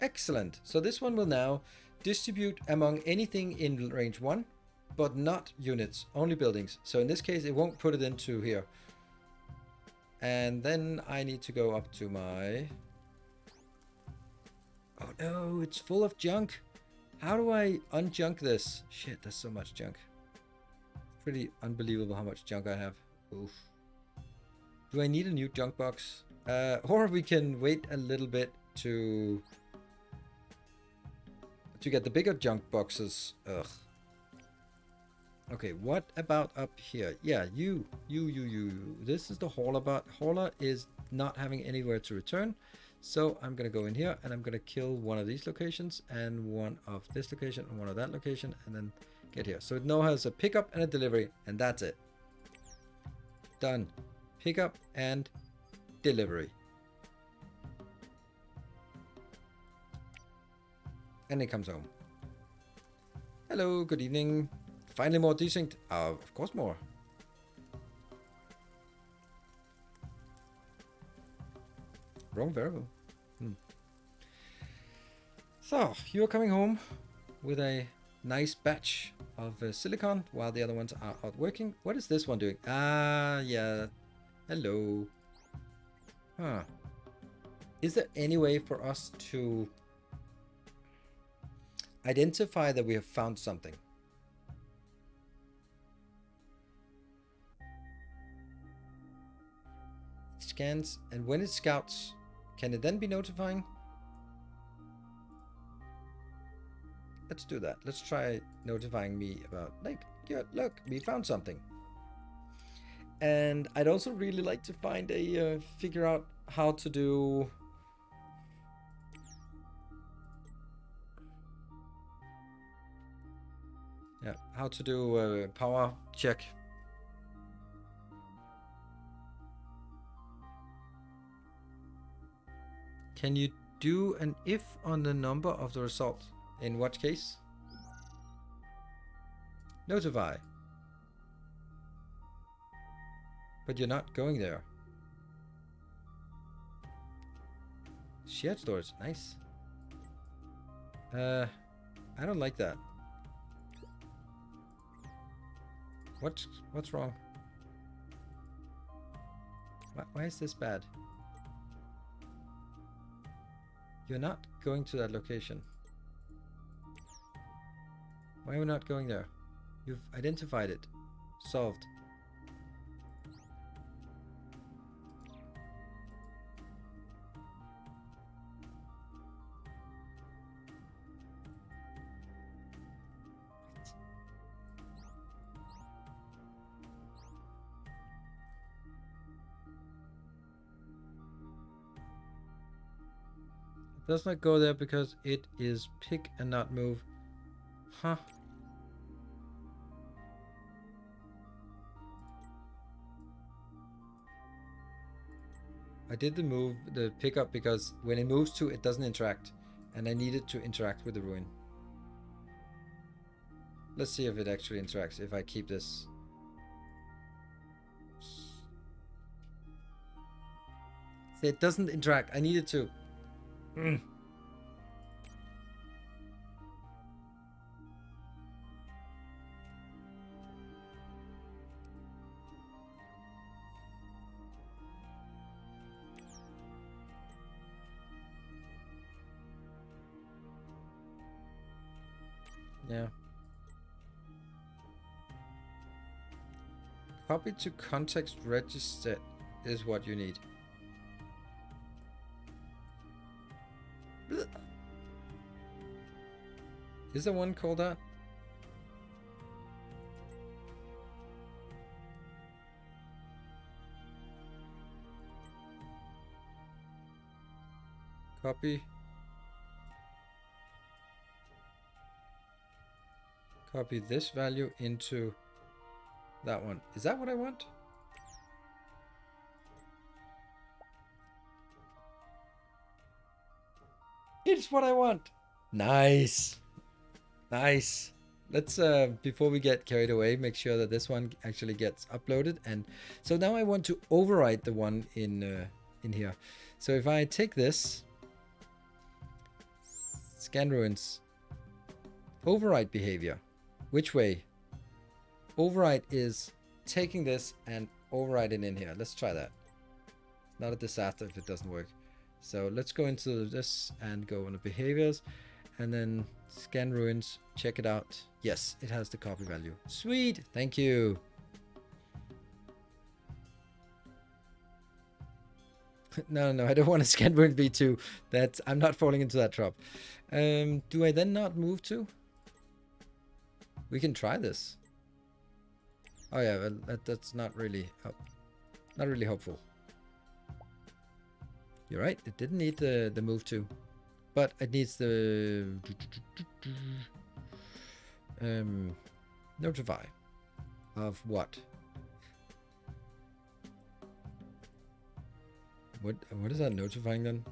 Excellent. So this one will now distribute among anything in range 1, but not units, only buildings. So in this case, it won't put it into here. And then I need to go up to my... Oh no, it's full of junk. How do I unjunk this? Shit, there's so much junk. Pretty unbelievable how much junk I have. Oof. Do I need a new junk box? Or we can wait a little bit to get the bigger junk boxes. Ugh. Okay, what about up here? Yeah, you. This is the hauler bot. Hauler is not having anywhere to return. So I'm going to go in here and I'm going to kill one of these locations and one of this location and one of that location and then get here. So it now has a pickup and a delivery and that's it. Done. Pickup and delivery. And it comes home. Hello, good evening. Finally more Desynced. Of course more. Wrong variable. So, you're coming home with a nice batch of silicon while the other ones are out working. What is this one doing? Yeah. Hello. Huh. Is there any way for us to identify that we have found something? It scans, and when it scouts, can it then be notifying? Let's do that. Let's try notifying me about, like, yeah, look, we found something. And I'd also really like to find a, figure out how to do... Yeah, how to do a power check. Can you do an if on the number of the result? In what case? Notify. But you're not going there. Shared storage, nice. I don't like that. What's wrong? Why is this bad? You're not going to that location. Why are we not going there? You've identified it. Solved. It does not go there because it is pick and not move. Huh. I did the move, the pickup, because when it moves to, it doesn't interact. And I needed to interact with the ruin. Let's see if it actually interacts, if I keep this. See, it doesn't interact. I needed to. Yeah. Copy to context register is what you need. Is there one called that? Copy. Copy this value into that one. Is that what I want? It's what I want. Nice. Nice. Let's, before we get carried away, make sure that this one actually gets uploaded. And so now I want to override the one in here. So if I take this, scan ruins, override behavior. Which way? Override is taking this and overriding in here. Let's try that. It's not a disaster if it doesn't work. So let's go into this and go into behaviors. And then scan ruins, check it out. Yes, it has the copy value. Sweet, thank you. No, I don't want to scan ruin V2. I'm not falling into that trap. Do I then not move to? We can try this. Oh yeah, well, that's not really helpful. You're right. It didn't need the move to, but it needs the notify of what? What is that notifying then?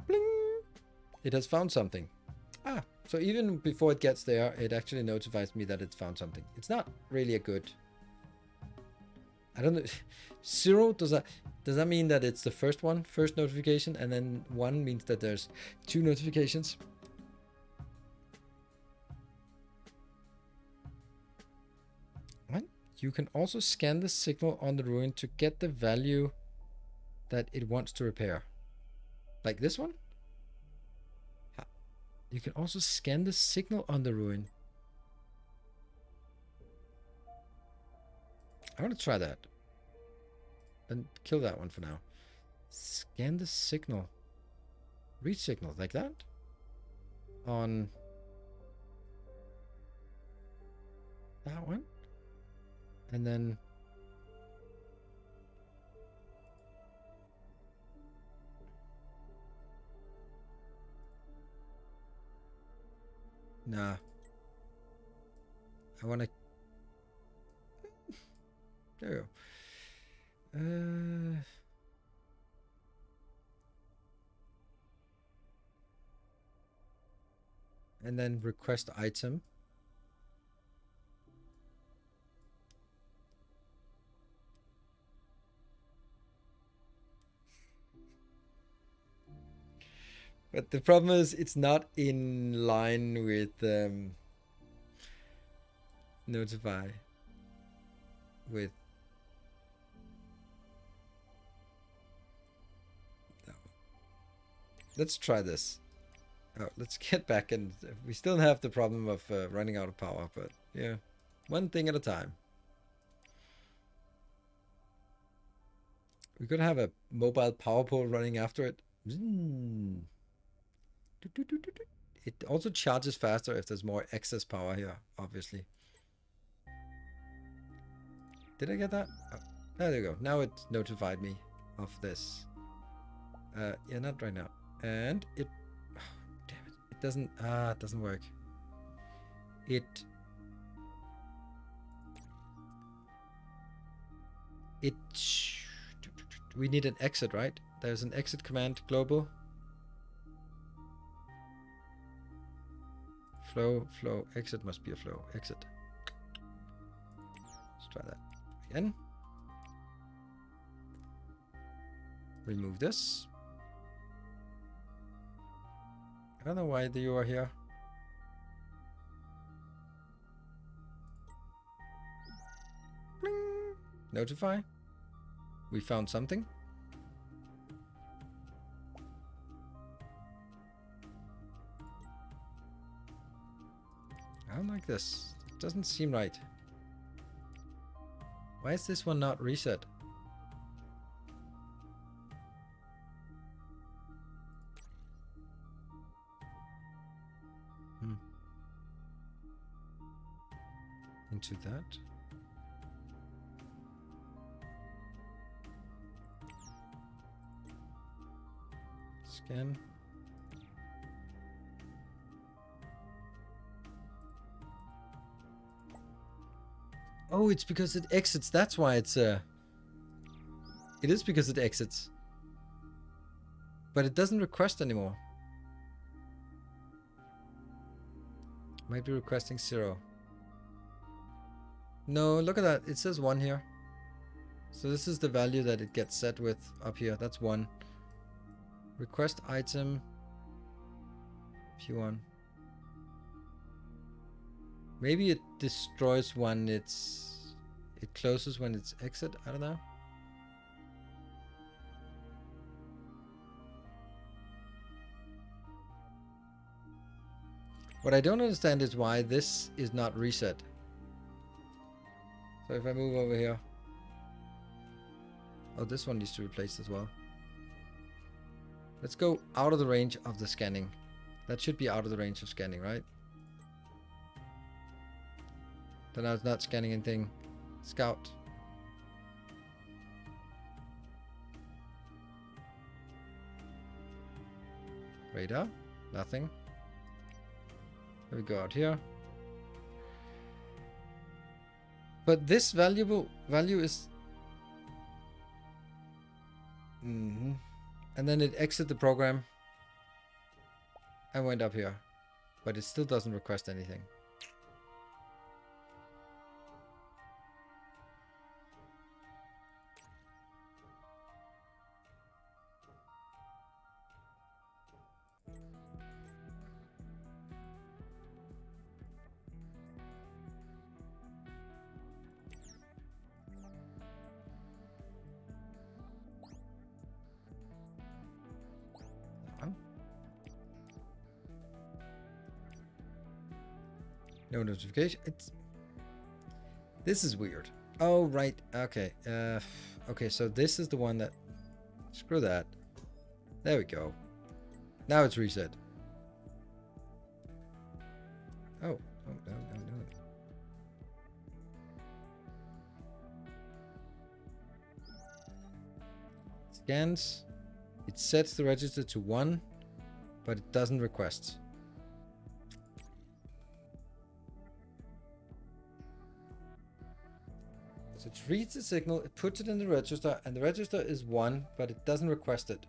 Bling! It has found something. Ah, so even before it gets there, it actually notifies me that it's found something. It's not really a good. I don't know. 0, does that mean that it's the first notification, and then 1 means that there's 2 notifications? What? You can also scan the signal on the ruin to get the value that it wants to repair. Like this one? You can also scan the signal on the ruin. I want to try that. Then kill that one for now. Scan the signal. Read signal, like that? On that one? And then nah. I want to. There we go. And then request item. But the problem is it's not in line with notify with no. Let's try this. Oh, let's get back, and we still have the problem of running out of power, but yeah, one thing at a time. We could have a mobile power pole running after it. It also charges faster if there's more excess power here, obviously. Did I get that? Oh, there you go. Now it notified me of this. Yeah, not right now. And it... Oh, damn it. It doesn't... it doesn't work. We need an exit, right? There's an exit command, global. Flow, exit must be a flow, exit. Let's try that again. Remove this. I don't know why you are here. Bling. Notify. We found something. I don't like this. It doesn't seem right. Why is this one not reset? Into that. Scan. Oh, it's because it exits. That's why it's it is because it exits. But it doesn't request anymore. Might be requesting 0. No, look at that. It says 1 here. So this is the value that it gets set with up here. That's 1. Request item P1. Maybe it destroys when it closes when it's exit. I don't know. What I don't understand is why this is not reset. So if I move over here. Oh, this one needs to be replaced as well. Let's go out of the range of the scanning. That should be out of the range of scanning, right? So now it's not scanning anything. Scout. Radar. Nothing. Let me go out here. But this value is... And then it exit the program and went up here. But it still doesn't request anything. No notification. This is weird. Oh, right. Okay. Okay, so this is the one that... Screw that. There we go. Now it's reset. Oh. Oh, no. Scans. It sets the register to 1, but it doesn't request. So it reads the signal, it puts it in the register, and the register is 1, but it doesn't request it.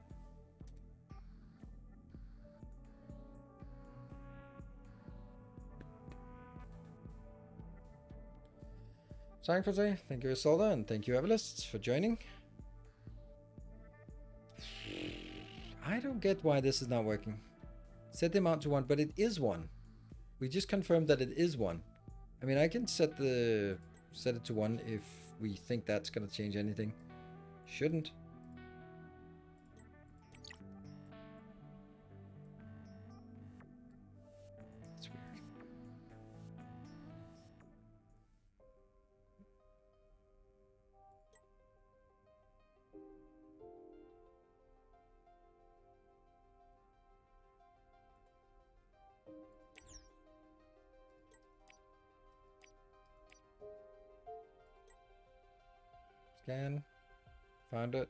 Thank you, Isolda, and thank you, Everlist, for joining. I don't get why this is not working. Set the amount to 1, but it is 1. We just confirmed that it is 1. I mean, I can set it to 1 if we think that's going to change anything. Shouldn't. That's weird. Scan. Found it.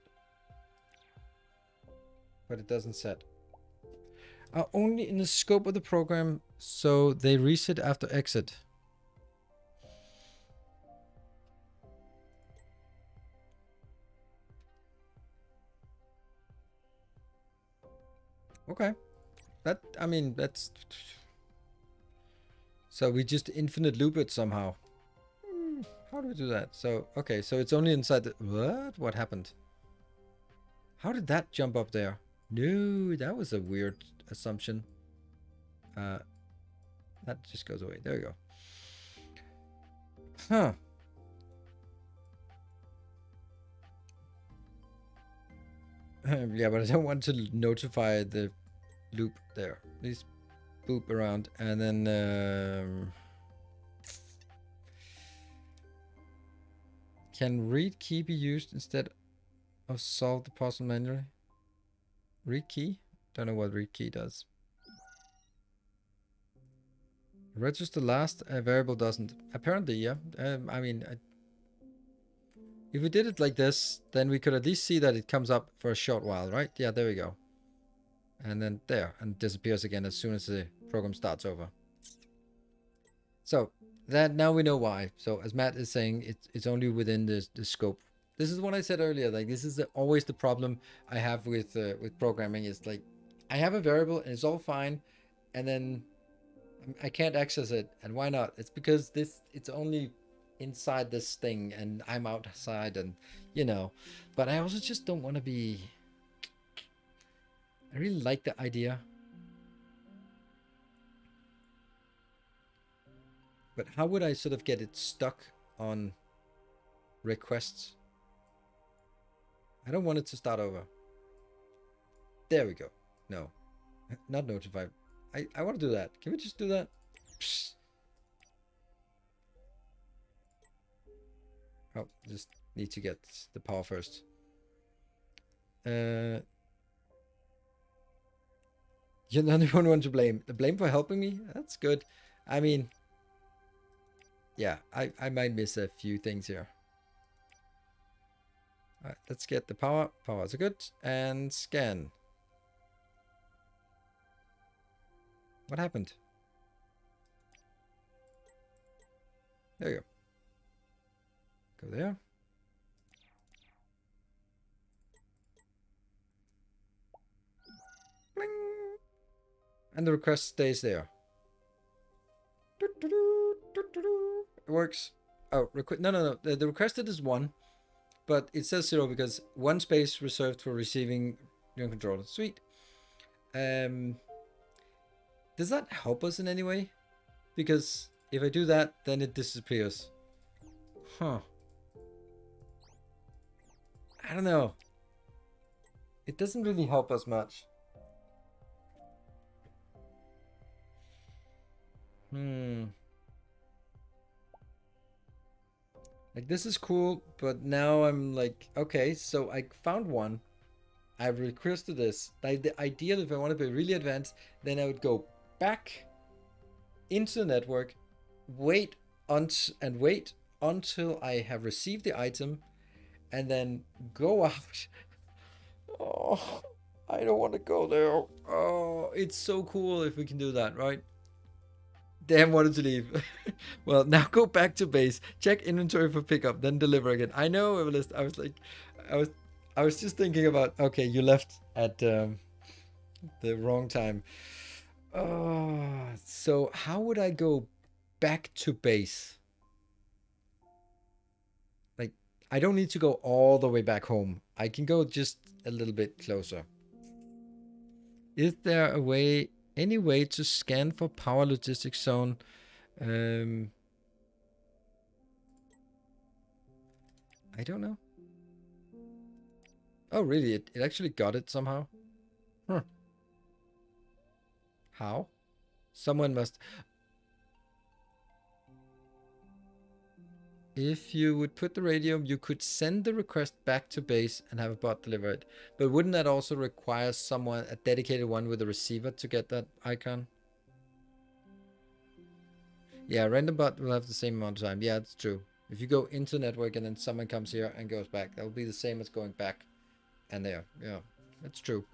But it doesn't set. Only in the scope of the program, so they reset after exit. Okay. That's... So we just infinite loop it somehow. How do we do that? So, okay, so it's only inside the... What? What happened? How did that jump up there? No, that was a weird assumption. That just goes away. There we go. Huh. Yeah, but I don't want to notify the loop there. Please boop around and then... Can read key be used instead of solve the puzzle manually? Read key? Don't know what read key does. Register last, a variable doesn't. Apparently, yeah. If we did it like this, then we could at least see that it comes up for a short while, right? Yeah, there we go. And then there, and disappears again as soon as the program starts over. So, that now we know why. So as Matt is saying, it's only within the scope. This is what I said earlier. Like this is always the problem I have with programming. Is like I have a variable and it's all fine, and then I can't access it. And why not? It's because it's only inside this thing, and I'm outside, and you know. But I also just don't want to be. I really like the idea. But how would I sort of get it stuck on requests? I don't want it to start over. There we go. No, not notify. I want to do that. Can we just do that? Psst. Oh, just need to get the power first. You're not the only one to blame. The blame for helping me? That's good. I mean, yeah, I might miss a few things here. All right, let's get the power. Powers are good. And scan. What happened? There you go. Go there. Bling. And the request stays there. It works. Oh, no. The requested is 1, but it says 0 because 1 space reserved for receiving your controller. Sweet. Does that help us in any way? Because if I do that, then it disappears. Huh. I don't know. It doesn't really help us much. Like, this is cool, but now I'm like, okay, so I found 1. I've requested this. The idea, if I want to be really advanced, then I would go back into the network, wait until I have received the item, and then go out. Oh, I don't want to go there. Oh, it's so cool if we can do that, right? Damn, wanted to leave. Well, now go back to base, check inventory for pickup, then deliver again. I know, Evelist. I was just thinking about. Okay, you left at the wrong time. Oh, so how would I go back to base? Like, I don't need to go all the way back home. I can go just a little bit closer. Is there any way to scan for power logistics zone? I don't know. Oh, really? It actually got it somehow? Huh. How? Someone must... If you would put the radio, you could send the request back to base and have a bot deliver it. But wouldn't that also require someone, a dedicated one with a receiver to get that icon? Yeah, random bot will have the same amount of time. Yeah, it's true. If you go into network and then someone comes here and goes back, that will be the same as going back and there. Yeah, that's true.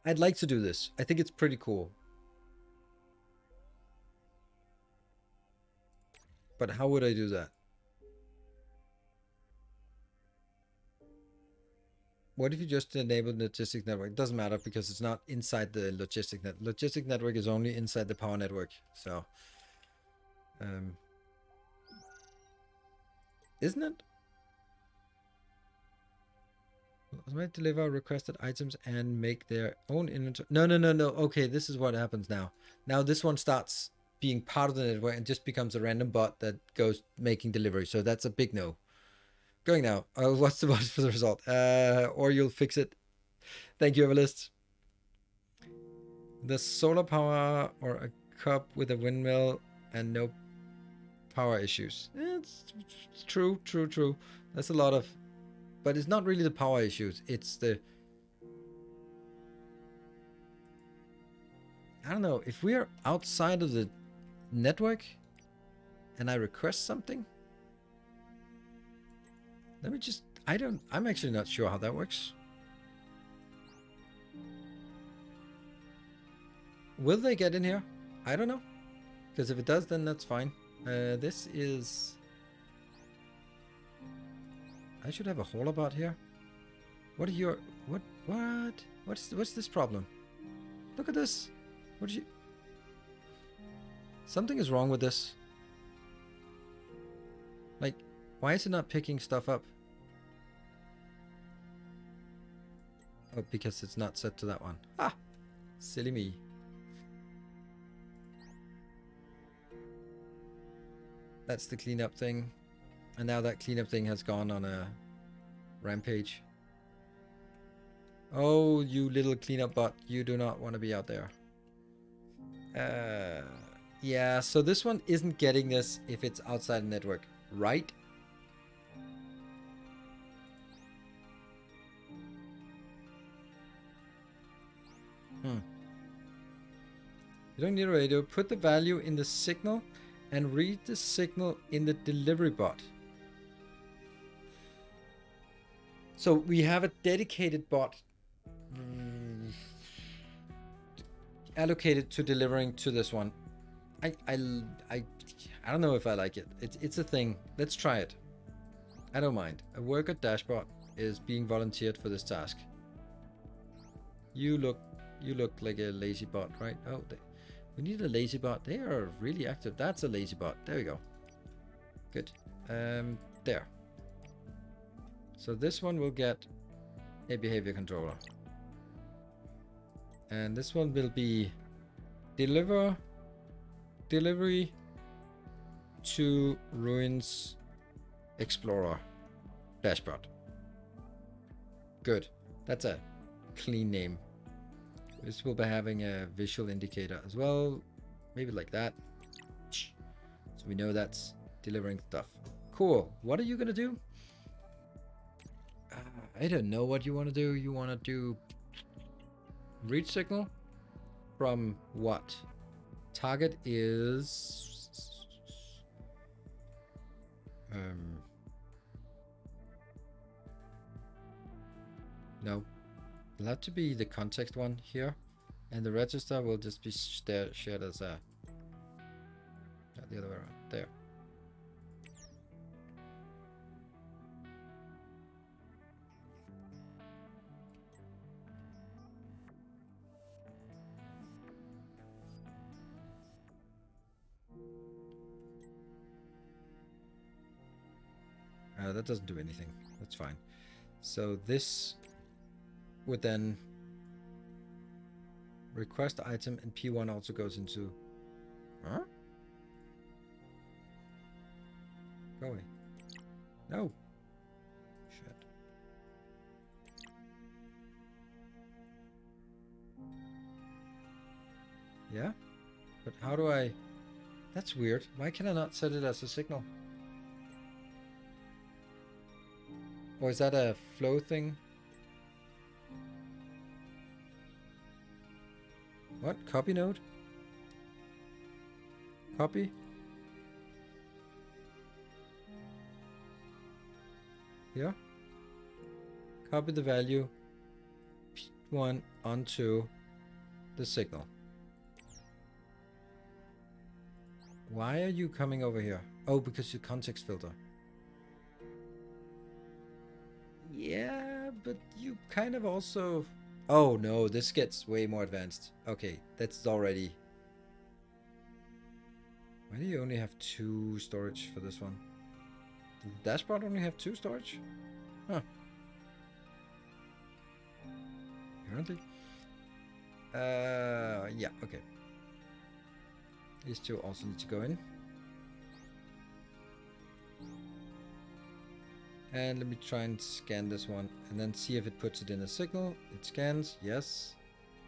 I'd like to do this. I think it's pretty cool. But how would I do that? What if you just enable the logistic network? It doesn't matter because it's not inside the logistic net. Logistic network is only inside the power network. So, isn't it? Might deliver requested items and make their own inventory. No. Okay, this is what happens now. Now this one starts being part of the network and just becomes a random bot that goes making delivery. So that's a big no. Going now. What's the bot for the result? Or you'll fix it. Thank you, Everlist. The solar power or a cup with a windmill and no power issues. It's true. That's a lot of... But it's not really the power issues. It's the... I don't know. If we are outside of the network and I request something... Let me just... I'm actually not sure how that works. Will they get in here? I don't know. Because if it does, then that's fine. This is... I should have a hauler bot here. What are your... What? What's this problem? Look at this. What did you... Something is wrong with this. Like, why is it not picking stuff up? Oh, because it's not set to that one. Ah! Silly me. That's the cleanup thing. And now that cleanup thing has gone on a Rampage. Oh, you little cleanup bot. You do not want to be out there. Yeah, so this one isn't getting this if it's outside the network, right? You don't need a radio. Put the value in the signal and read the signal in the delivery bot. So we have a dedicated bot allocated to delivering to this one. I don't know if I like it. It's a thing. Let's try it. I don't mind. A worker dashbot is being volunteered for this task. You look like a lazy bot, right? Oh, we need a lazy bot. They are really active. That's a lazy bot. There we go. Good. There. So this one will get a behavior controller. And this one will be delivery to Ruins Explorer dashboard. Good. That's a clean name. This will be having a visual indicator as well. Maybe like that. So we know that's delivering stuff. Cool. What are you gonna do? I don't know what you want to do. You want to do read signal from what? Target is no. It'll have to be the context one here, and the register will just be shared as a the other way around. There. That doesn't do anything. That's fine. So this would then request item, and P1 also goes into... Huh? Go away. No. Shit. Yeah? But how do I... That's weird. Why can I not set it as a signal? Or is that a flow thing? What? Copy node? Copy? Yeah? Copy the value P1 onto the signal. Why are you coming over here? Oh, because your context filter. Yeah, but you kind of also... Oh no, this gets way more advanced. Okay, that's already... Why do you only have 2 storage for this one? Does the dashboard only have 2 storage? Huh. Apparently. Yeah, okay. These 2 also need to go in. And let me try and scan this one and then see if it puts it in a signal. It scans, yes.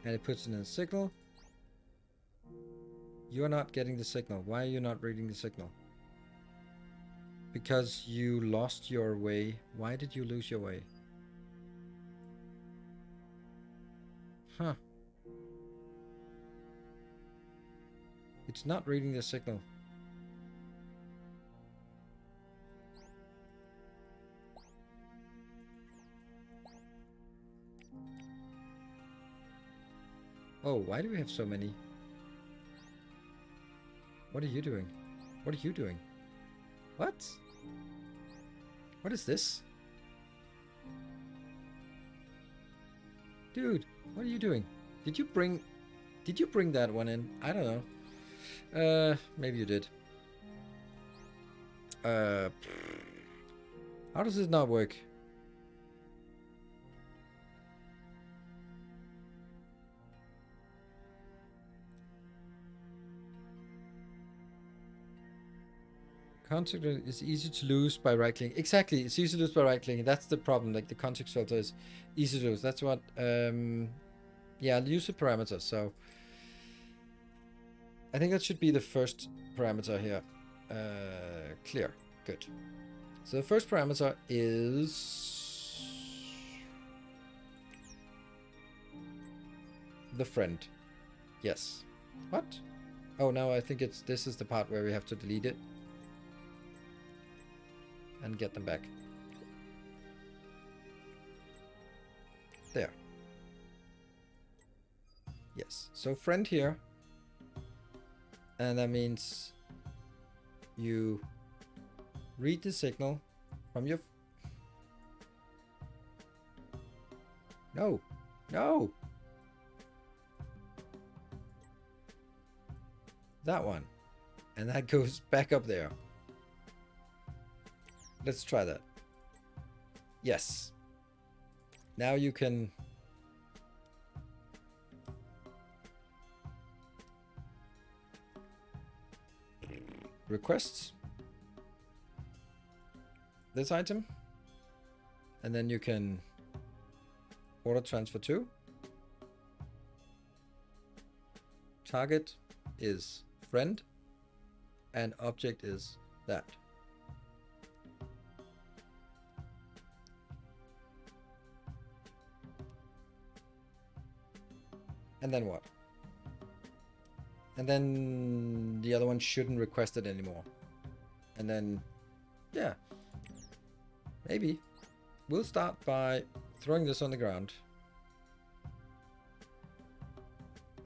And it puts it in a signal. You are not getting the signal. Why are you not reading the signal? Because you lost your way. Why did you lose your way? Huh. It's not reading the signal. Oh, why do we have so many? What are you doing? What are you doing? What? What is this? Dude, what are you doing? Did you bring that one in? I don't know. Maybe you did. How does this not work? Context is easy to lose by right clicking. Exactly, it's easy to lose by right clicking. That's the problem. Like the context filter is easy to lose. That's what. Yeah, I'll use the parameter. So I think that should be the first parameter here. Clear. Good. So the first parameter is the friend. Yes. What? Oh, now I think this is the part where we have to delete it and get them back. There. Yes. So friend here. And that means you read the signal from your... No. No. That one. And that goes back up there. Let's try that. Yes. Now you can... requests this item, and then you can order transfer to. Target is friend and object is that. And then what? And then the other one shouldn't request it anymore. And then, yeah, maybe we'll start by throwing this on the ground.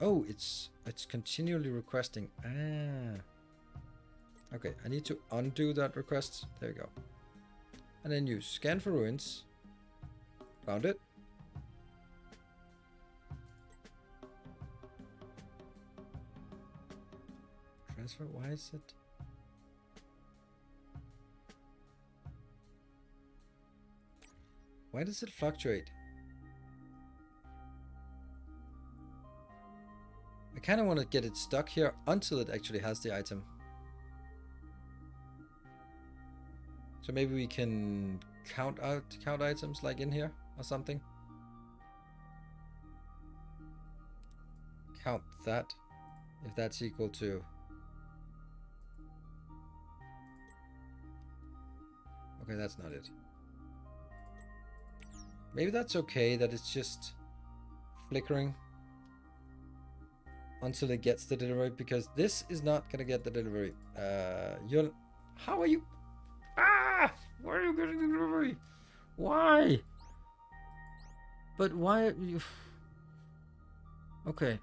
Oh, it's continually requesting. Ah. Okay, I need to undo that request. There we go. And then you scan for ruins. Found it. Transfer, why is it? Why does it fluctuate? I kind of want to get it stuck here until it actually has the item. So maybe we can count items like in here or something. Count that, if that's equal to... Okay, that's not it. Maybe that's okay that it's just flickering until it gets the delivery, because this is not gonna get the delivery. How are you? Ah! Why are you getting the delivery? Why? But why are you? Okay.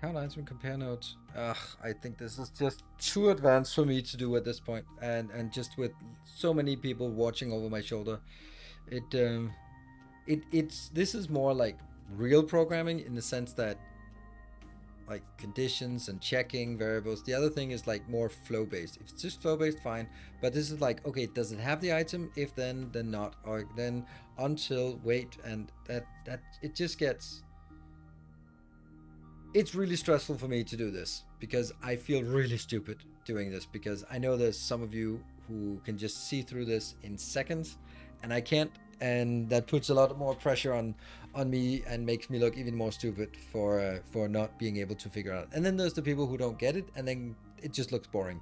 Count item compare notes. Ugh, I think this is just too advanced for me to do at this point, and just with so many people watching over my shoulder, this is more like real programming in the sense that like conditions and checking variables. The other thing is like more flow based. If it's just flow based, fine. But this is like, okay, does it have the item? If then not, or then until wait, and that it just gets. It's really stressful for me to do this because I feel really stupid doing this, because I know there's some of you who can just see through this in seconds and I can't, and that puts a lot more pressure on me and makes me look even more stupid for not being able to figure out. And then there's the people who don't get it and then it just looks boring.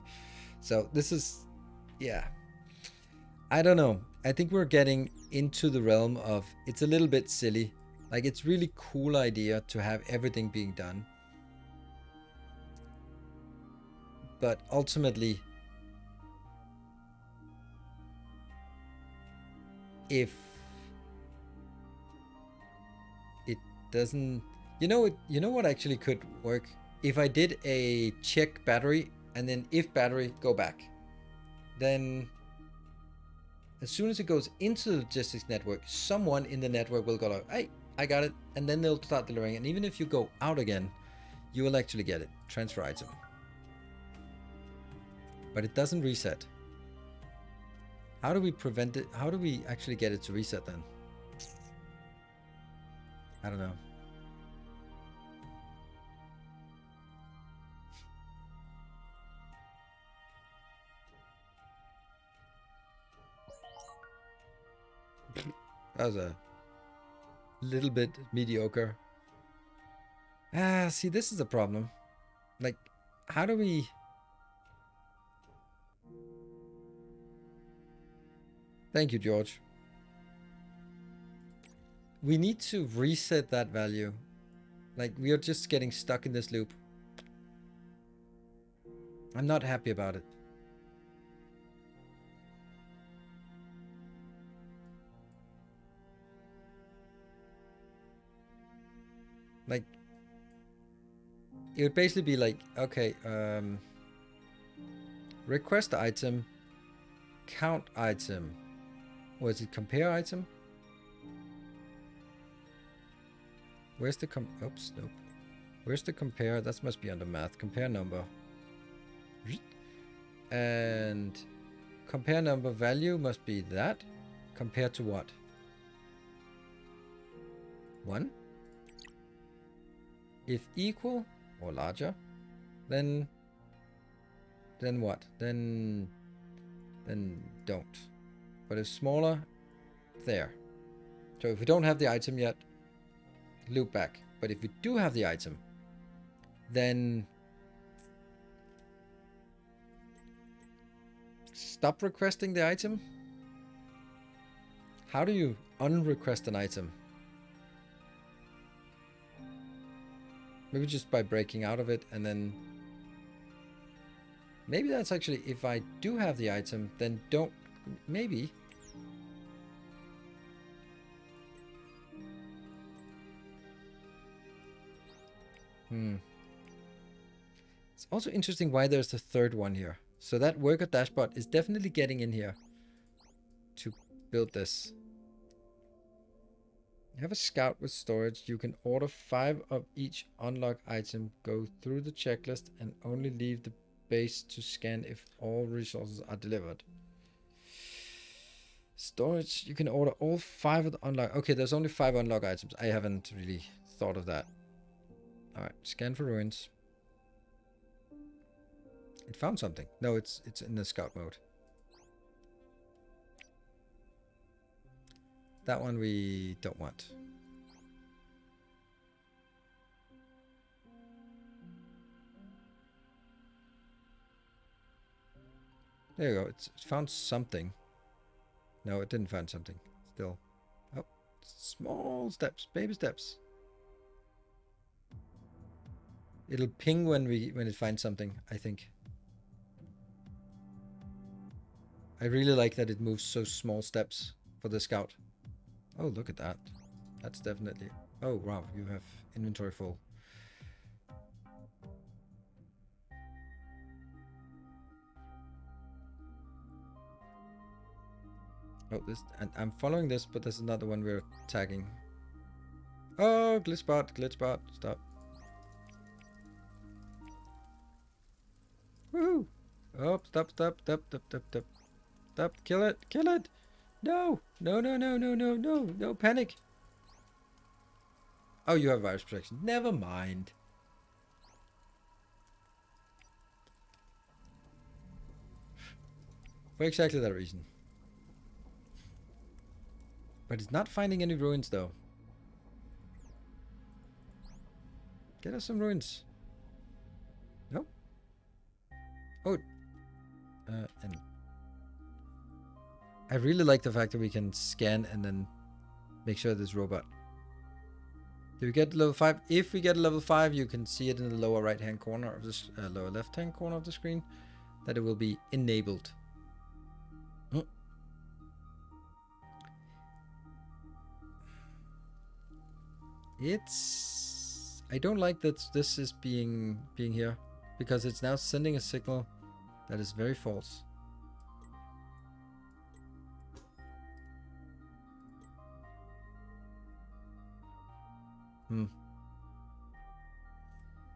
So this is, yeah, I don't know. I think we're getting into the realm of it's a little bit silly. Like, it's really cool idea to have everything being done. But ultimately, if it doesn't, you know what actually could work? If I did a check battery and then if battery, go back. Then as soon as it goes into the logistics network, someone in the network will go like, hey, I got it, and then they'll start delivering. And even if you go out again, you will actually get it. Transfer item. But it doesn't reset. How do we prevent it? How do we actually get it to reset then? I don't know. That was a little bit mediocre. See, this is a problem. Like, how do we... Thank you, George. We need to reset that value. Like, we are just getting stuck in this loop. I'm not happy about it. Like, it would basically be like, okay, request item, count item. Was it compare item? Where's the oops, nope. Where's the compare? That must be under math. Compare number. And compare number value must be that. Compared to what? 1? If equal or larger, then what? Then don't. But if smaller, there. So if we don't have the item yet, loop back. But if we do have the item, then stop requesting the item. How do you unrequest an item? Maybe just by breaking out of it, and then maybe that's actually, if I do have the item, then don't, maybe. It's also interesting why there's the third one here. So that worker dashbot is definitely getting in here to build this. You have a scout with storage. You can order 5 of each unlock item, go through the checklist, and only leave the base to scan if all resources are delivered. Storage, you can order all 5 of the unlock. Okay, there's only 5 unlock items. I haven't really thought of that. Alright, scan for ruins. It found something. No, it's in the scout mode. That one we don't want. There you go. It found something. No, it didn't find something. Still. Oh, small steps, baby steps. It'll ping when it finds something, I think. I really like that it moves so small steps for the scout. Oh, look at that. That's definitely... Oh, wow, you have inventory full. Oh, this... And I'm following this, but there's another one we're tagging. Oh, glitchbot, glitchbot. Stop. Woohoo! Oh, stop. Stop, kill it. No, no, panic. Oh, you have virus protection. Never mind. For exactly that reason. But it's not finding any ruins, though. Get us some ruins. Nope. Oh. And I really like the fact that we can scan and then make sure there's robot. Do we get level 5? If we get level 5, you can see it in the lower right-hand corner of this, lower left-hand corner of the screen, that it will be enabled. It's... I don't like that this is being here, because it's now sending a signal that is very false.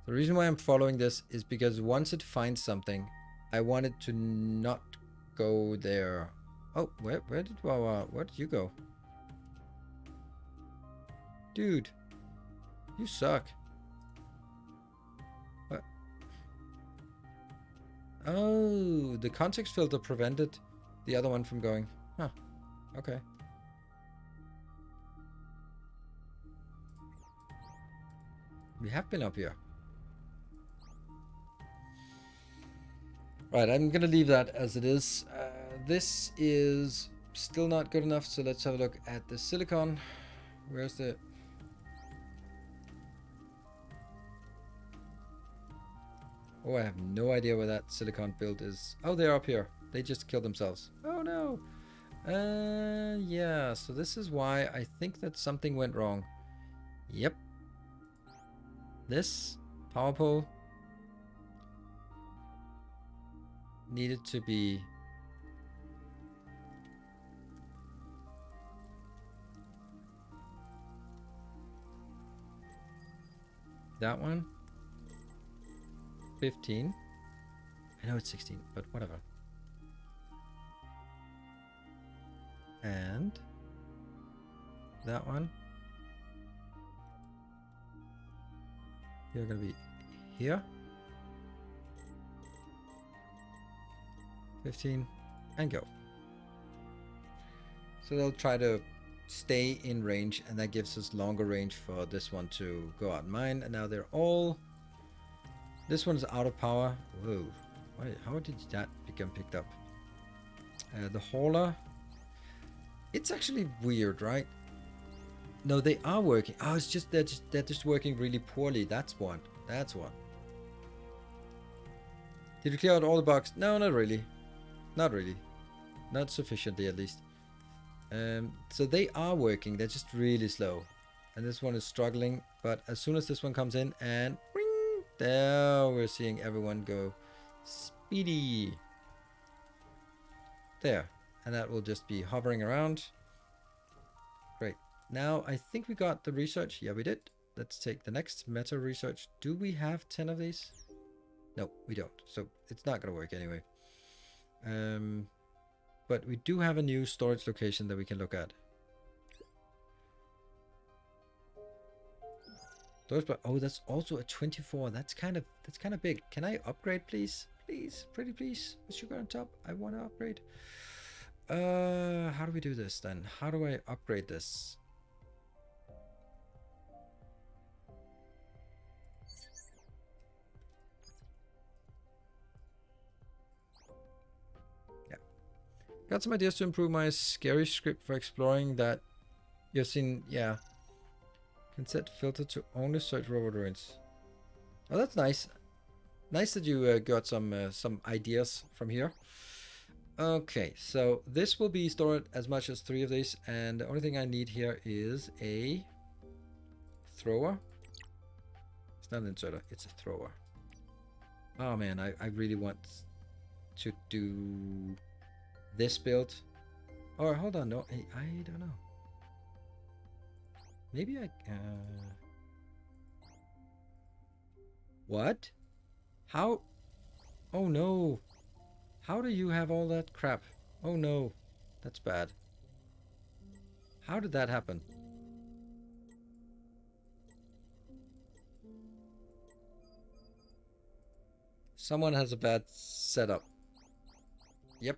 The reason why I'm following this is because once it finds something, I want it to not go there Oh, where did you go? Dude, you suck. What? Oh, the context filter prevented the other one from going. Huh. Okay. We have been up here. Right, I'm gonna leave that as it is. This is still not good enough, so let's have a look at the silicon. Where's the... Oh, I have no idea where that silicon build is. Oh, they're up here. They just killed themselves. Oh no. Yeah, so this is why I think that something went wrong. Yep. This power pole needed to be... That one. 15. I know it's 16, but whatever. And that one. You're gonna be here. 15 and go. So they'll try to stay in range, and that gives us longer range for this one to go out and mine. And now they're all... This one's out of power. Whoa. Why, how did that become picked up? The hauler. It's actually weird, right? No, they are working. Oh, it's just they're just working really poorly. That's one. That's one. Did you clear out all the bugs? No, not really. Not really. Not sufficiently, at least. So they are working. They're just really slow. And this one is struggling. But as soon as this one comes in and... Ring, there we're seeing everyone go speedy. There. And that will just be hovering around. Great. Now, I think we got the research. Yeah, we did. Let's take the next meta research. Do we have 10 of these? No, we don't. So it's not going to work anyway. But we do have a new storage location that we can look at. Oh, that's also a 24. That's kind of big. Can I upgrade, please? Please, pretty please. With sugar on top. I want to upgrade. How do we do this then? How do I upgrade this? Yeah. Got some ideas to improve my scary script for exploring that you've seen. Yeah. Can set filter to only search robot ruins. Oh, that's nice. Nice that you got some ideas from here. Okay, so this will be stored as much as 3 of these, and the only thing I need here is a thrower. It's not an inserter, it's a thrower. Oh man, I really want to do this build. Or hold on, no, I don't know. Maybe I... What? How? Oh no. How do you have all that crap? Oh no. That's bad. How did that happen? Someone has a bad setup. Yep.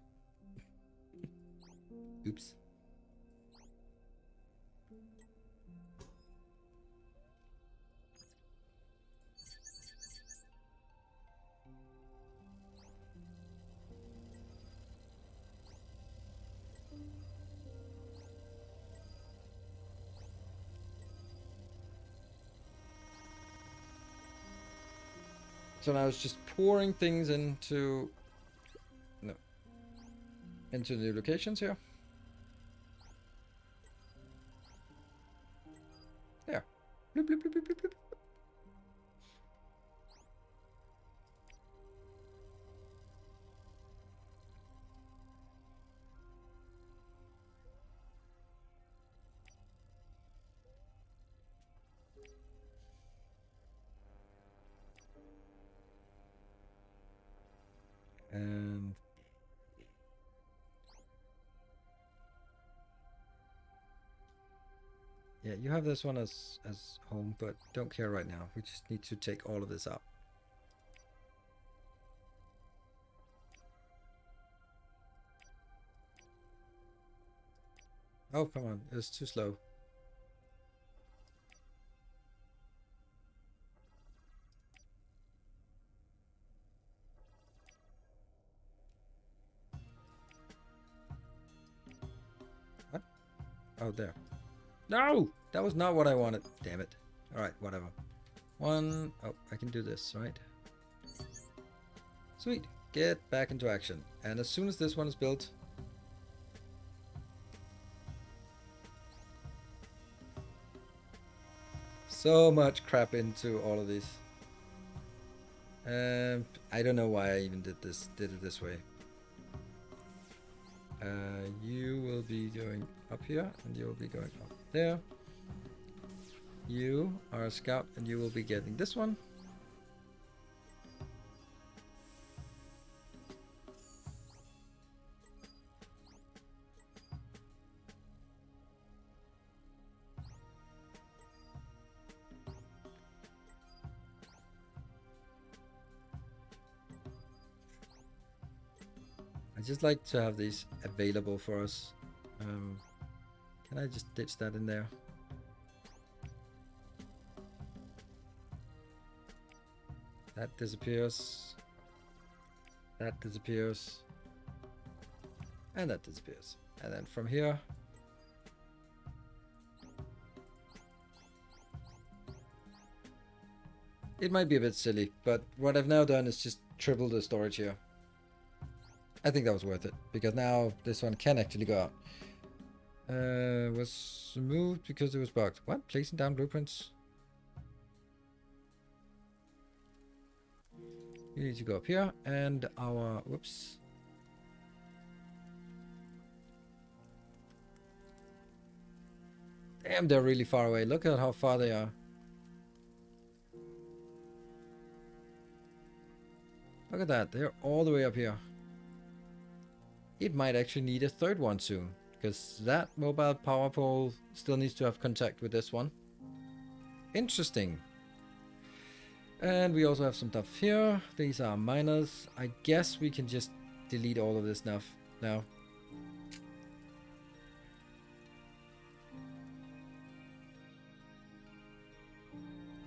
Oops. So now it's just pouring things into... No. Into the locations here. There. Bloop, bloop, bloop, bloop, bloop, bloop. And Yeah, you have this one as home, but don't care right now. We just need to take all of this out. Oh, come on. It's too slow. What? Oh, there. No! That was not what I wanted. Damn it. Alright, whatever. One. Oh, I can do this, right? Sweet. Get back into action. And as soon as this one is built... So much crap into all of these. I don't know why I even did it this way. You will be going up here, and you will be going up there. You are a scout, and you will be getting this one. I just like to have these available for us. Can I just ditch that in there? That disappears. That disappears. And that disappears. And then from here... It might be a bit silly, but what I've now done is just triple the storage here. I think that was worth it, because now this one can actually go out. Was moved because it was bugged. What? Placing down blueprints? You need to go up here, and our... Whoops. Damn, they're really far away. Look at how far they are. Look at that. They're all the way up here. It might actually need a third one soon, because that mobile power pole still needs to have contact with this one. Interesting. And we also have some stuff here. These are miners. I guess we can just delete all of this stuff now.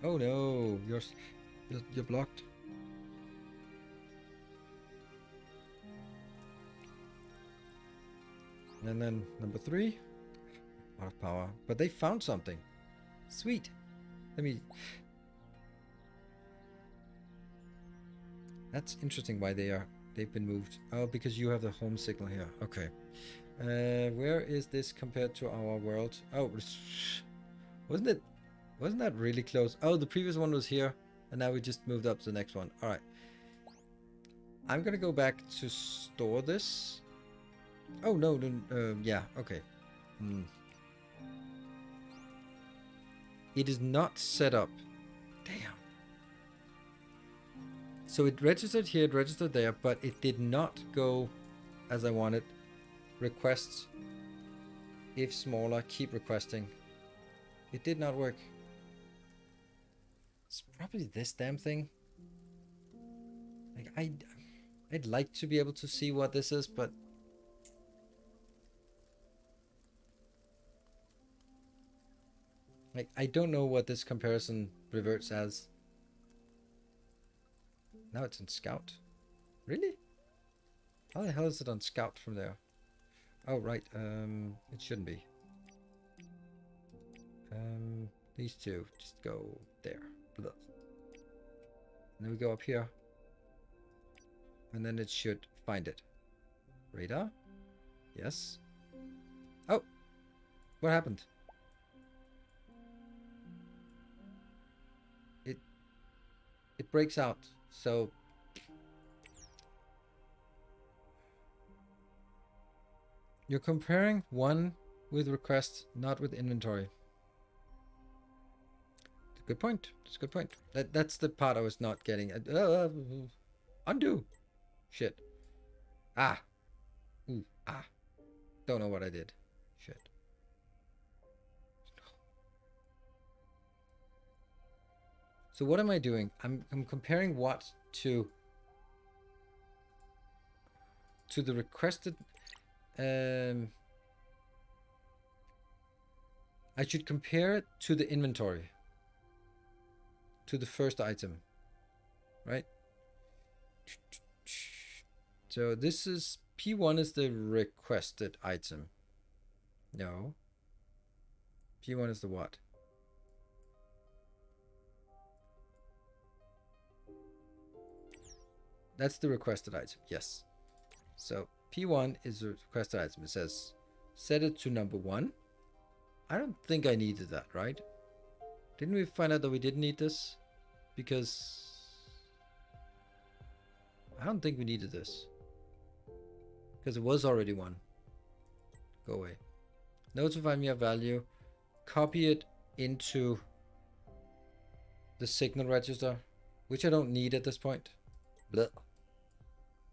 Oh no, you're blocked. And then number 3, out of power. But they found something. Sweet. Let me... That's interesting why they've been moved. Oh, because you have the home signal here. Okay. Where is this compared to our world? Oh, wasn't that really close? Oh, the previous one was here, and now we just moved up to the next one. All right. I'm gonna go back to store this. Oh no, yeah, okay. It is not set up. Damn. So it registered here, it registered there, but it did not go as I wanted. Requests, if smaller, keep requesting. It did not work. It's probably this damn thing. Like I'd like to be able to see what this is, but like I don't know what this comparison reverts as. Now it's in Scout. Really? How the hell is it on Scout from there? Oh right, it shouldn't be. These two just go there. And then we go up here. And then it should find it. Radar? Yes. Oh! What happened? It breaks out, so... You're comparing one with request, not with inventory. Good point. That's a good point. That's the part I was not getting. Undo. Shit. Ah. Ooh. Ah. Don't know what I did. Shit. So what am I doing? I'm comparing what to the requested. I should compare it to the inventory, to the first item, right? So this is P1 is the requested item. No. P1 is the what? That's the requested item, yes. So P1 is the requested item. It says set it to number 1. I don't think I needed that, right? Didn't we find out that we didn't need this? Because I don't think we needed this. Because it was already 1. Go away. Notify me of value. Copy it into the signal register, which I don't need at this point. Blech.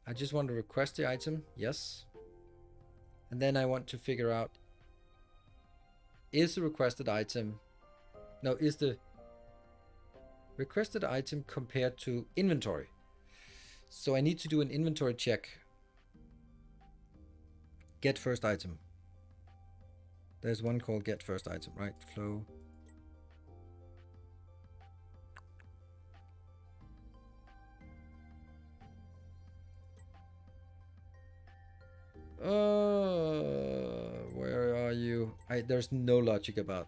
I just want to request the item. Yes. And then I want to figure out, is the requested item, no, is the requested item compared to inventory? So I need to do an inventory check. Get first item. There's one called get first item, right? Flow. Where are you? There's no logic about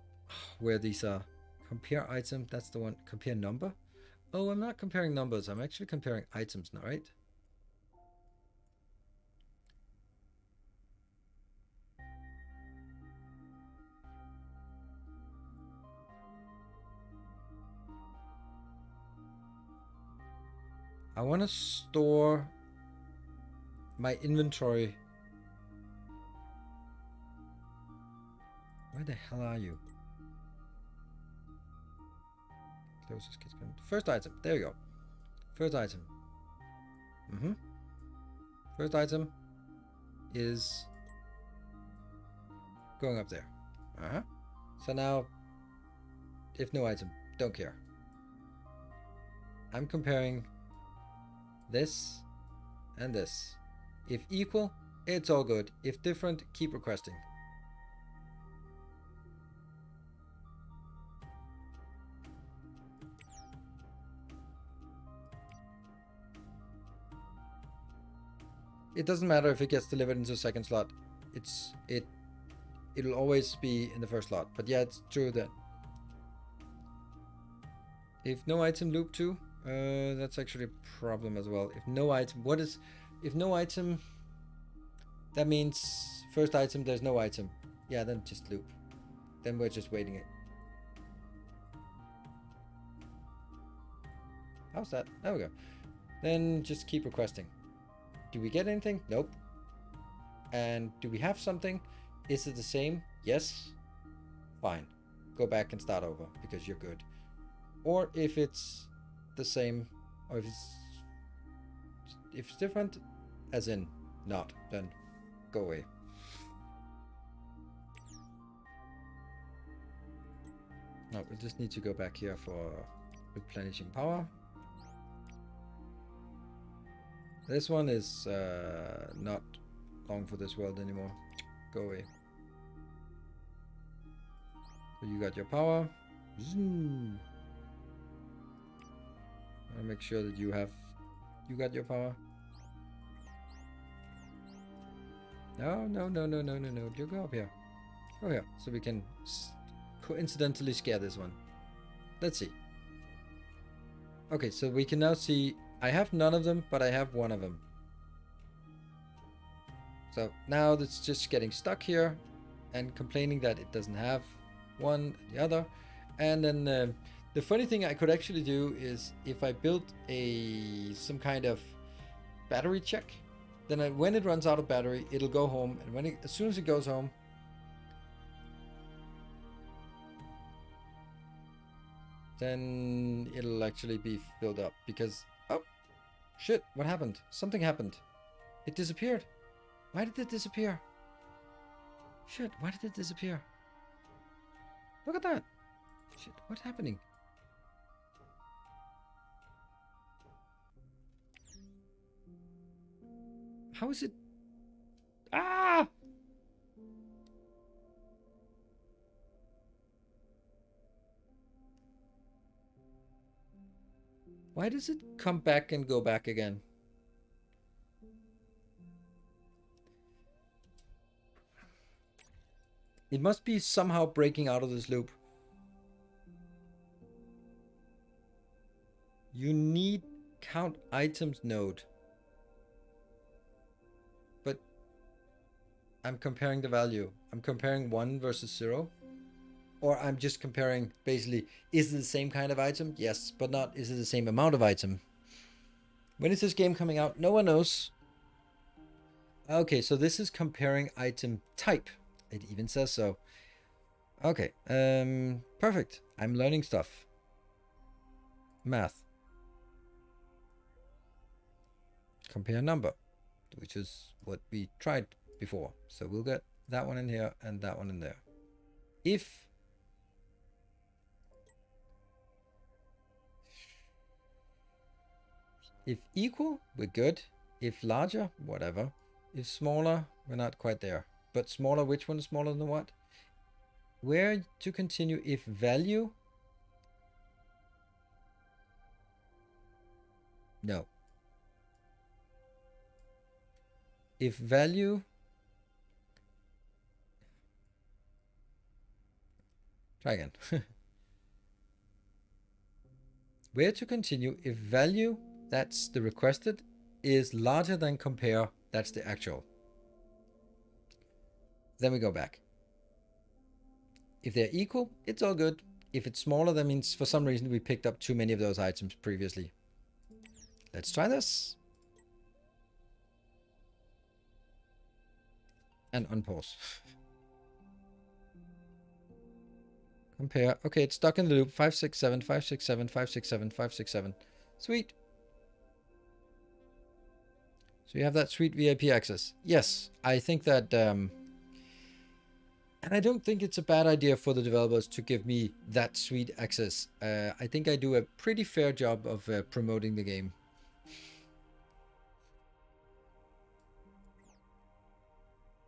where these are. Compare item, that's the one. Compare number. Oh, I'm not comparing numbers. I'm actually comparing items now, right? I want to store my inventory. Where the hell are you? Closest kids. First item. There you go. First item. First item is going up there. So now, if no item, don't care. I'm comparing this and this. If equal, it's all good. If different, keep requesting. It doesn't matter if it gets delivered into the second slot. It'll always be in the first slot. But yeah, it's true that if no item loop 2, that's actually a problem as well. If no item, if no item, that means first item, there's no item. Yeah, then just loop. Then we're just waiting it. How's that? There we go. Then just keep requesting. Do we get anything? Nope. And do we have something? Is it the same? Yes. Fine. Go back and start over because you're good. Or if it's the same, or if it's different, as in not, then go away. No, we just need to go back here for replenishing power. This one is not long for this world anymore. Go away. So you got your power. Zoom. I'll make sure that you got your power. No. You go up here. Go here. So we can coincidentally scare this one. Let's see. Okay, so we can now see I have none of them, but I have one of them. So now it's just getting stuck here and complaining that it doesn't have one, the other. And then the funny thing I could actually do is if I built some kind of battery check, then when it runs out of battery, it'll go home. And as soon as it goes home, then it'll actually be filled up because, oh, shit, what happened? Something happened. It disappeared. Why did it disappear? Shit, why did it disappear? Look at that. Shit, what's happening? How is it? Ah! Why does it come back and go back again? It must be somehow breaking out of this loop. You need count items node. But I'm comparing the value. I'm comparing 1 versus 0. Or I'm just comparing, basically, is it the same kind of item? Yes, but not is it the same amount of item? When is this game coming out? No one knows. Okay, so this is comparing item type. It even says so. Okay, perfect. I'm learning stuff. Math. Compare number, which is what we tried before. So we'll get that one in here and that one in there. If equal, we're good. If larger, whatever. If smaller, we're not quite there. But smaller, which one is smaller than what? Where to continue if value? No. If value, try again. Where to continue if value, that's the requested, is larger than compare, that's the actual. Then we go back. If they're equal, it's all good. If it's smaller, that means for some reason we picked up too many of those items previously. Let's try this. And unpause. Compare. Okay, it's stuck in the loop. 567, 567, 567, 567. Sweet. So you have that sweet VIP access. Yes, I think that... and I don't think it's a bad idea for the developers to give me that sweet access. I think I do a pretty fair job of promoting the game.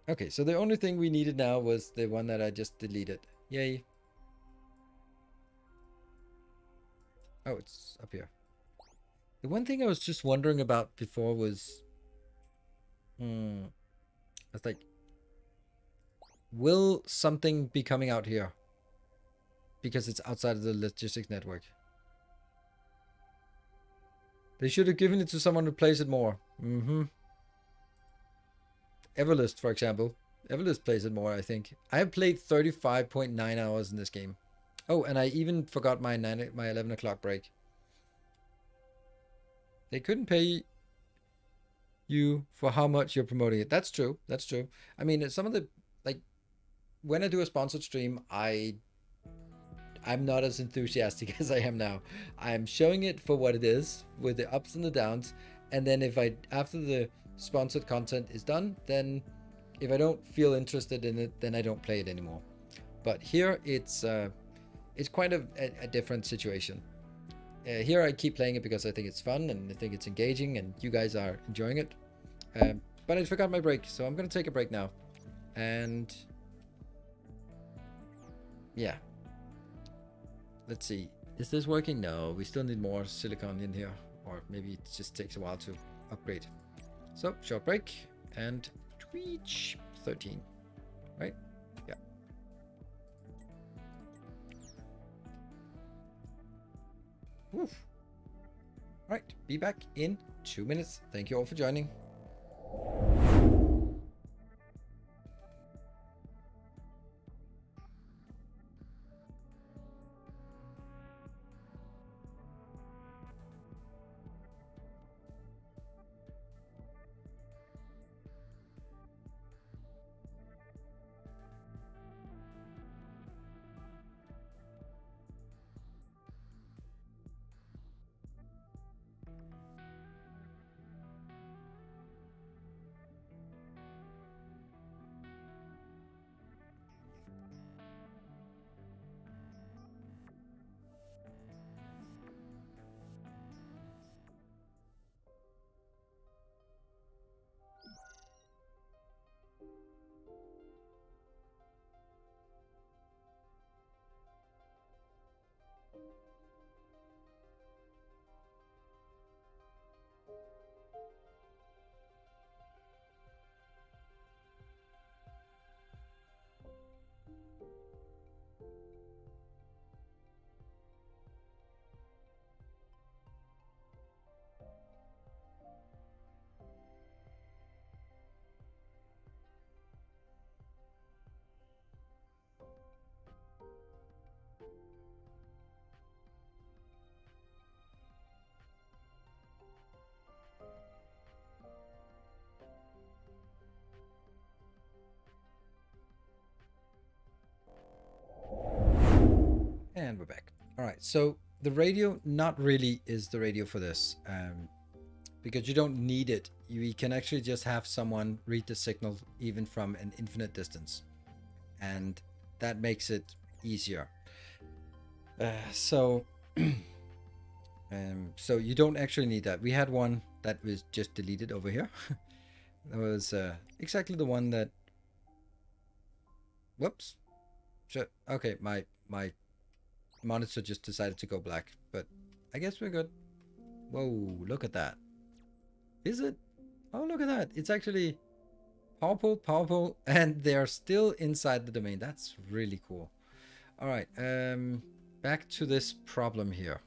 Okay, so the only thing we needed now was the one that I just deleted. Yay. Oh, it's up here. The one thing I was just wondering about before was... I was like, will something be coming out here? Because it's outside of the logistics network. They should have given it to someone who plays it more. Everlist, for example. Everlist plays it more, I think. I have played 35.9 hours in this game. Oh, and I even forgot my 11 o'clock break. They couldn't pay you for how much you're promoting it. That's true. That's true. I mean, some of the, like, when I do a sponsored stream, I'm not as enthusiastic as I am now. I'm showing it for what it is, with the ups and the downs, and then if after the sponsored content is done, then if I don't feel interested in it, then I don't play it anymore. But here it's quite a different situation. Here I keep playing it because I think it's fun and I think it's engaging and you guys are enjoying it. But I forgot my break, so I'm gonna take a break now. And yeah. Let's see. Is this working? No, we still need more silicon in here. Or maybe it just takes a while to upgrade. So, short break and tweech 13. Right? Yeah. Woof. Right, be back in 2 minutes. Thank you all for joining. And we're back. All right, so the radio not really is the radio for this, because you don't need it. You can actually just have someone read the signal even from an infinite distance, and that makes it easier. So you don't actually need that. We had one that was just deleted over here. That was exactly the one that. Whoops. Okay, my monitor just decided to go black, but I guess we're good. Whoa, look at that. Is it? Oh, look at that. It's actually powerful, and they're still inside the domain. That's really cool. All right, back to this problem here.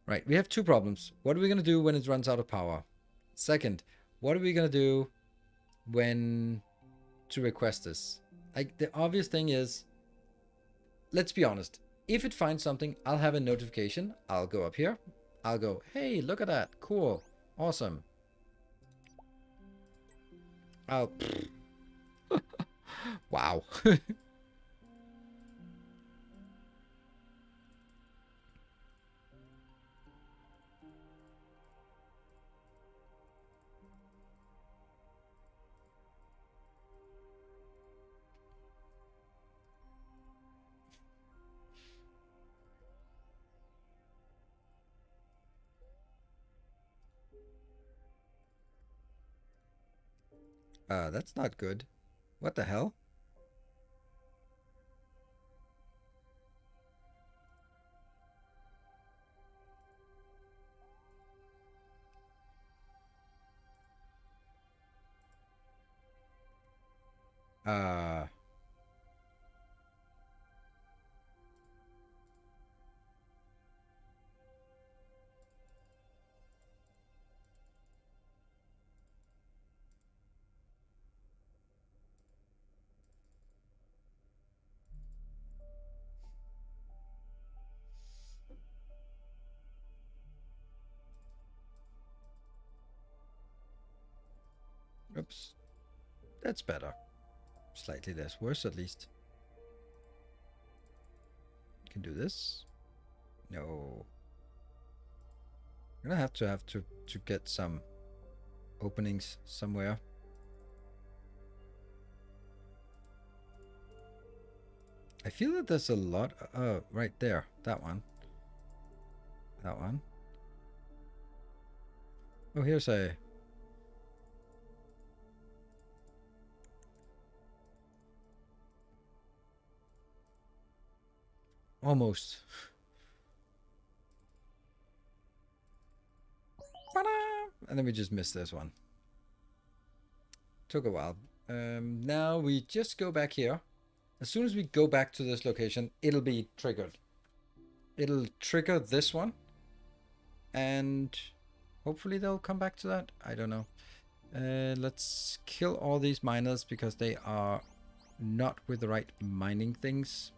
Right, we have two problems. What are we going to do when it runs out of power? Second, what are we going to do when to request this? Like, the obvious thing is, let's be honest. If it finds something, I'll have a notification. I'll go up here. I'll go, hey, look at that. Cool. Awesome. I'll... Wow. That's not good. What the hell? Uh... Oops. That's better. Slightly less worse, at least. Can do this. No. I'm gonna have to get some openings somewhere. I feel that there's a lot. Right there. That one. That one. Oh, here's a... Almost. And then we just missed this one. Took a while. Now we just go back here. As soon as we go back to this location, it'll be triggered. It'll trigger this one. And hopefully they'll come back to that. I don't know. Let's kill all these miners because they are not with the right mining things.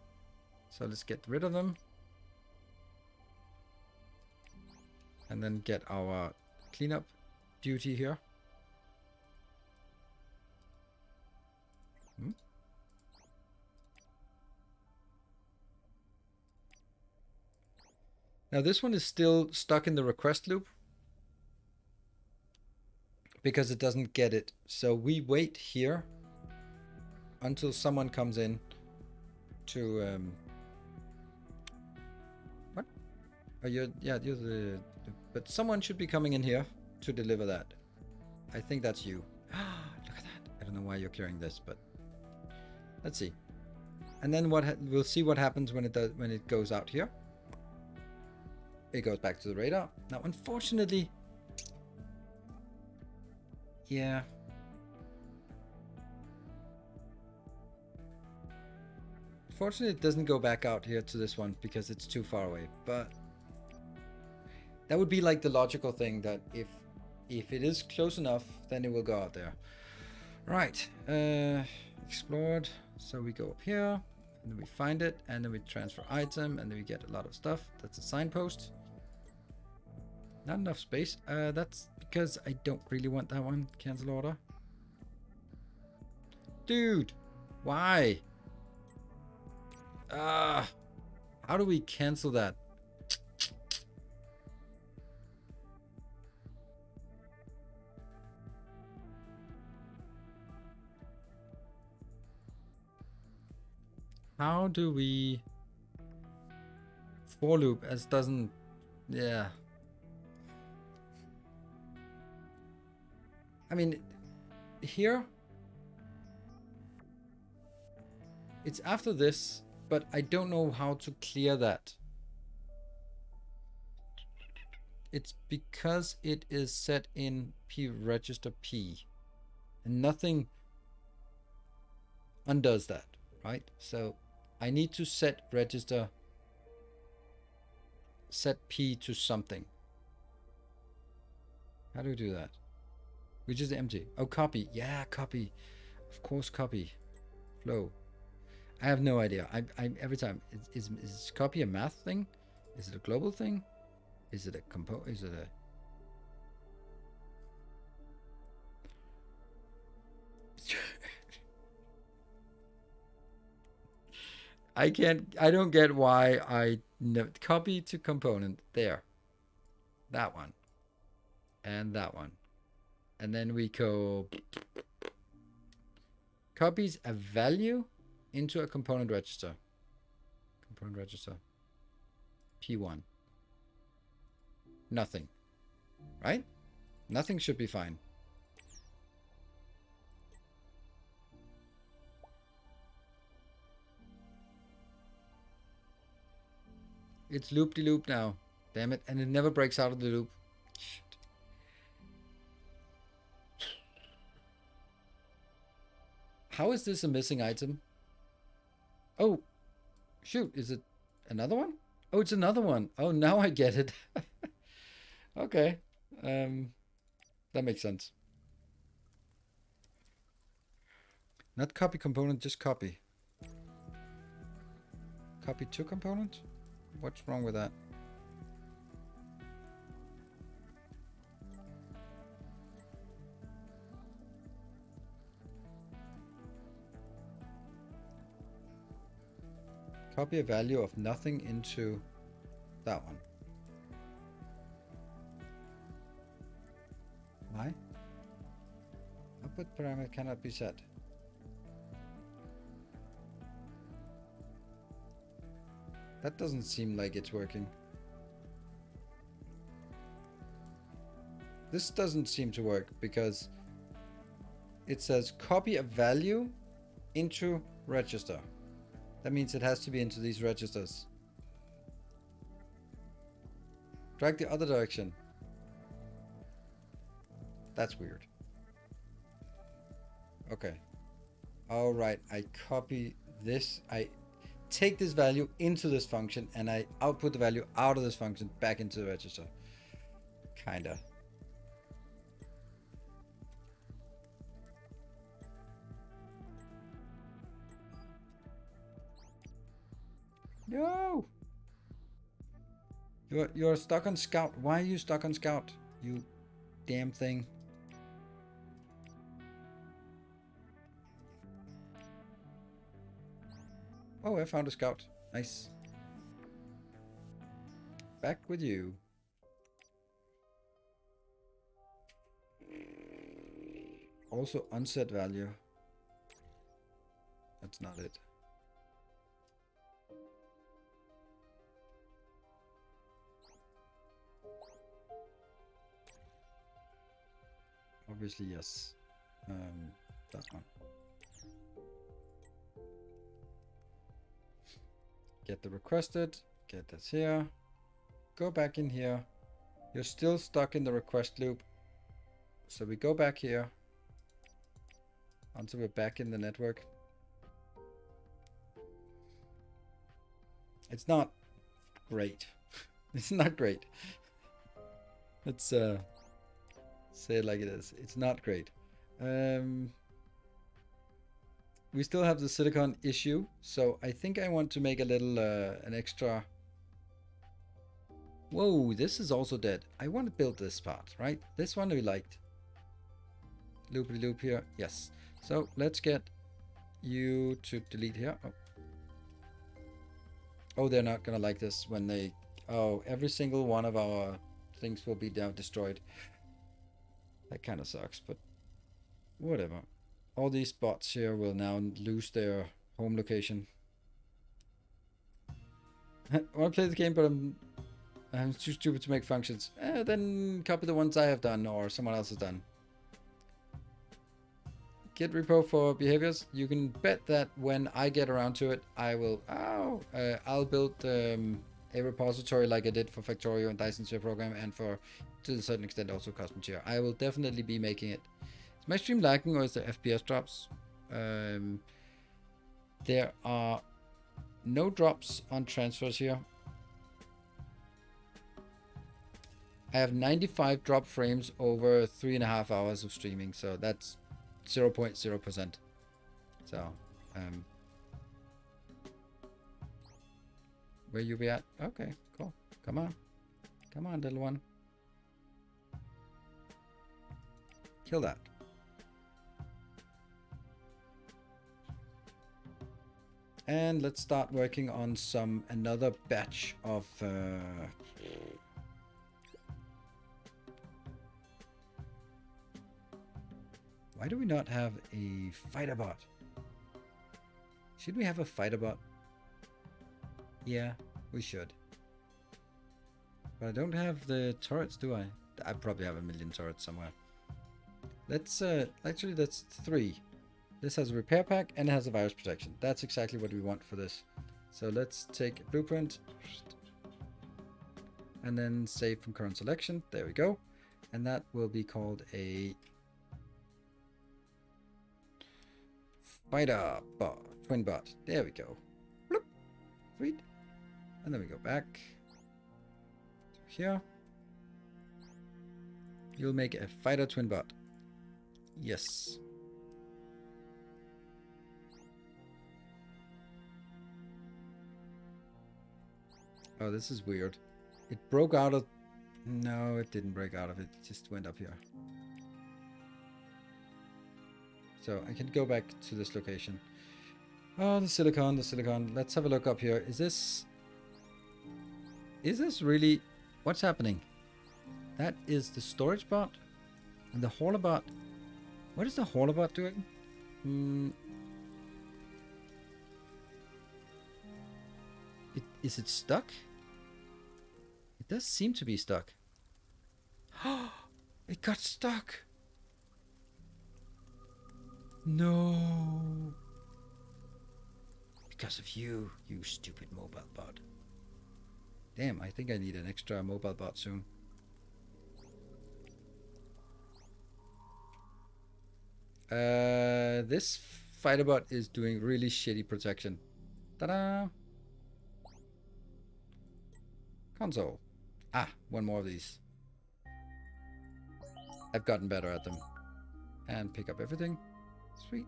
So let's get rid of them. And then get our cleanup duty here. Now this one is still stuck in the request loop because it doesn't get it. So we wait here until someone comes in to what? Oh, you're the but someone should be coming in here to deliver that. I think that's you. Look at that. I don't know why you're carrying this, but let's see. And then we'll see what happens when it goes out here. It goes back to the radar. Now, unfortunately, yeah. Unfortunately, it doesn't go back out here to this one because it's too far away. But that would be like the logical thing, that if it is close enough, then it will go out there. Right. Explored. So we go up here, and then we find it, and then we transfer item, and then we get a lot of stuff. That's a signpost. Not enough space. That's because I don't really want that one. Cancel order. Dude, why? How do we cancel that? How do we for loop as doesn't, yeah. I mean, here, it's after this, but I don't know how to clear that. It's because it is set in P register P, and nothing undoes that, right? So I need to set register, set P to something. How do we do that? Which is empty. Oh, copy. Yeah, copy. Of course, copy. Flow. I have no idea. I every time is copy a math thing? Is it a global thing? Is it a compo? Is it a? I can't. I don't get why I copy to component there. That one. And that one. And then we go copies a value into a component register. Component register. P1. Nothing. Right? Nothing should be fine. It's loop-de-loop now. Damn it. And it never breaks out of the loop. Shit. How is this a missing item? Oh, shoot. Is it another one? Oh, it's another one. Oh, now I get it. Okay. That makes sense. Not copy component, just copy. Copy to component? What's wrong with that? Copy a value of nothing into that one. Why? Output parameter cannot be set. That doesn't seem like it's working. This doesn't seem to work because it says copy a value into register. That means it has to be into these registers. Drag the other direction. That's weird. Okay. All right, I copy this. I take this value into this function and I output the value out of this function back into the register. Kinda. No! You're stuck on Scout. Why are you stuck on Scout? You damn thing. Oh, I found a Scout. Nice. Back with you. Also unset value. That's not it. Obviously, yes. That one. Get the requested. Get this here. Go back in here. You're still stuck in the request loop. So we go back here. Until we're back in the network. It's not great. It's not great. Let's say it like it is. It's not great. We still have the silicon issue, so I think I want to make a little an extra. Whoa, this is also dead. I want to build this part, right? This one we liked. Loopy loop here. Yes. So let's get you to delete here. Oh. Oh, they're not gonna like this when they... Oh, every single one of our things will be now destroyed. That kind of sucks, but whatever. All these bots here will now lose their home location. I want to play the game, but I'm too stupid to make functions. Then copy the ones I have done or someone else has done. Git repo for behaviors. You can bet that when I get around to it, I will. I'll build a repository like I did for Factorio and Desynced program, and for to a certain extent also Cosmochair. I will definitely be making it. Is my stream lagging or is there FPS drops? There are no drops on transfers here. I have 95 drop frames over 3.5 hours of streaming, so that's 0.0%. So, where you be at? Okay, cool. Come on. Come on, little one. Kill that. And let's start working on another batch of why do we not have a fighter bot? Should we have a fighter bot? Yeah, we should. But I don't have the turrets, do I? I probably have a million turrets somewhere. Let's actually that's 3. This has a repair pack and it has a virus protection. That's exactly what we want for this. So let's take a blueprint and then save from current selection. There we go. And that will be called a fighter bot, twin bot. There we go. Bloop. Sweet. And then we go back to here. You'll make a fighter twin bot. Yes. Oh, this is weird. It broke out of... No, it didn't break out of it. It just went up here. So I can go back to this location. Oh, the silicon, the silicon. Let's have a look up here. Is this really... What's happening? That is the storage bot. And the hauler bot. What is the hauler bot doing? Is it stuck? It does seem to be stuck. It got stuck. No. Because of you, you stupid mobile bot. Damn, I think I need an extra mobile bot soon. This fighter bot is doing really shitty protection. Ta-da! Console. Ah, one more of these. I've gotten better at them. And pick up everything. Sweet.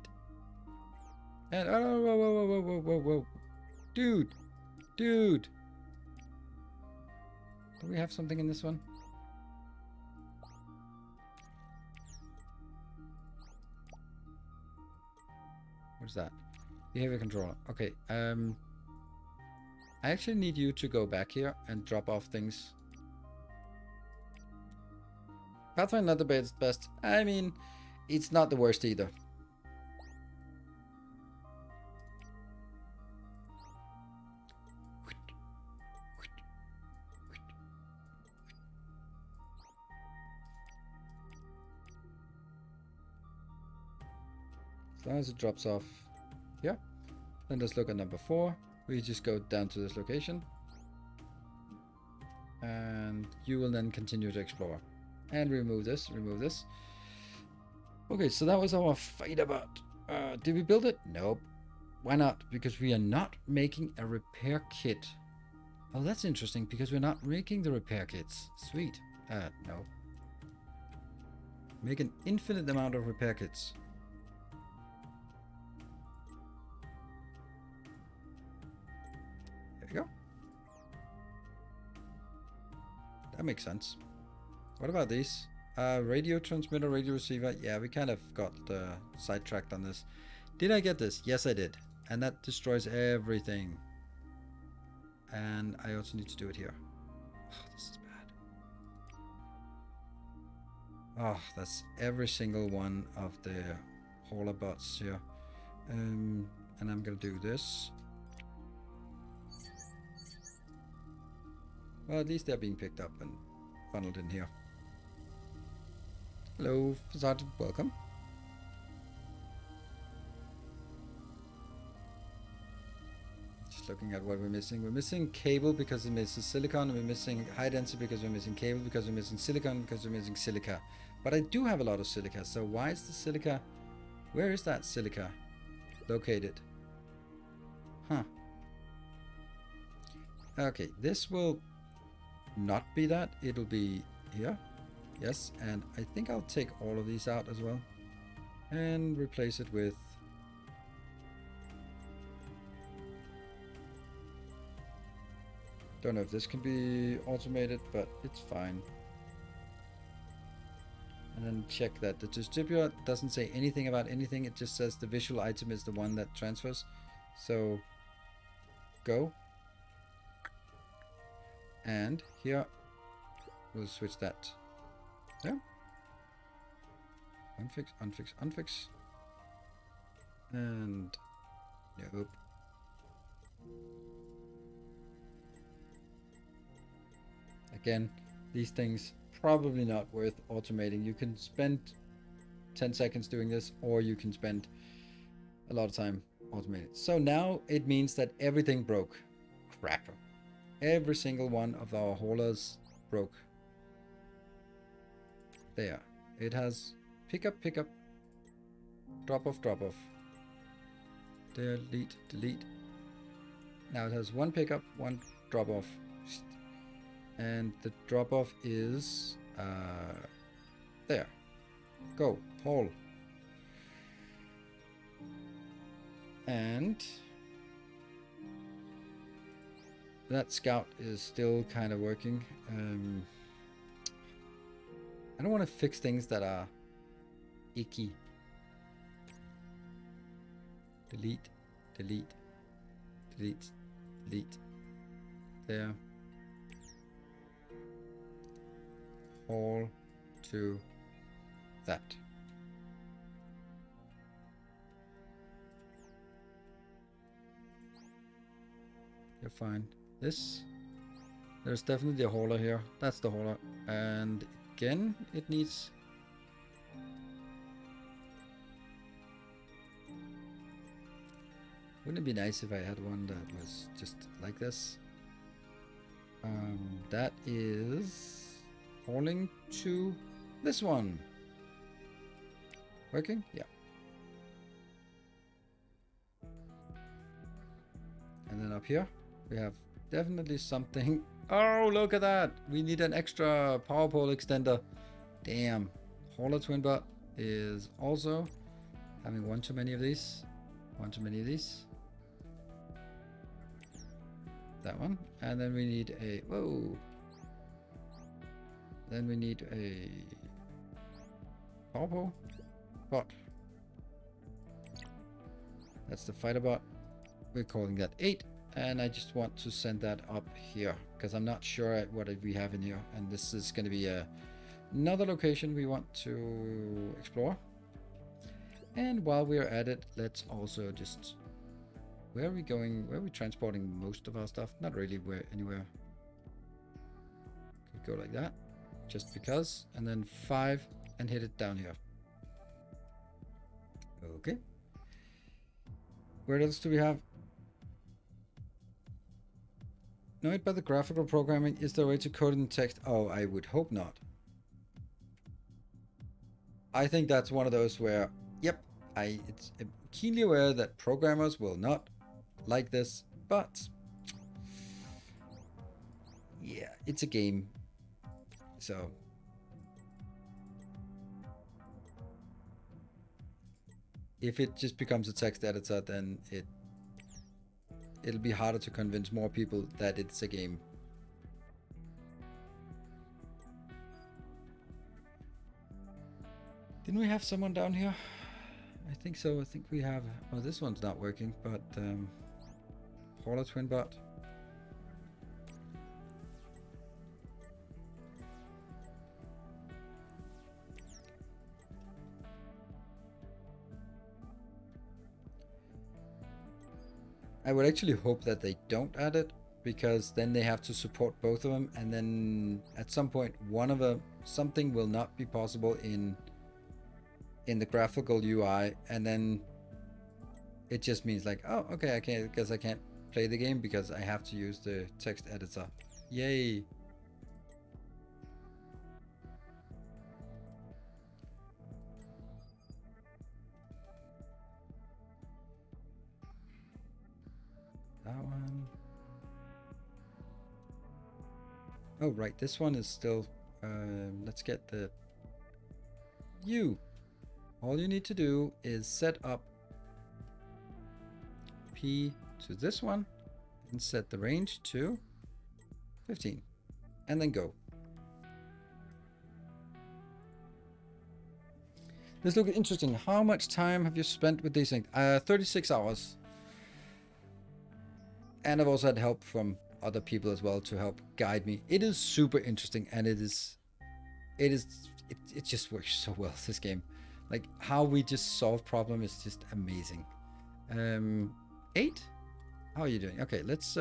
And oh, whoa, whoa, whoa, whoa, whoa, whoa. Dude! Dude! Do we have something in this one? What is that? Behavior controller. Okay, I actually need you to go back here and drop off things. Pathfinder not the best. I mean, it's not the worst either. As long as it drops off here. Then let's look at number 4. We just go down to this location. And you will then continue to explore. And remove this, remove this. Okay, so that was our fighter bot. Did we build it? Nope. Why not? Because we are not making a repair kit. Oh, that's interesting, because we're not making the repair kits. Sweet. No. Make an infinite amount of repair kits. There we go. That makes sense. What about these? Radio transmitter, radio receiver. Yeah, we kind of got sidetracked on this. Did I get this? Yes, I did. And that destroys everything. and I also need to do it here. Oh, this is bad. Oh, that's every single one of the hauler bots here. And I'm gonna do this. Well, at least they're being picked up and funneled in here. Hello, Sergeant, welcome. Just looking at what we're missing. We're missing cable because it misses silicon, and we're missing high density because we're missing cable, because we're missing silicon, because we're missing silica. But I do have a lot of silica, so why is the silica... Where is that silica located? Huh. Okay, this will not be that. It'll be here. Yes, and I think I'll take all of these out as well and replace it with... Don't know if this can be automated, but it's fine. And then check that the distributor doesn't say anything about anything. It just says the visual item is the one that transfers. So go. And here we'll switch that. Yeah. Unfix, unfix, unfix. And nope. Again, these things probably not worth automating. You can spend 10 seconds doing this, or you can spend a lot of time automating. So now it means that everything broke. Crap. Every single one of our haulers broke. There. It has pick up, drop off, delete, delete. Now it has one pickup, one drop off. And the drop off is there. Go, haul. And that scout is still kind of working. I don't want to fix things that are icky. Delete, delete, delete, delete. There. All to that. You're fine. This, there's definitely a hauler here. That's the hauler. And again, it needs... Wouldn't it be nice if I had one that was just like this? That is hauling to this one. Working? Yeah. And then up here, we have definitely something. Oh, look at that. We need an extra power pole extender. Damn. Hauler twin bot is also having one too many of these. One too many of these. That one. And then we need a... Whoa. Then we need a power pole bot. That's the fighter bot. We're calling that 8. And I just want to send that up here because I'm not sure what we have in here. And this is going to be another location we want to explore. And while we're at it, let's also just... Where are we going? Where are we transporting most of our stuff? Not really anywhere. Could go like that. Just because. And then 5 and hit it down here. Okay. Where else do we have? Know it by the graphical programming. Is there a way to code it in text? Oh, I would hope not. I think that's one of those where, yep, it's keenly aware that programmers will not like this, but yeah, it's a game. So if it just becomes a text editor, then it'll be harder to convince more people that it's a game. Didn't we have someone down here? I think so. I think we have. Oh, this one's not working, but hauler twin bot. I would actually hope that they don't add it, because then they have to support both of them, and then at some point one of them, something will not be possible in the graphical UI, and then it just means like, oh, okay, I can't play the game because I have to use the text editor. Yay. That one. Oh, right, this one is still, let's get the, all you need to do is set up P to this one and set the range to 15 and then go. This looks interesting. How much time have you spent with Desynced? 36 hours. And I've also had help from other people as well to help guide me. It is super interesting, and it just works so well, this game. Like how we just solve problem is just amazing. 8? How are you doing? Okay, let's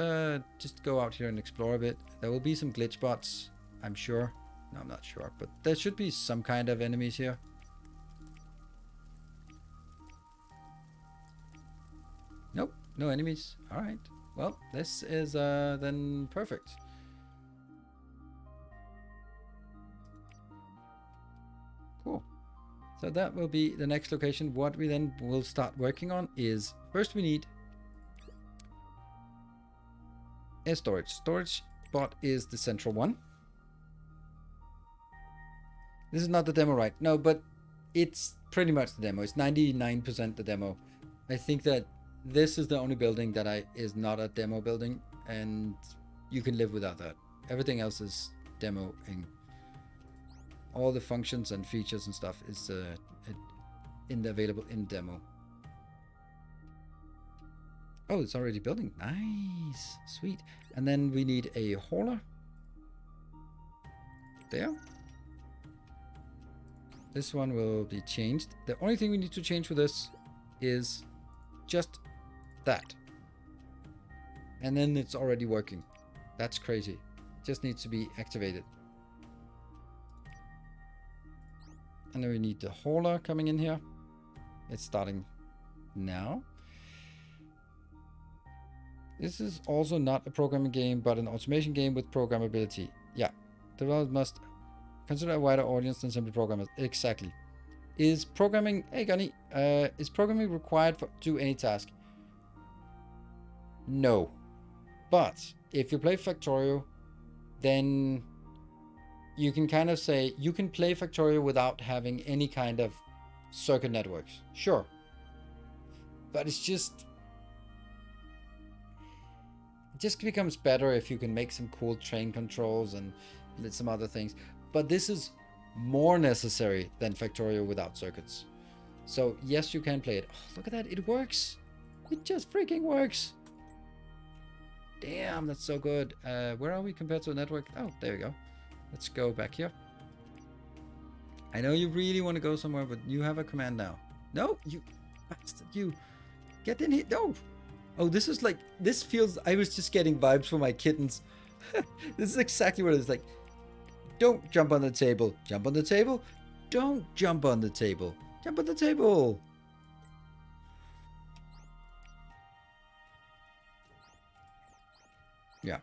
just go out here and explore a bit. There will be some glitch bots, I'm sure. No, I'm not sure, but there should be some kind of enemies here. Nope, no enemies. All right. Well, this is then perfect. Cool. So that will be the next location. What we then will start working on is, first we need a storage. Storage bot is the central one. This is not the demo, right? No, but it's pretty much the demo. It's 99% the demo. I think that this is the only building that is not a demo building, and you can live without that. Everything else is demoing. All the functions and features and stuff is available in demo. Oh, it's already building. Nice, sweet. And then we need a hauler. There. This one will be changed. The only thing we need to change for this is just that. And then it's already working. That's crazy. Just needs to be activated. And then we need the hauler coming in here. It's starting now. This is also not a programming game, but an automation game with programmability. Yeah. Developers must consider a wider audience than simply programmers. Exactly. Is programming, hey Gunny, is programming required to do any task? No. But if you play Factorio, then you can kind of say, you can play Factorio without having any kind of circuit networks. Sure. But it just becomes better if you can make some cool train controls and some other things. But this is more necessary than Factorio without circuits. So yes, you can play it. Oh, look at that, it works. It just freaking works. Damn, that's so good. Where are we compared to a network? Oh, there we go. Let's go back here. I know you really want to go somewhere, but you have a command now. No, you bastard, you get in here. No. Oh, this is like, this feels, I was just getting vibes for my kittens. This is exactly what it's like. Don't jump on the table. Jump on the table. Don't jump on the table. Jump on the table. Yeah.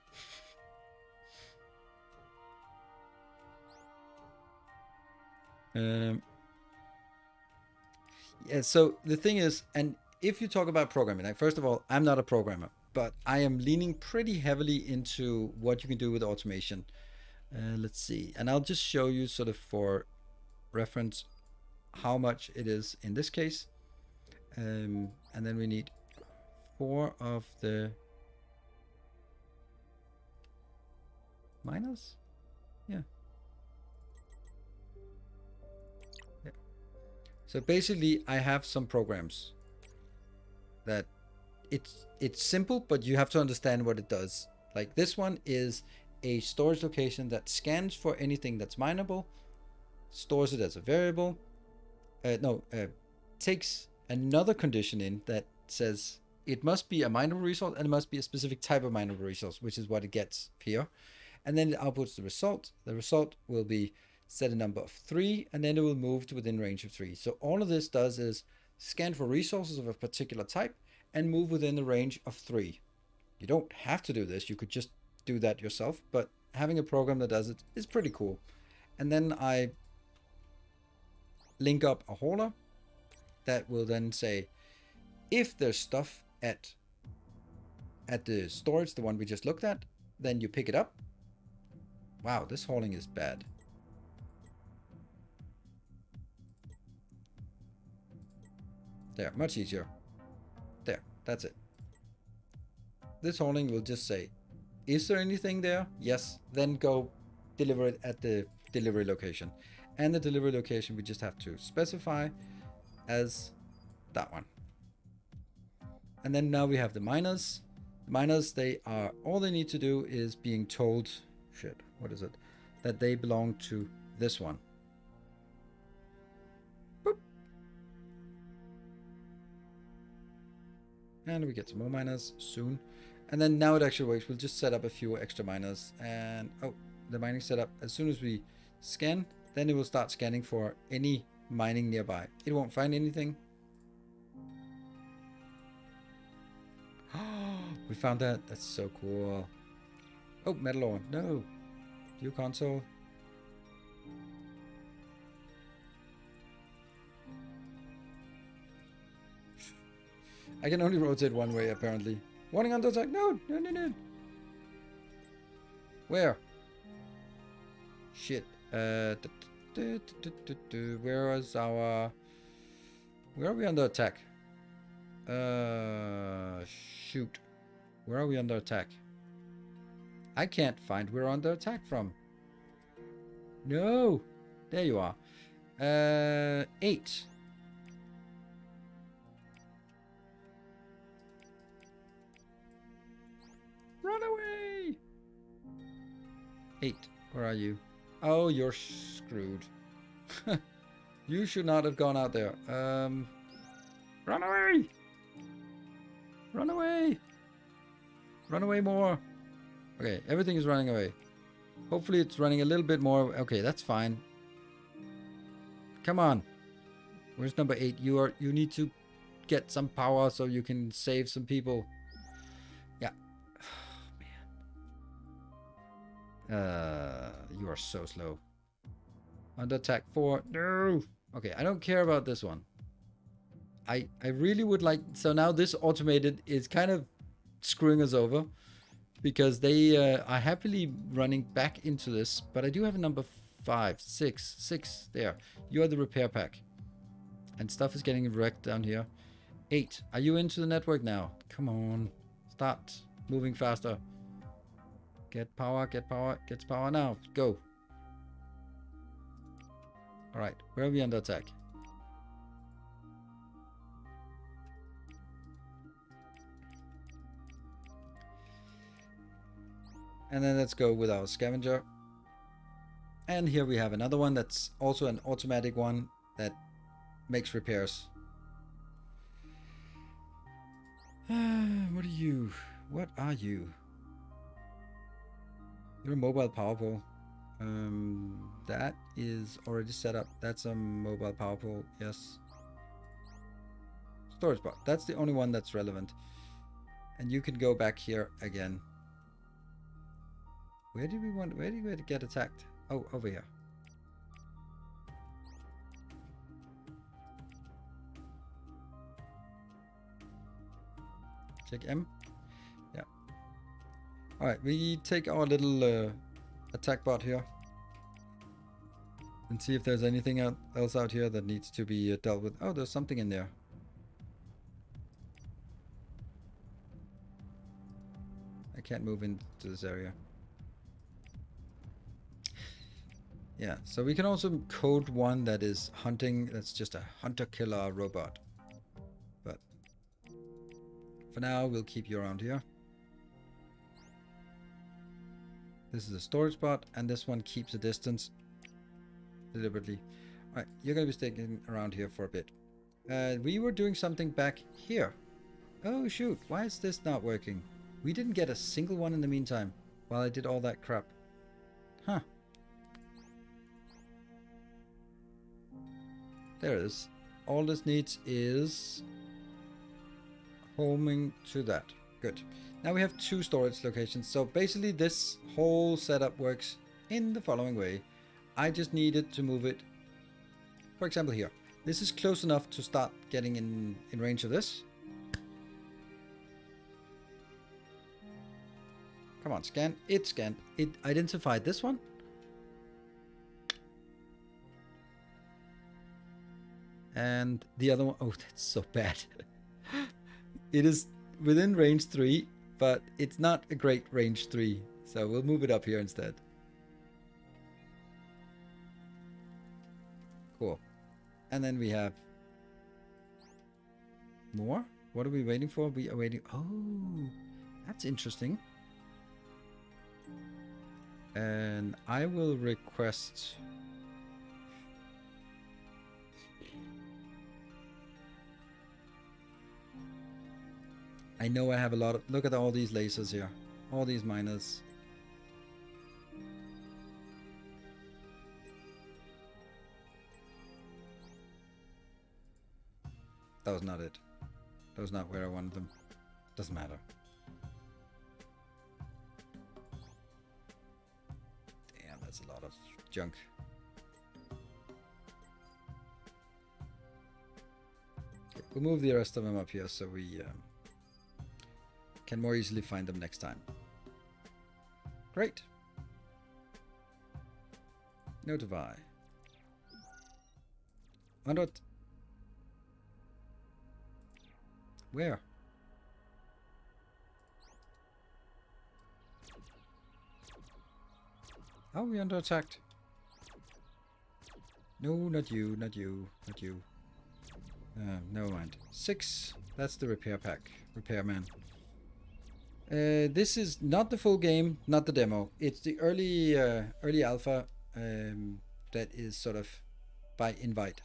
Yeah, so the thing is, and if you talk about programming, like, first of all, I'm not a programmer, but I am leaning pretty heavily into what you can do with automation. Let's see, and I'll just show you sort of for reference how much it is in this case. And then we need 4 of the miners. Yeah. So basically I have some programs that it's simple, but you have to understand what it does. Like this one is a storage location that scans for anything that's mineable, stores it as a variable, takes another condition in that says it must be a mineable resource, and it must be a specific type of mineable resource, which is what it gets here. And then it outputs the result. The result will be set a number of 3, and then it will move to within range of 3. So all of this does is scan for resources of a particular type and move within the range of 3. You don't have to do this. You could just do that yourself, but having a program that does it is pretty cool. And then I link up a hauler that will then say, if there's stuff at the storage, the one we just looked at, then you pick it up. Wow, this hauling is bad. There, much easier. There, that's it. This hauling will just say, is there anything there? Yes, then go deliver it at the delivery location. And the delivery location we just have to specify as that one. And then now we have the miners. The miners, all they need to do is being told, what is it? That they belong to this one. Boop. And we get some more miners soon. And then now it actually works. We'll just set up a few extra miners. And the mining setup, as soon as we scan, then it will start scanning for any mining nearby. It won't find anything. We found that. That's so cool. Oh, metal ore. No. View console. I can only rotate one way, apparently. Warning under attack. No, no, no, no. Where? Shit. Where is our... Where are we under attack? Shoot. Where are we under attack? I can't find where we're under attack from. No. There you are. 8. Run away. 8. Where are you? Oh, you're screwed. You should not have gone out there. Run away. Run away. Run away more. Okay, everything is running away. Hopefully it's running a little bit more. Okay, that's fine. Come on. Where's number 8? You need to get some power so you can save some people. Yeah. Oh, man. You are so slow. Under attack 4. No. Okay, I don't care about this one. I really would like... So now this automated is kind of screwing us over. Because they are happily running back into this. But I do have a number 5, 6. There. You are the repair pack. And stuff is getting wrecked down here. 8. Are you into the network now? Come on. Start moving faster. Get power, get power, gets power now. Go. Alright. Where are we under attack? And then let's go with our scavenger. And here we have another one that's also an automatic one that makes repairs. What are you? What are you? You're a mobile power pole. That is already set up. That's a mobile power pole. Yes. Storage bot. That's the only one that's relevant. And you can go back here again. Where do we get attacked? Oh, over here. Check M. Yeah. Alright, we take our little attack bot here. And see if there's anything else out here that needs to be dealt with. Oh, there's something in there. I can't move into this area. Yeah, so we can also code one that is hunting. That's just a hunter-killer robot. But for now, we'll keep you around here. This is a storage spot, and this one keeps a distance deliberately. Alright, you're going to be sticking around here for a bit. We were doing something back here. Oh shoot, why is this not working? We didn't get a single one in the meantime while I did all that crap. Huh. There it is. All this needs is homing to that. Good. Now we have 2 storage locations. So basically this whole setup works in the following way. I just needed to move it, for example, here. This is close enough to start getting in range of this. Come on, scan. It scanned. It identified this one. And the other one, oh, that's so bad. It is within range 3, but it's not a great range 3. So we'll move it up here instead. Cool. And then we have more. What are we waiting for? We are waiting. Oh, that's interesting. And I will request. I know I have a lot of. Look at all these lasers here. All these miners. That was not it. That was not where I wanted them. Doesn't matter. Damn, that's a lot of junk. Okay, we'll move the rest of them up here so we can more easily find them next time. Great. Notify. 100. Where? How are we under attack? No, not you, not you, not you. Never mind. 6. That's the repair pack. Repairman. This is not the full game, not the demo. It's the early alpha that is sort of by invite.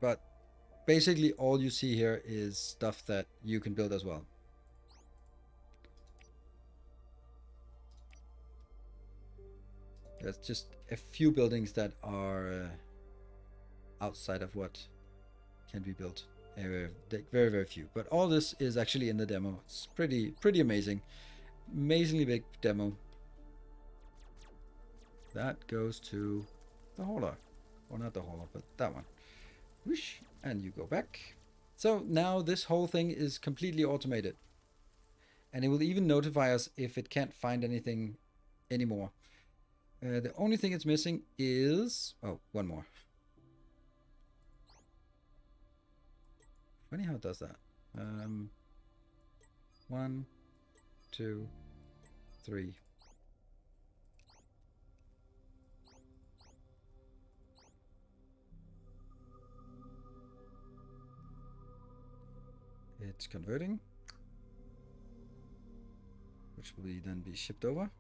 But basically all you see here is stuff that you can build as well. There's just a few buildings that are outside of what can be built. Very, very few. But all this is actually in the demo. It's pretty amazing. Amazingly big demo. That goes to the hauler. Or not the hauler, but that one. Whoosh, and you go back. So now this whole thing is completely automated. And it will even notify us if it can't find anything anymore. The only thing it's missing is... Oh, one more. Funny how it does that. 1, 2, 3. It's converting, which will then be shipped over.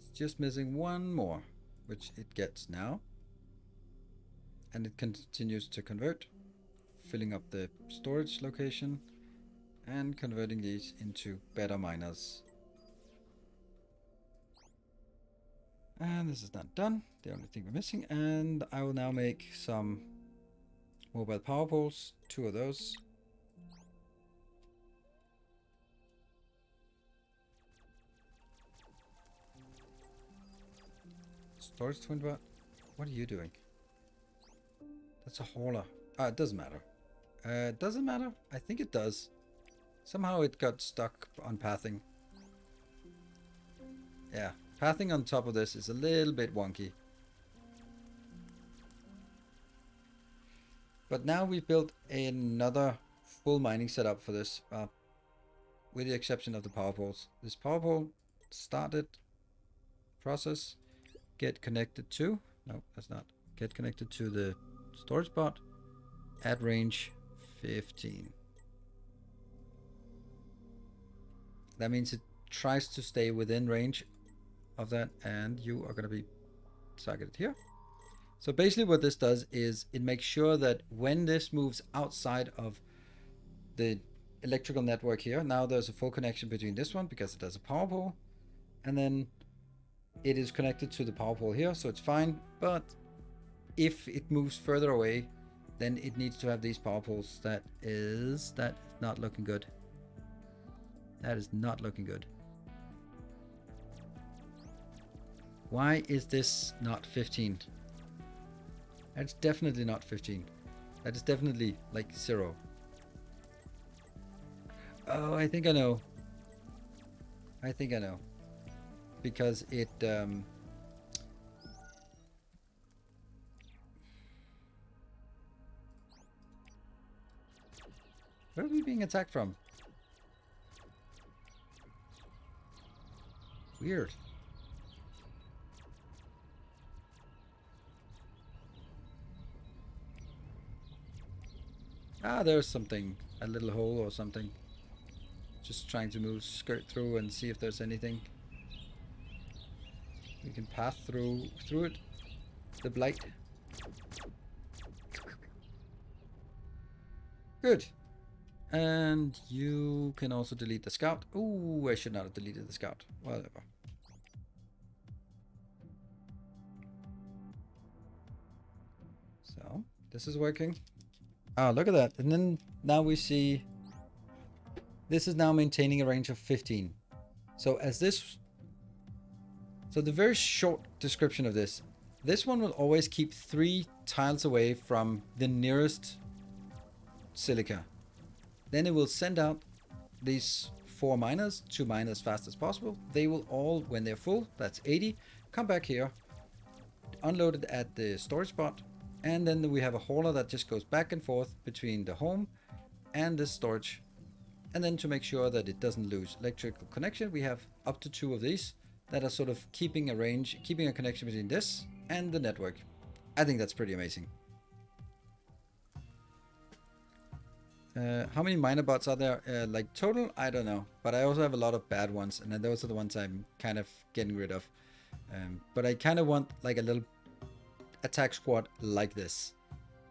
It's just missing one more, which it gets now. And it continues to convert, filling up the storage location and converting these into better miners. And this is not done, the only thing we're missing. And I will now make some mobile power poles, 2 of those. Storage twin bot? What are you doing? That's a hauler. It doesn't matter. Does it matter? I think it does. Somehow it got stuck on pathing. Yeah. Pathing on top of this is a little bit wonky. But now we've built another full mining setup for this, with the exception of the power poles. This power pole started process, get connected to, no, that's not, get connected to the storage bot, add range 15. That means it tries to stay within range of that, and you are going to be targeted here. So basically what this does is it makes sure that when this moves outside of the electrical network here, now there's a full connection between this one because it has a power pole, and then it is connected to the power pole here, so it's fine. But if it moves further away, then it needs to have these power poles. That is not looking good. That is not looking good. Why is this not 15? That's definitely not 15. That is definitely like 0. Oh, I think I know. I think I know. Because it where are we being attacked from? Weird. Ah, there's something. A little hole or something. Just trying to move, skirt through and see if there's anything. We can pass through it. The blight. Good. And you can also delete the scout. Ooh, I should not have deleted the scout. Whatever. So, this is working. Ah, look at that. And then now we see this is now maintaining a range of 15. So so the very short description of this one will always keep 3 tiles away from the nearest silica. Then it will send out these 4 miners to mine as fast as possible. They will all, when they're full, that's 80, come back here, unload it at the storage spot, and then we have a hauler that just goes back and forth between the home and the storage. And then to make sure that it doesn't lose electrical connection, we have up to 2 of these that are sort of keeping a connection between this and the network. I think that's pretty amazing. How many miner bots are there? Like total, I don't know. But I also have a lot of bad ones, and then those are the ones I'm kind of getting rid of. But I kind of want like a little attack squad like this.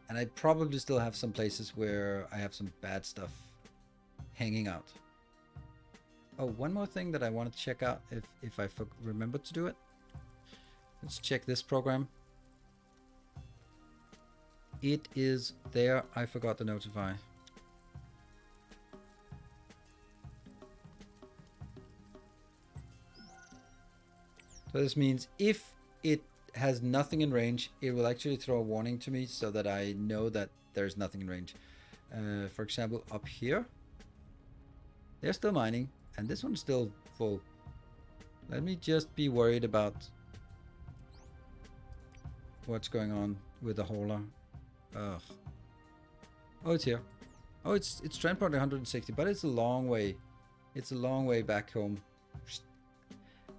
And I probably still have some places where I have some bad stuff hanging out. Oh, one more thing that I want to check out if I remember to do it. Let's check this program. It is there. I forgot to notify. So this means if it has nothing in range, it will actually throw a warning to me so that I know that there's nothing in range. For example, up here, they're still mining, and this one's still full. Let me just be worried about what's going on with the hauler. Ugh. Oh, it's here. Oh, it's transport 160, but it's a long way. It's a long way back home.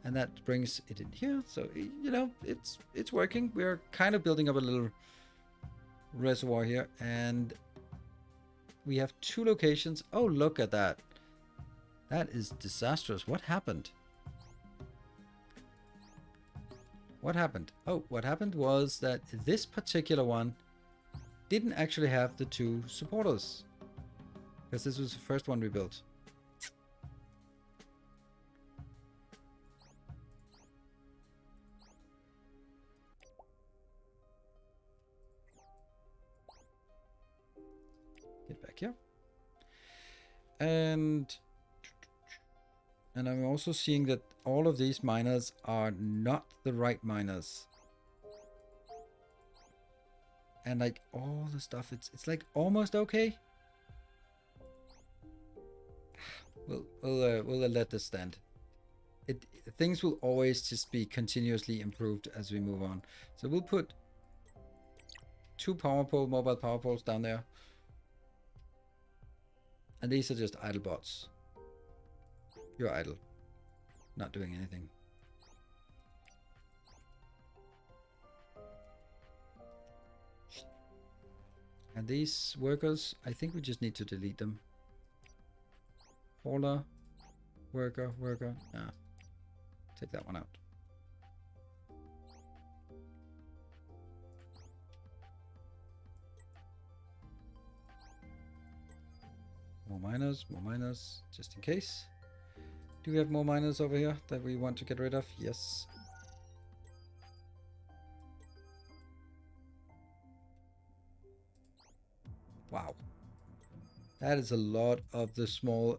And that brings it in here. So, you know, it's working. We're kind of building up a little reservoir here, and we have 2 locations. Oh, look at that. That is disastrous. What happened? What happened? Oh, what happened was that this particular one didn't actually have the 2 supporters, because this was the first one we built. Get back here. And I'm also seeing that all of these miners are not the right miners. And like all the stuff, it's like almost okay. We'll let this stand. Things will always just be continuously improved as we move on. So we'll put 2 mobile power poles down there. And these are just idle bots. You're idle. Not doing anything. And these workers, I think we just need to delete them. Hauler, worker, worker. Ah, take that one out. More miners, just in case. Do we have more miners over here that we want to get rid of? Yes. Wow. That is a lot of the small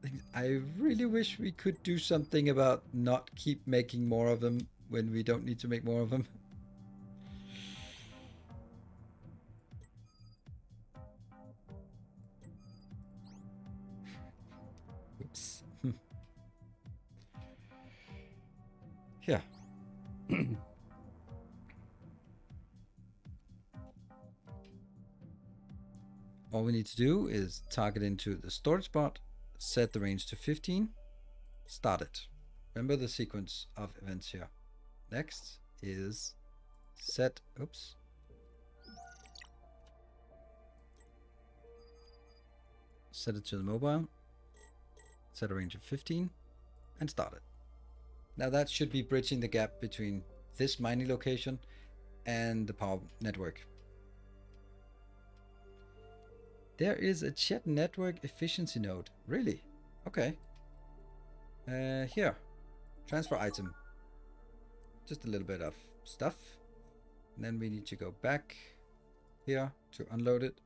things. I really wish we could do something about not keep making more of them when we don't need to make more of them. Oops. Yeah. All we need to do is target into the storage spot, set the range to 15, start it. Remember the sequence of events here. Next is set, oops. Set it to the mobile, set a range of 15, and start it. Now that should be bridging the gap between this mining location and the power network. There is a chat network efficiency node. Really? Okay. Here. Transfer item. Just a little bit of stuff. And then we need to go back here to unload it.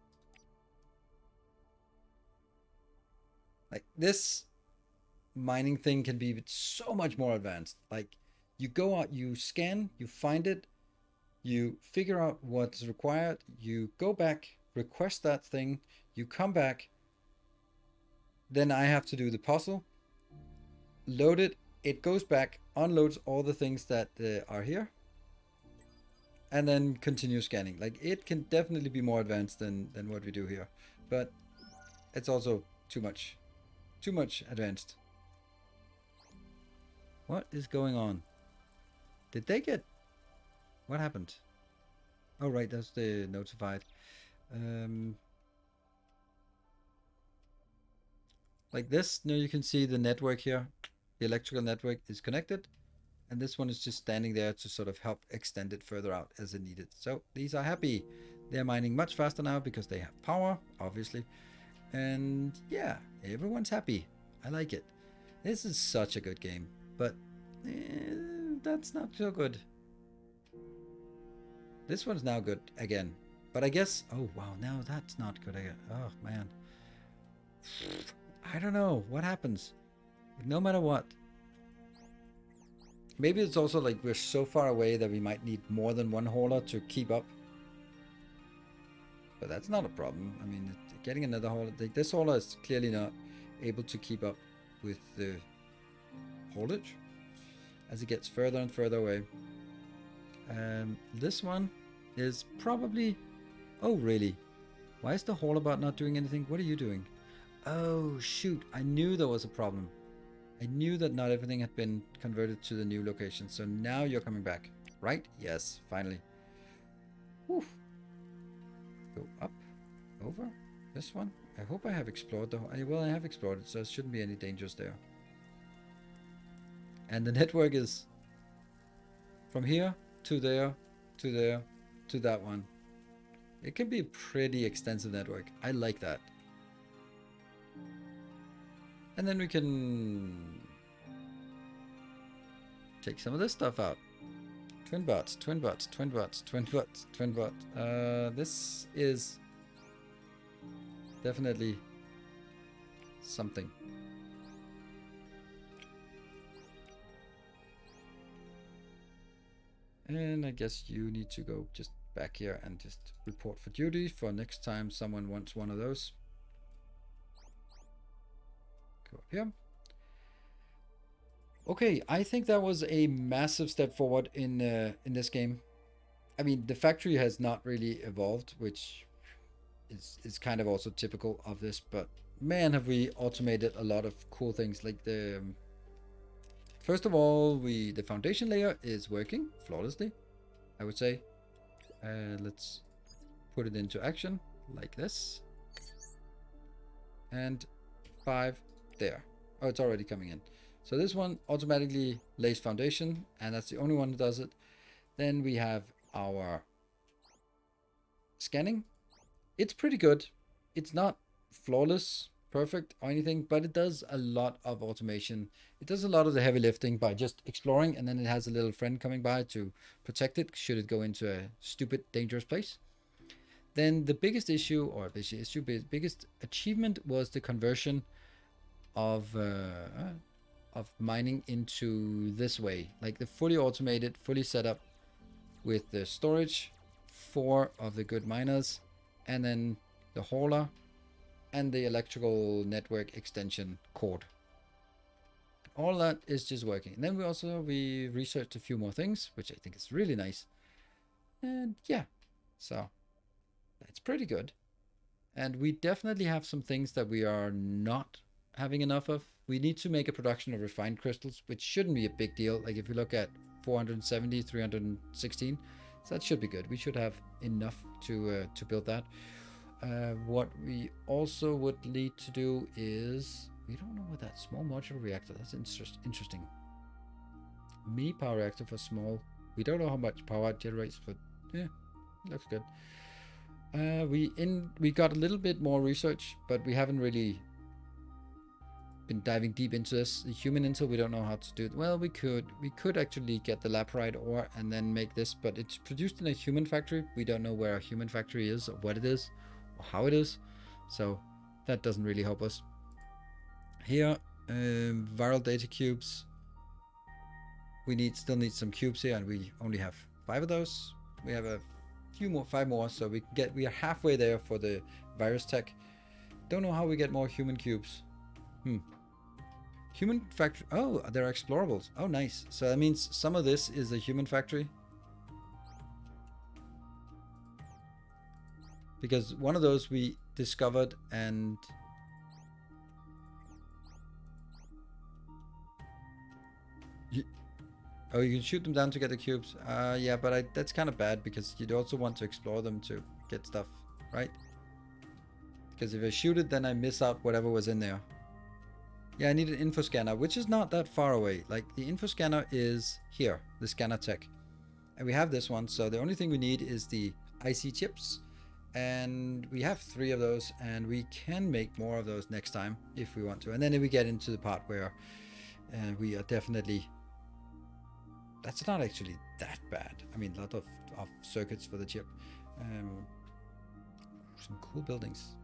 Like this mining thing can be so much more advanced. Like you go out, you scan, you find it, you figure out what's required, you go back, request that thing, you come back, then I have to do the puzzle, load it, it goes back, unloads all the things that are here, and then continue scanning. Like it can definitely be more advanced than what we do here, but it's also too much advanced. What is going on? Did they get... What happened? Oh, right, that's the notified. Like this, now you can see the network here. The electrical network is connected. And this one is just standing there to sort of help extend it further out as it needed. So these are happy. They're mining much faster now because they have power, obviously. And yeah, everyone's happy. I like it. This is such a good game. But that's not so good. This one's now good again. But I guess... Oh, wow. Now that's not good again. Oh, man. I don't know. What happens? No matter what. Maybe it's also like we're so far away that we might need more than one hauler to keep up. But that's not a problem. I mean, getting another hauler... This hauler is clearly not able to keep up with the haulage as it gets further and further away. This one is probably... Oh, really? Why is the hauler bot not doing anything? What are you doing? Oh, shoot. I knew there was a problem. I knew that not everything had been converted to the new location. So now you're coming back, right? Yes, finally. Whew. Go up, over, this one. I hope I have explored the... Well, I have explored it, so there shouldn't be any dangers there. And the network is from here to there, to there, to that one. It can be a pretty extensive network. I like that. And then we can take some of this stuff out. Twin bots, twin bots, twin bots, twin bots, twin bot. This is definitely something. And I guess you need to go just back here and just report for duty for next time someone wants one of those. Go up here. Okay, I think that was a massive step forward in this game. I mean, the factory has not really evolved, which is kind of also typical of this, but man, have we automated a lot of cool things. Like the first of all, the foundation layer is working flawlessly, I would say. Let's put it into action like this. And 5 there. Oh, it's already coming in. So this one automatically lays foundation, and that's the only one that does it. Then we have our scanning. It's pretty good. It's not flawless, perfect, or anything, but it does a lot of automation. It does a lot of the heavy lifting by just exploring, and then it has a little friend coming by to protect it should it go into a stupid, dangerous place. Then the biggest issue, or biggest achievement, was the conversion of mining into this way, like the fully automated, fully set up with the storage, 4 of the good miners, and then the hauler and the electrical network extension cord. All that is just working. And then we researched a few more things, which I think is really nice. And yeah, so that's pretty good. And we definitely have some things that we are not having enough of. We need to make a production of refined crystals, which shouldn't be a big deal. Like if you look at 470, 316, so that should be good. We should have enough to build that. What we also would need to do is, we don't know what that small modular reactor, that's interesting. Mini power reactor for small. We don't know how much power it generates, but yeah, looks good. We got a little bit more research, but we haven't really been diving deep into this. The human intel, we don't know how to do it. Well, we could actually get the laprite ore and then make this, but it's produced in a human factory. We don't know where a human factory is, or what it is, or how it is, so that doesn't really help us. Here, viral data cubes. We still need some cubes here, and we only have 5 of those. We have a few more, 5 more, so we are halfway there for the virus tech. Don't know how we get more human cubes. Human factory. Oh, they're explorables. Oh, nice. So that means some of this is a human factory. Because one of those we discovered, and you can shoot them down to get the cubes. Yeah, but that's kind of bad, because you'd also want to explore them to get stuff, right? Because if I shoot it, then I miss out whatever was in there. Yeah, I need an info scanner, which is not that far away. Like, the info scanner is here, the scanner tech. And we have this one, so the only thing we need is the IC chips. And we have 3 of those, and we can make more of those next time if we want to. And then we get into the part where we are definitely... That's not actually that bad. I mean, a lot of circuits for the chip. Some cool buildings.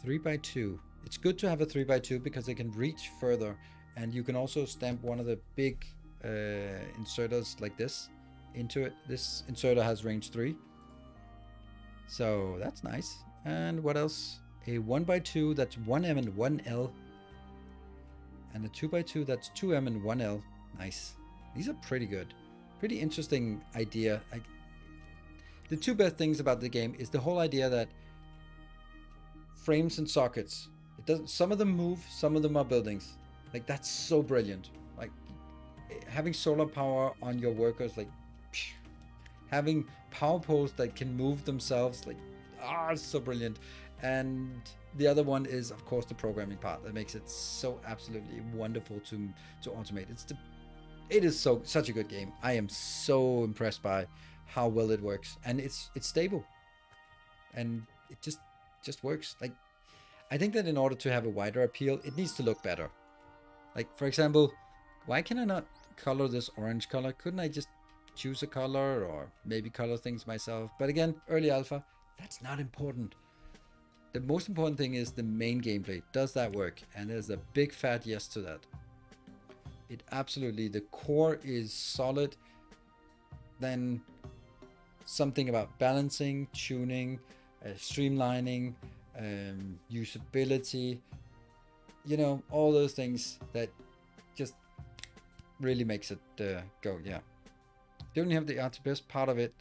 3x2. It's good to have a 3x2 because they can reach further, and you can also stamp one of the big inserters like this into it. This inserter has range 3, so that's nice. And what else? A 1x2 that's 1M and 1L, and a 2x2 that's 2M and 1L. Nice. These are pretty good. Pretty interesting idea. The 2 best things about the game is the whole idea that frames and sockets, it doesn't, some of them move, some of them are buildings. Like, that's so brilliant. Like, having solar power on your workers, like, having power poles that can move themselves, like, it's so brilliant. And the other one is, of course, the programming part that makes it so absolutely wonderful to automate. It is such a good game. I am so impressed by how well it works, and it's stable, and it just works. Like, I think that in order to have a wider appeal, it needs to look better. Like, for example, why can I not color this orange color? Couldn't I just choose a color, or maybe color things myself? But again, early alpha, that's not important. The most important thing is the main gameplay. Does that work? And there's a big fat yes to that. It absolutely, the core is solid. Then something about balancing, tuning, streamlining, usability, you know, all those things that just really makes it go. Yeah, they only have the RTPS part of it,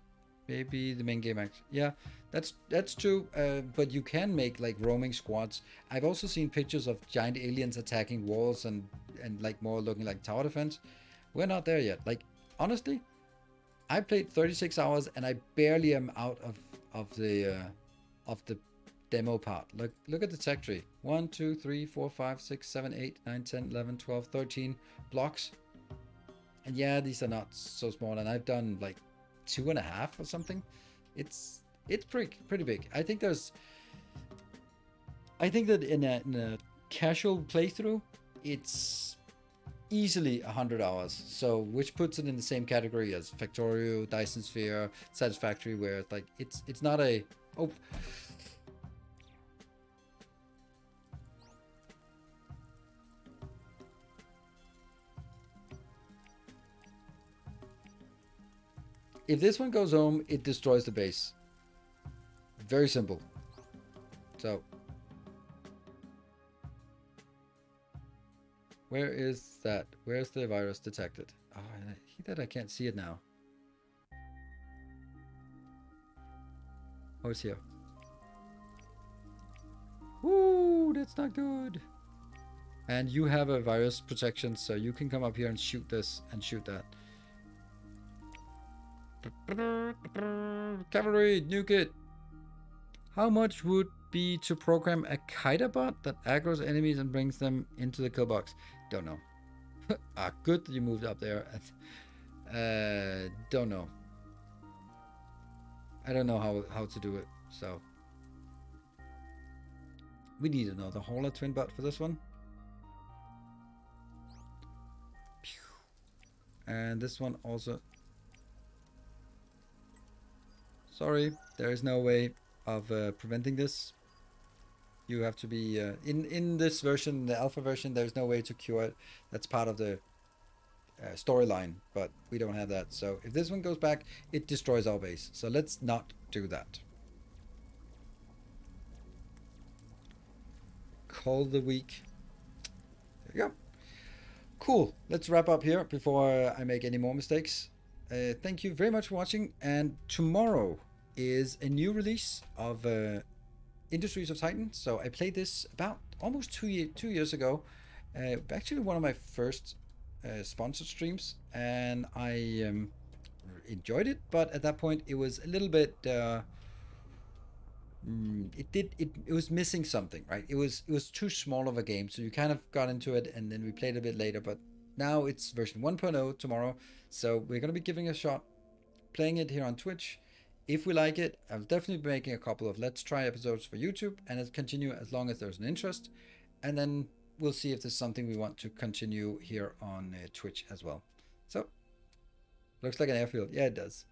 maybe the main game act. Yeah, that's true. But you can make like roaming squads. I've also seen pictures of giant aliens attacking walls and like more looking like tower defense. We're not there yet. Like, honestly, I played 36 hours and I barely am out of the demo part. Look at the tech tree. 1, 2, 3, 4, 5, 6, 7, 8, 9, 10, 11, 12, 13 blocks. And yeah, these are not so small, and I've done like 2.5 or something. It's pretty big. I think that in a casual playthrough, it's easily 100 hours. So which puts it in the same category as Factorio, Dyson Sphere, Satisfactory, where like it's not a oh. If this one goes home, it destroys the base. Very simple. So, where is that? Where's the virus detected? Oh, and I can't see it now. Oh, it's here. Ooh, that's not good. And you have a virus protection, so you can come up here and shoot this and shoot that. Cavalry, nuke it. How much would be to program a kiter bot that aggroes enemies and brings them into the kill box? Don't know. Good that you moved up there. Don't know. I don't know how to do it, so we need another hauler twin bot for this one. And this one also. Sorry, there is no way of preventing this. You have to be in this version, the alpha version. There's no way to cure it. That's part of the storyline, but we don't have that. So if this one goes back, it destroys our base. So let's not do that. Call the week. There you go. Cool. Let's wrap up here before I make any more mistakes. Thank you very much for watching. And tomorrow is a new release of Industries of Titan. So I played this about almost 2 years ago. Actually, one of my first sponsored streams, and I enjoyed it. But at that point, it was a little bit. It was missing something, right? It was too small of a game, so you kind of got into it, and then we played a bit later. But now it's version 1.0 tomorrow, so we're gonna be giving it a shot, playing it here on Twitch. If we like it, I'll definitely be making a couple of Let's Try episodes for YouTube, and it'll continue as long as there's an interest. And then we'll see if there's something we want to continue here on Twitch as well. So, looks like an airfield. Yeah, it does.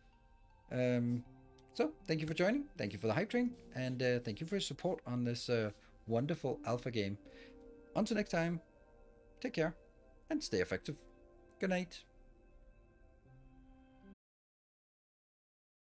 So, thank you for joining. Thank you for the hype train. And thank you for your support on this wonderful alpha game. Until next time, take care and stay effective. Good night.